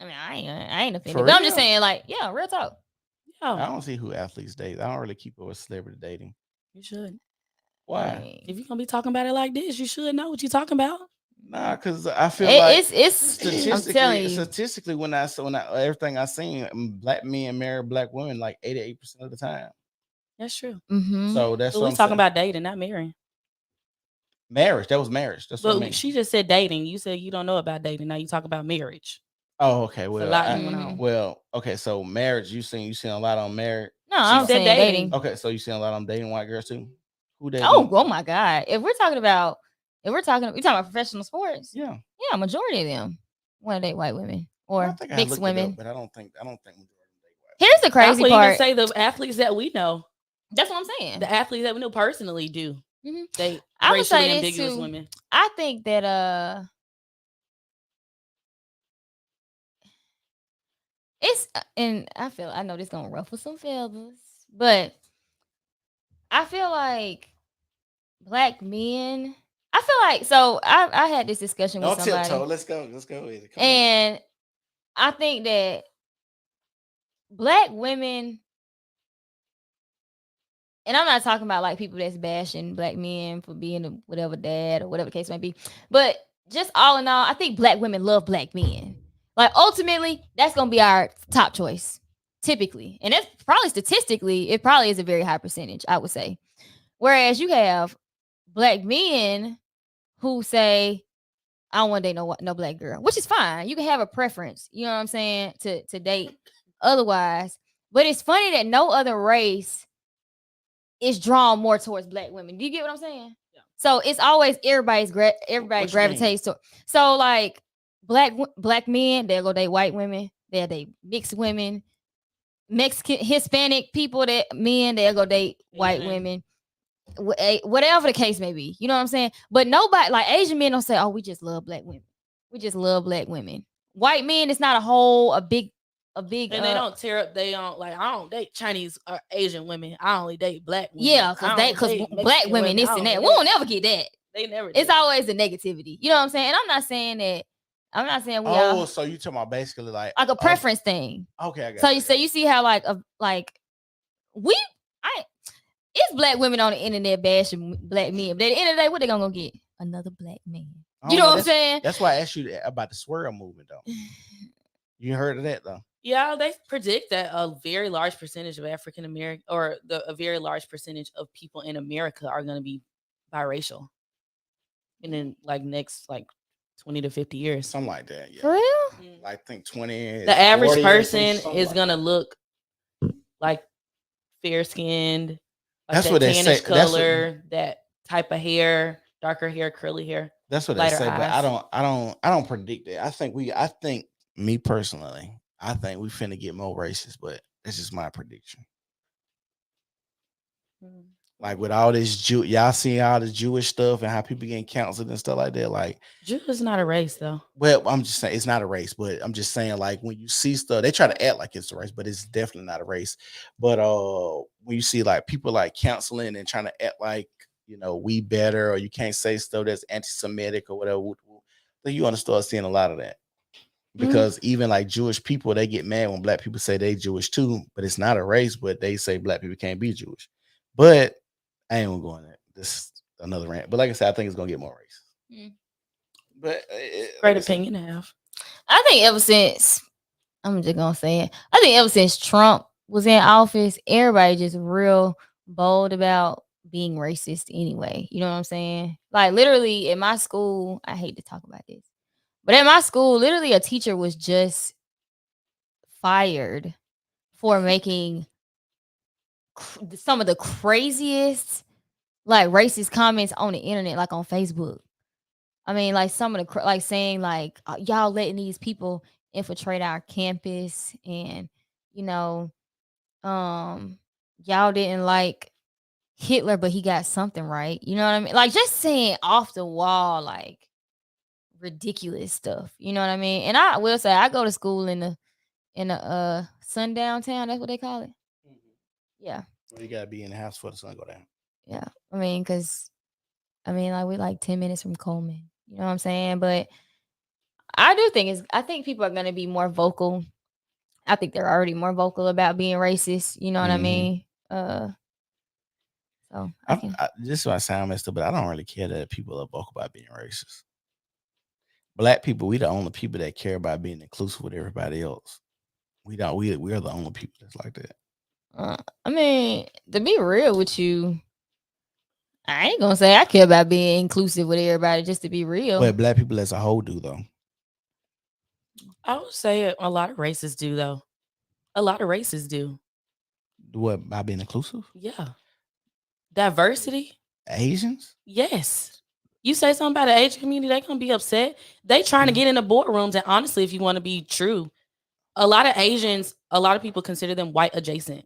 I mean, I ain't offended, For but I'm just real? saying, like, yeah, real talk. I Yeah. don't see who athletes date. I don't really keep up with celebrity dating. You should. Why? Like, If you're gonna be talking about it like this, you should know what you're talking about. Nah, because I feel like it's I'm telling you. statistically, when I everything I seen, black men marry black women like 88% of the time. That's true. Mhm. So that's But what we're I'm talking saying. about dating, not marrying. Marriage. That was marriage. That's what I But mean. she just said dating. You said you don't know about dating. Now you talk about marriage. Oh, okay. It's Well, a lot going on. well, okay. So marriage. You seen a lot on marriage. No, I'm said saying dating. dating. Okay, so you seen a lot on dating white girls too. Who they? Oh my God! We talking about professional sports. yeah. Yeah, majority of them want to date white women or I think I mixed looked it women. up, but I don't think majority of them date white. Here's the I crazy would part. even say the athletes that we know, That's what I'm saying. the athletes that we know personally do. Mhm. They I would racially say this ambiguous too. women. I think that it's and I know this gonna ruffle some feathers, but I feel like black men. I feel like so. I had this discussion with Don't somebody. tiptoe. Let's go. Let's go with it. Come on. And I think that black women, and I'm not talking about like people that's bashing black men for being a whatever dad or whatever the case may be, but just all in all, I think black women love black men. Like ultimately, that's gonna be our top choice, typically, and that's probably statistically, it probably is a very high percentage, I would say. Whereas you have black men who say, I don't want to date no black girl, which is fine. You can have a preference, you know what I'm saying, to date otherwise. But it's funny that no other race is drawn more towards black women. Do you get what I'm saying? Yeah. So it's always everybody What you mean? gravitates to. So like black men, they'll go date white women. They'll date mixed women. Mexican, Hispanic people that men, they'll go date white Asian. women. Whatever the case may be, you know what I'm saying? But nobody, like Asian men, don't say, "Oh, we just love black women. We just love black women." White men, it's not a big. And they don't tear up. They don't like. I don't date Chinese or Asian women. I only date black women. Yeah, because black women, this and that. We won't ever get that. They never. It's always the negativity. You know what I'm saying? And I'm not saying that. I'm not saying we all So you talking about basically like a preference thing. Okay, I got So you. you see how it's black women on the internet bashing black men. But at the end of the day, what they gonna go get? Another black man. You know what I'm saying? That's why I asked you about the swirl movement, though. You heard of that though? Yeah, they predict that a very large percentage of African American or a very large percentage of people in America are going to be biracial, and then like next 20 to 50 years, something like that. Yeah, for real. I think 20. The average person is gonna look like fair skinned. Like that's what they say. Color, that type of hair, darker hair, curly hair. That's what they say, eyes. But I don't predict that. I think me personally, I think we finna get more racist, but it's just my prediction. Like with all this y'all see all the Jewish stuff and how people getting counseled and stuff like that. Like Jew is not a race though. Well, I'm just saying it's not a race, but I'm just saying like when you see stuff, they try to act like it's a race, but it's definitely not a race. But when you see like people like counseling and trying to act like we better or you can't say stuff that's anti-Semitic or whatever, then you want to start seeing a lot of that. Because even like Jewish people, they get mad when black people say they Jewish too, but it's not a race, but they say black people can't be Jewish. But I ain't gonna go on that. This is another rant. But like I said, I think it's gonna get more racist. But great opinion to have. I think ever since I'm just gonna say it, I think ever since Trump was in office, everybody just real bold about being racist anyway. You know what I'm saying? Like literally in my school, I hate to talk about this. But at my school, literally a teacher was just fired for making some of the craziest like racist comments on the internet, like on Facebook. I mean, like some of the like saying like y'all letting these people infiltrate our campus, and y'all didn't like Hitler, but he got something right. You know what I mean? Like just saying off the wall, like ridiculous stuff. You know what I mean? And I will say I go to school in a sundown town. That's what they call it. Yeah. Well, you gotta be in the house for the sun go down. Yeah. I mean, like we're like 10 minutes from Coleman. You know what I'm saying? But I think people are gonna be more vocal. I think they're already more vocal about being racist. You know what I mean? So this is why I sound messed up, but I don't really care that people are vocal about being racist. Black people, we the only people that care about being inclusive with everybody else. We are the only people that's like that. I mean, to be real with you, I ain't gonna say I care about being inclusive with everybody, just to be real. But black people as a whole do though. I would say a lot of races do though. A lot of races do. What, by being inclusive? Yeah. Diversity. Asians? Yes. You say something about the Asian community, they're gonna be upset. They trying to get in the boardrooms, and honestly, if you want to be true, a lot of Asians, a lot of people consider them white adjacent.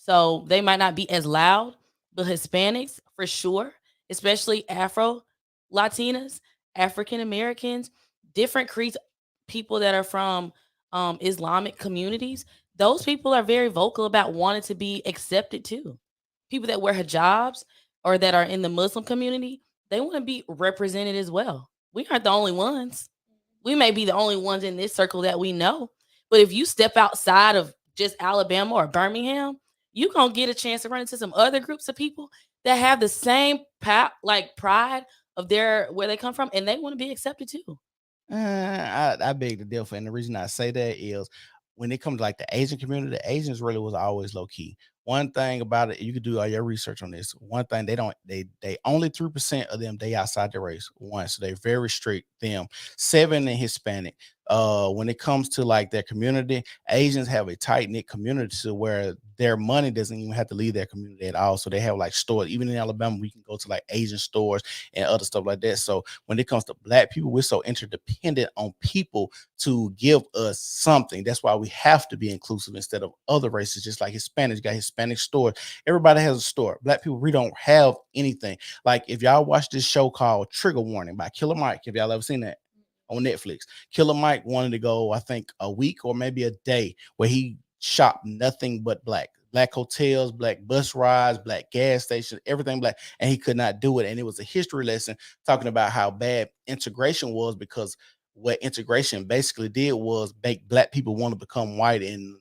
So they might not be as loud, but Hispanics for sure, especially Afro Latinas, African Americans, different creeds, people that are from Islamic communities, those people are very vocal about wanting to be accepted too. People that wear hijabs or that are in the Muslim community, they want to be represented as well. We aren't the only ones. We may be the only ones in this circle that we know. But if you step outside of just Alabama or Birmingham, you're going to get a chance to run into some other groups of people that have the same pride of where they come from, and they want to be accepted too. I beg to differ. And the reason I say that is when it comes to like the Asian community, the Asians really was always low key. One thing about it, you could do all your research on this. One thing they don't, they only 3% of them they outside the race. One, so they're very strict. Them 7 in Hispanic. When it comes to like their community, Asians have a tight knit community to where their money doesn't even have to leave their community at all. So they have like stores. Even in Alabama, we can go to like Asian stores and other stuff like that. So when it comes to Black people, we're so interdependent on people to give us something. That's why we have to be inclusive instead of other races, just like Hispanics got Hispanic stores. Everybody has a store. Black people, we don't have anything. Like if y'all watch this show called Trigger Warning by Killer Mike, if y'all ever seen that on Netflix, Killer Mike wanted to go, I think, a week or maybe a day where he shopped nothing but black hotels, black bus rides, black gas stations, everything black, and he could not do it. And it was a history lesson talking about how bad integration was, because what integration basically did was make Black people want to become white and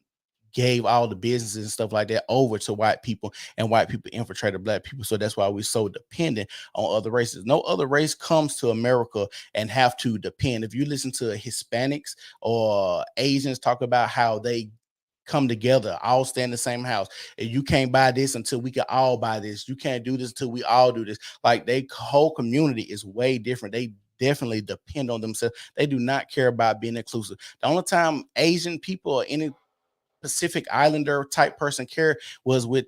gave all the businesses and stuff like that over to white people, and white people infiltrated Black people. So that's why we're so dependent on other races. No other race comes to America and have to depend. If you listen to Hispanics or Asians talk about how they come together, all stay in the same house, and you can't buy this until we can all buy this. You can't do this until we all do this. Like their whole community is way different. They definitely depend on themselves. They do not care about being inclusive. The only time Asian people or any Pacific Islander type person care was with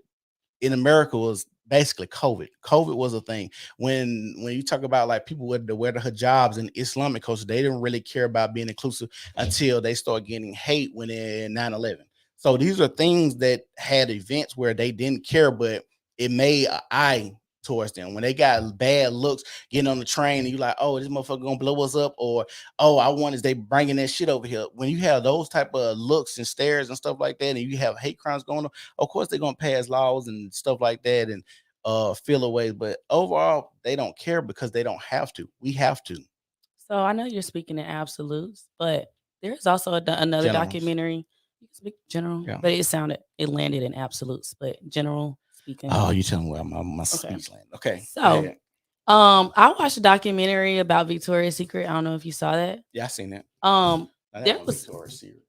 in America was basically COVID. COVID was a thing. When you talk about like people with the wear the hijabs in Islamic culture, they didn't really care about being inclusive until they start getting hate when in 9/11. So these are things that had events where they didn't care, but it made an eye towards them. When they got bad looks getting on the train and you like, oh, this motherfucker gonna blow us up, or oh, I want is they bringing that shit over here. When you have those type of looks and stares and stuff like that, and you have hate crimes going on, of course they're gonna pass laws and stuff like that and feel away. But overall, they don't care because they don't have to. We have to. So I know you're speaking in absolutes, but there's also another Generals. documentary. You can speak general, Yeah. but it landed in absolutes, but general speaking. Oh, you telling me where my Okay. speech land. Okay. So, yeah. I watched a documentary about Victoria's Secret. I don't know if you saw that. Yeah, I seen that. There That was Victoria's Secret.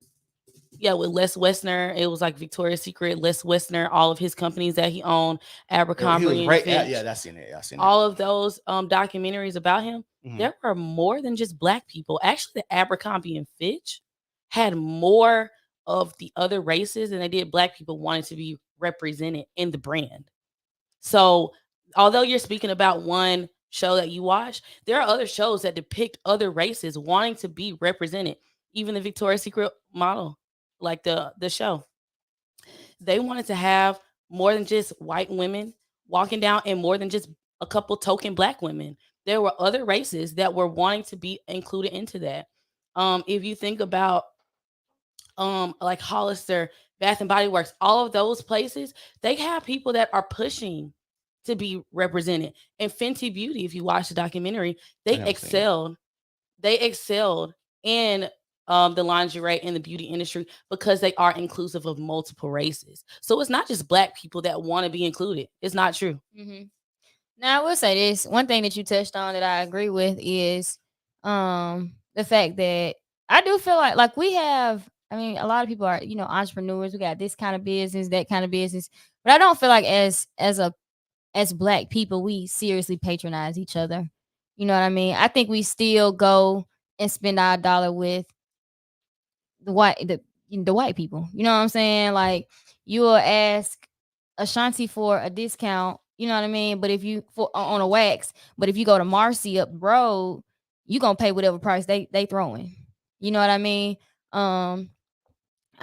Yeah, with Les Westner. It was like Victoria's Secret, Les Westner, all of his companies that he owned, Abercrombie He was and right. Fitch. Yeah, I seen it. I seen it. All of those documentaries about him. Mhm. There were more than just Black people. Actually, the Abercrombie and Fitch had more of the other races than they did Black people wanting to be represented in the brand. So, although you're speaking about one show that you watch, there are other shows that depict other races wanting to be represented. Even the Victoria's Secret model, like the show, they wanted to have more than just white women walking down and more than just a couple token Black women. There were other races that were wanting to be included into that. If you think about like Hollister, Bath and Body Works, all of those places, they have people that are pushing to be represented. And Fenty Beauty, if you watch the documentary, they never seen it. excelled. They excelled in the lingerie and the beauty industry because they are inclusive of multiple races. So it's not just Black people that want to be included. It's not true. Mm-hmm. Now I will say this: one thing that you touched on that I agree with is the fact that I do feel like we have. I mean, a lot of people are entrepreneurs. We got this kind of business, that kind of business, but I don't feel like as Black people we seriously patronize each other. You know what I mean? I think we still go and spend our dollar with the white people. You know what I'm saying? Like you will ask Ashanti for a discount. You know what I mean? But if you on a wax, but if you go to Marcy up the road, you gonna pay whatever price they throwing. You know what I mean?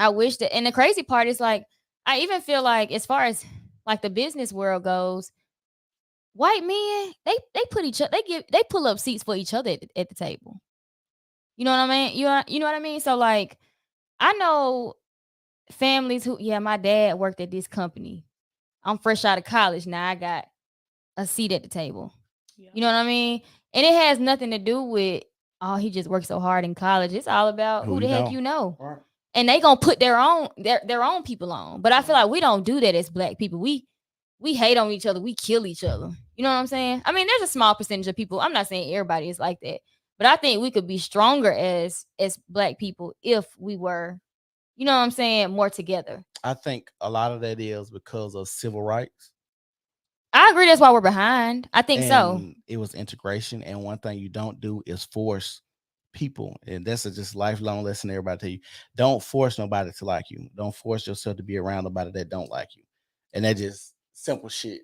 I wish that, and the crazy part is like I even feel like as far as like the business world goes, white men they put each other they pull up seats for each other at the table. You know what I mean? You know what I mean? So like I know families who my dad worked at this company. I'm fresh out of college now. I got a seat at the table. Yeah. You know what I mean? And it has nothing to do with he just worked so hard in college. It's all about who the heck you know. Right. And they gonna put their own people on. But I feel like we don't do that as Black people. We hate on each other. We kill each other. You know what I'm saying? I mean, there's a small percentage of people. I'm not saying everybody is like that, but I think we could be stronger as Black people if we were, you know what I'm saying, more together. I think a lot of that is because of civil rights. I agree. That's why we're behind. I think so. And it was integration. And one thing you don't do is force people. And that's a just lifelong lesson everybody tell you. Don't force nobody to like you. Don't force yourself to be around nobody that don't like you. And that just simple shit.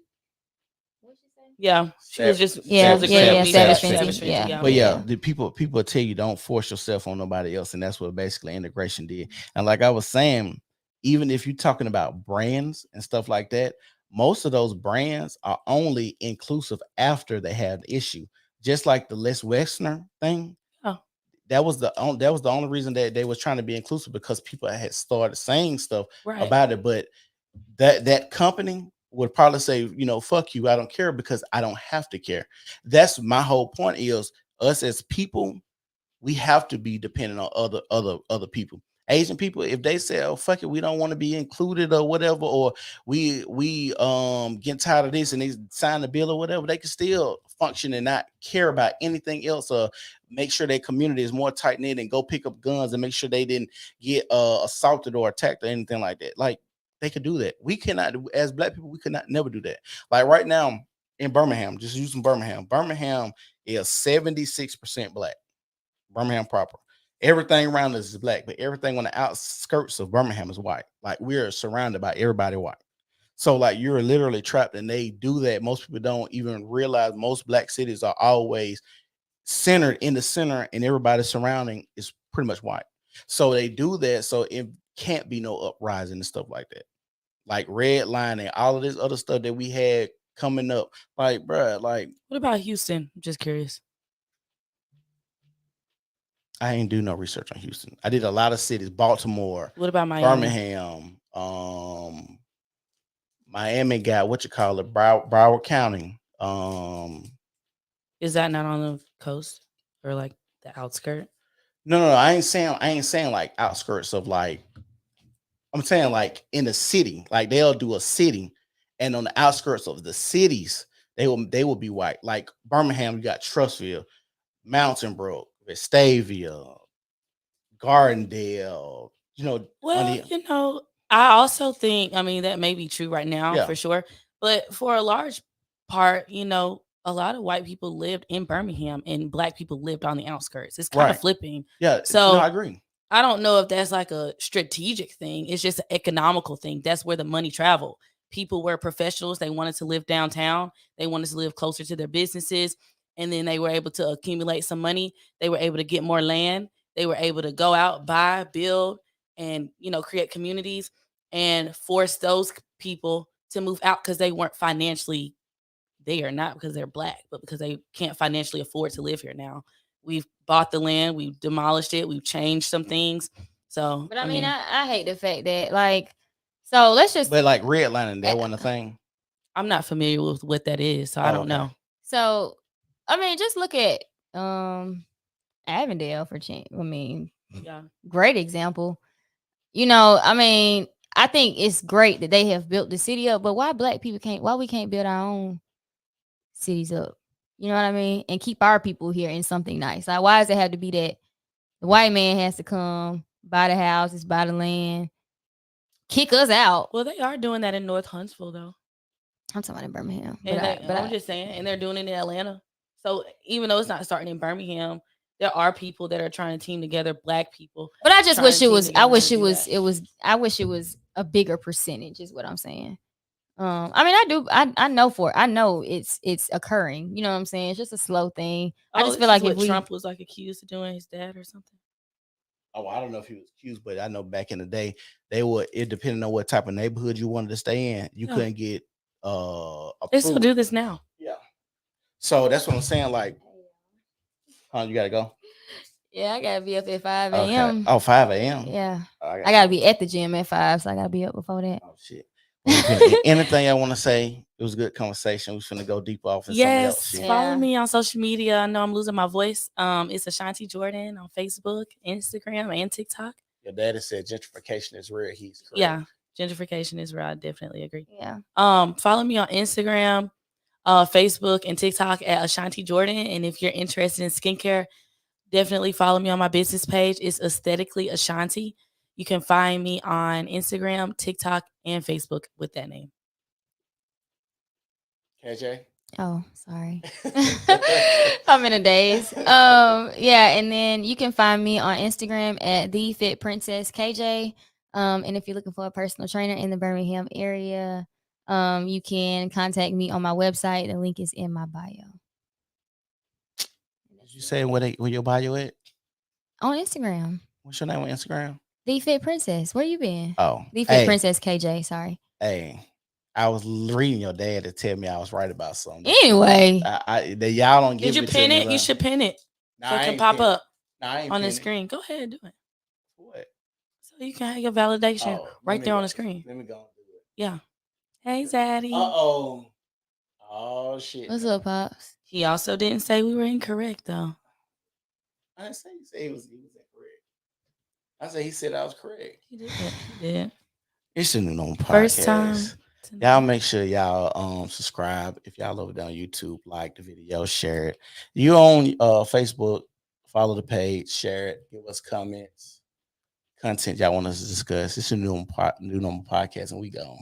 Yeah, she was just Yeah, she was yeah, agreeing yeah, with me. Savage Savage Fenty, Fenty, yeah. But yeah, Yeah. the people tell you don't force yourself on nobody else, and that's what basically integration did. And like I was saying, even if you're talking about brands and stuff like that, most of those brands are only inclusive after they have an issue. Just like the Les Wexner thing, Oh, that was the only reason that they was trying to be inclusive, because people had started saying stuff right. about it. But that company would probably say, fuck you, I don't care, because I don't have to care. That's my whole point, is us as people, we have to be dependent on other people. Asian people, if they say, oh fuck it, we don't want to be included or whatever, or we get tired of this, and they sign the bill or whatever, they can still function and not care about anything else, or make sure their community is more tight knit, and go pick up guns and make sure they didn't get assaulted or attacked or anything like that. Like, they could do that. We cannot, as black people, we could not never do that. Like right now in Birmingham, just using Birmingham is 76% black. Birmingham proper. Everything around us is black, but everything on the outskirts of Birmingham is white. Like, we're surrounded by everybody white. So like, you're literally trapped, and they do that. Most people don't even realize most black cities are always centered in the center, and everybody surrounding is pretty much white. So they do that, so it can't be no uprising and stuff like that. Like red line and all of this other stuff that we had coming up. Like, bruh, like, What about Houston? I'm just curious. I ain't do no research on Houston. I did a lot of cities: Baltimore, What about Miami? Birmingham, Miami got what you call it, Broward County. Is that not on the coast or like the outskirt? No, I ain't saying like outskirts of, like, I'm saying like in the city. Like, they'll do a city, and on the outskirts of the cities, they will be white. Like Birmingham, you got Trussville, Mountain Brook, Vestavia, Gardendale. Well, I also think, I mean, that may be true right now Yeah. for sure. But for a large part, a lot of white people lived in Birmingham and black people lived on the outskirts. It's kind of Right. flipping. Yeah. So no, I agree. I don't know if that's like a strategic thing. It's just an economical thing. That's where the money traveled. People were professionals. They wanted to live downtown. They wanted to live closer to their businesses. And then they were able to accumulate some money. They were able to get more land. They were able to go out, buy, build, and, create communities and force those people to move out because they weren't financially there, not because they're black, but because they can't financially afford to live here now. We've bought the land, we've demolished it, we've changed some things. So, But I mean, I hate the fact that, like, so let's just. But like redlining, that wasn't a thing. I'm not familiar with what that is, so I don't know. So, I mean, just look at Avondale for change. I mean, Yeah. great example. I mean, I think it's great that they have built the city up, but why we can't build our own cities up? You know what I mean? And keep our people here in something nice. Like, why does it have to be that the white man has to come, buy the houses, buy the land, kick us out? Well, they are doing that in North Huntsville, though. I'm talking about in Birmingham. I'm just saying, and they're doing it in Atlanta. So even though it's not starting in Birmingham, there are people that are trying to team together, black people. But I just wish it was. I wish it do was. that. It was. I wish it was a bigger percentage. Is what I'm saying. I mean, I do. I know it's occurring. You know what I'm saying? It's just a slow thing. I just feel like if Trump was like accused of doing, his dad or something. Oh, I don't know if he was accused, but I know back in the day, it depending on what type of neighborhood you wanted to stay in, you couldn't get They still do this now. Yeah. So that's what I'm saying. Like, you gotta go. Yeah, I gotta be up at 5 a.m. Okay. Oh, 5 a.m. Yeah, I gotta be at the gym at 5, so I gotta be up before that. Oh shit. Anything I want to say? It was a good conversation. We're gonna go deep off in something else. Shit. Follow me on social media. I know I'm losing my voice. It's Ashanti Jordan on Facebook, Instagram, and TikTok. Your daddy said gentrification is real. He's correct. Yeah, gentrification is real. I definitely agree. Yeah. Follow me on Instagram, Facebook, and TikTok at Ashanti Jordan. And if you're interested in skincare, definitely follow me on my business page. It's Aesthetically Ashanti. You can find me on Instagram, TikTok, and Facebook with that name. KJ. Oh, sorry. I'm in a daze. Yeah, and then you can find me on Instagram at the Fit Princess KJ. And if you're looking for a personal trainer in the Birmingham area, you can contact me on my website. The link is in my bio. Did you say where your bio at? On Instagram, What's your name on Instagram? the Fit Princess. Where you been? Oh, The Fit Princess KJ. Sorry. Hey, I was reading your dad to tell me I was right about something. Anyway, Y'all don't give Did you it to pin me, it? You like- should pin it Nah, so I it can ain't pop pin it. up Nah, I ain't on the pin it. screen. Go ahead, do it. What? So you can have your validation Oh, let right me there on go- the screen. Let me go and do it. Yeah. Hey, Zaddy. Uh-oh. Oh, shit. what's up, Pops? He also didn't say we were incorrect, though. I didn't say he was incorrect. I said he said I was correct. He did. He did. It's the New Normal Podcast. First time. Y'all make sure y'all subscribe. If y'all over there on YouTube, like the video, share it. You on Facebook, follow the page, share it, give us comments, content y'all want us to discuss. It's a New Normal Podcast, and we go.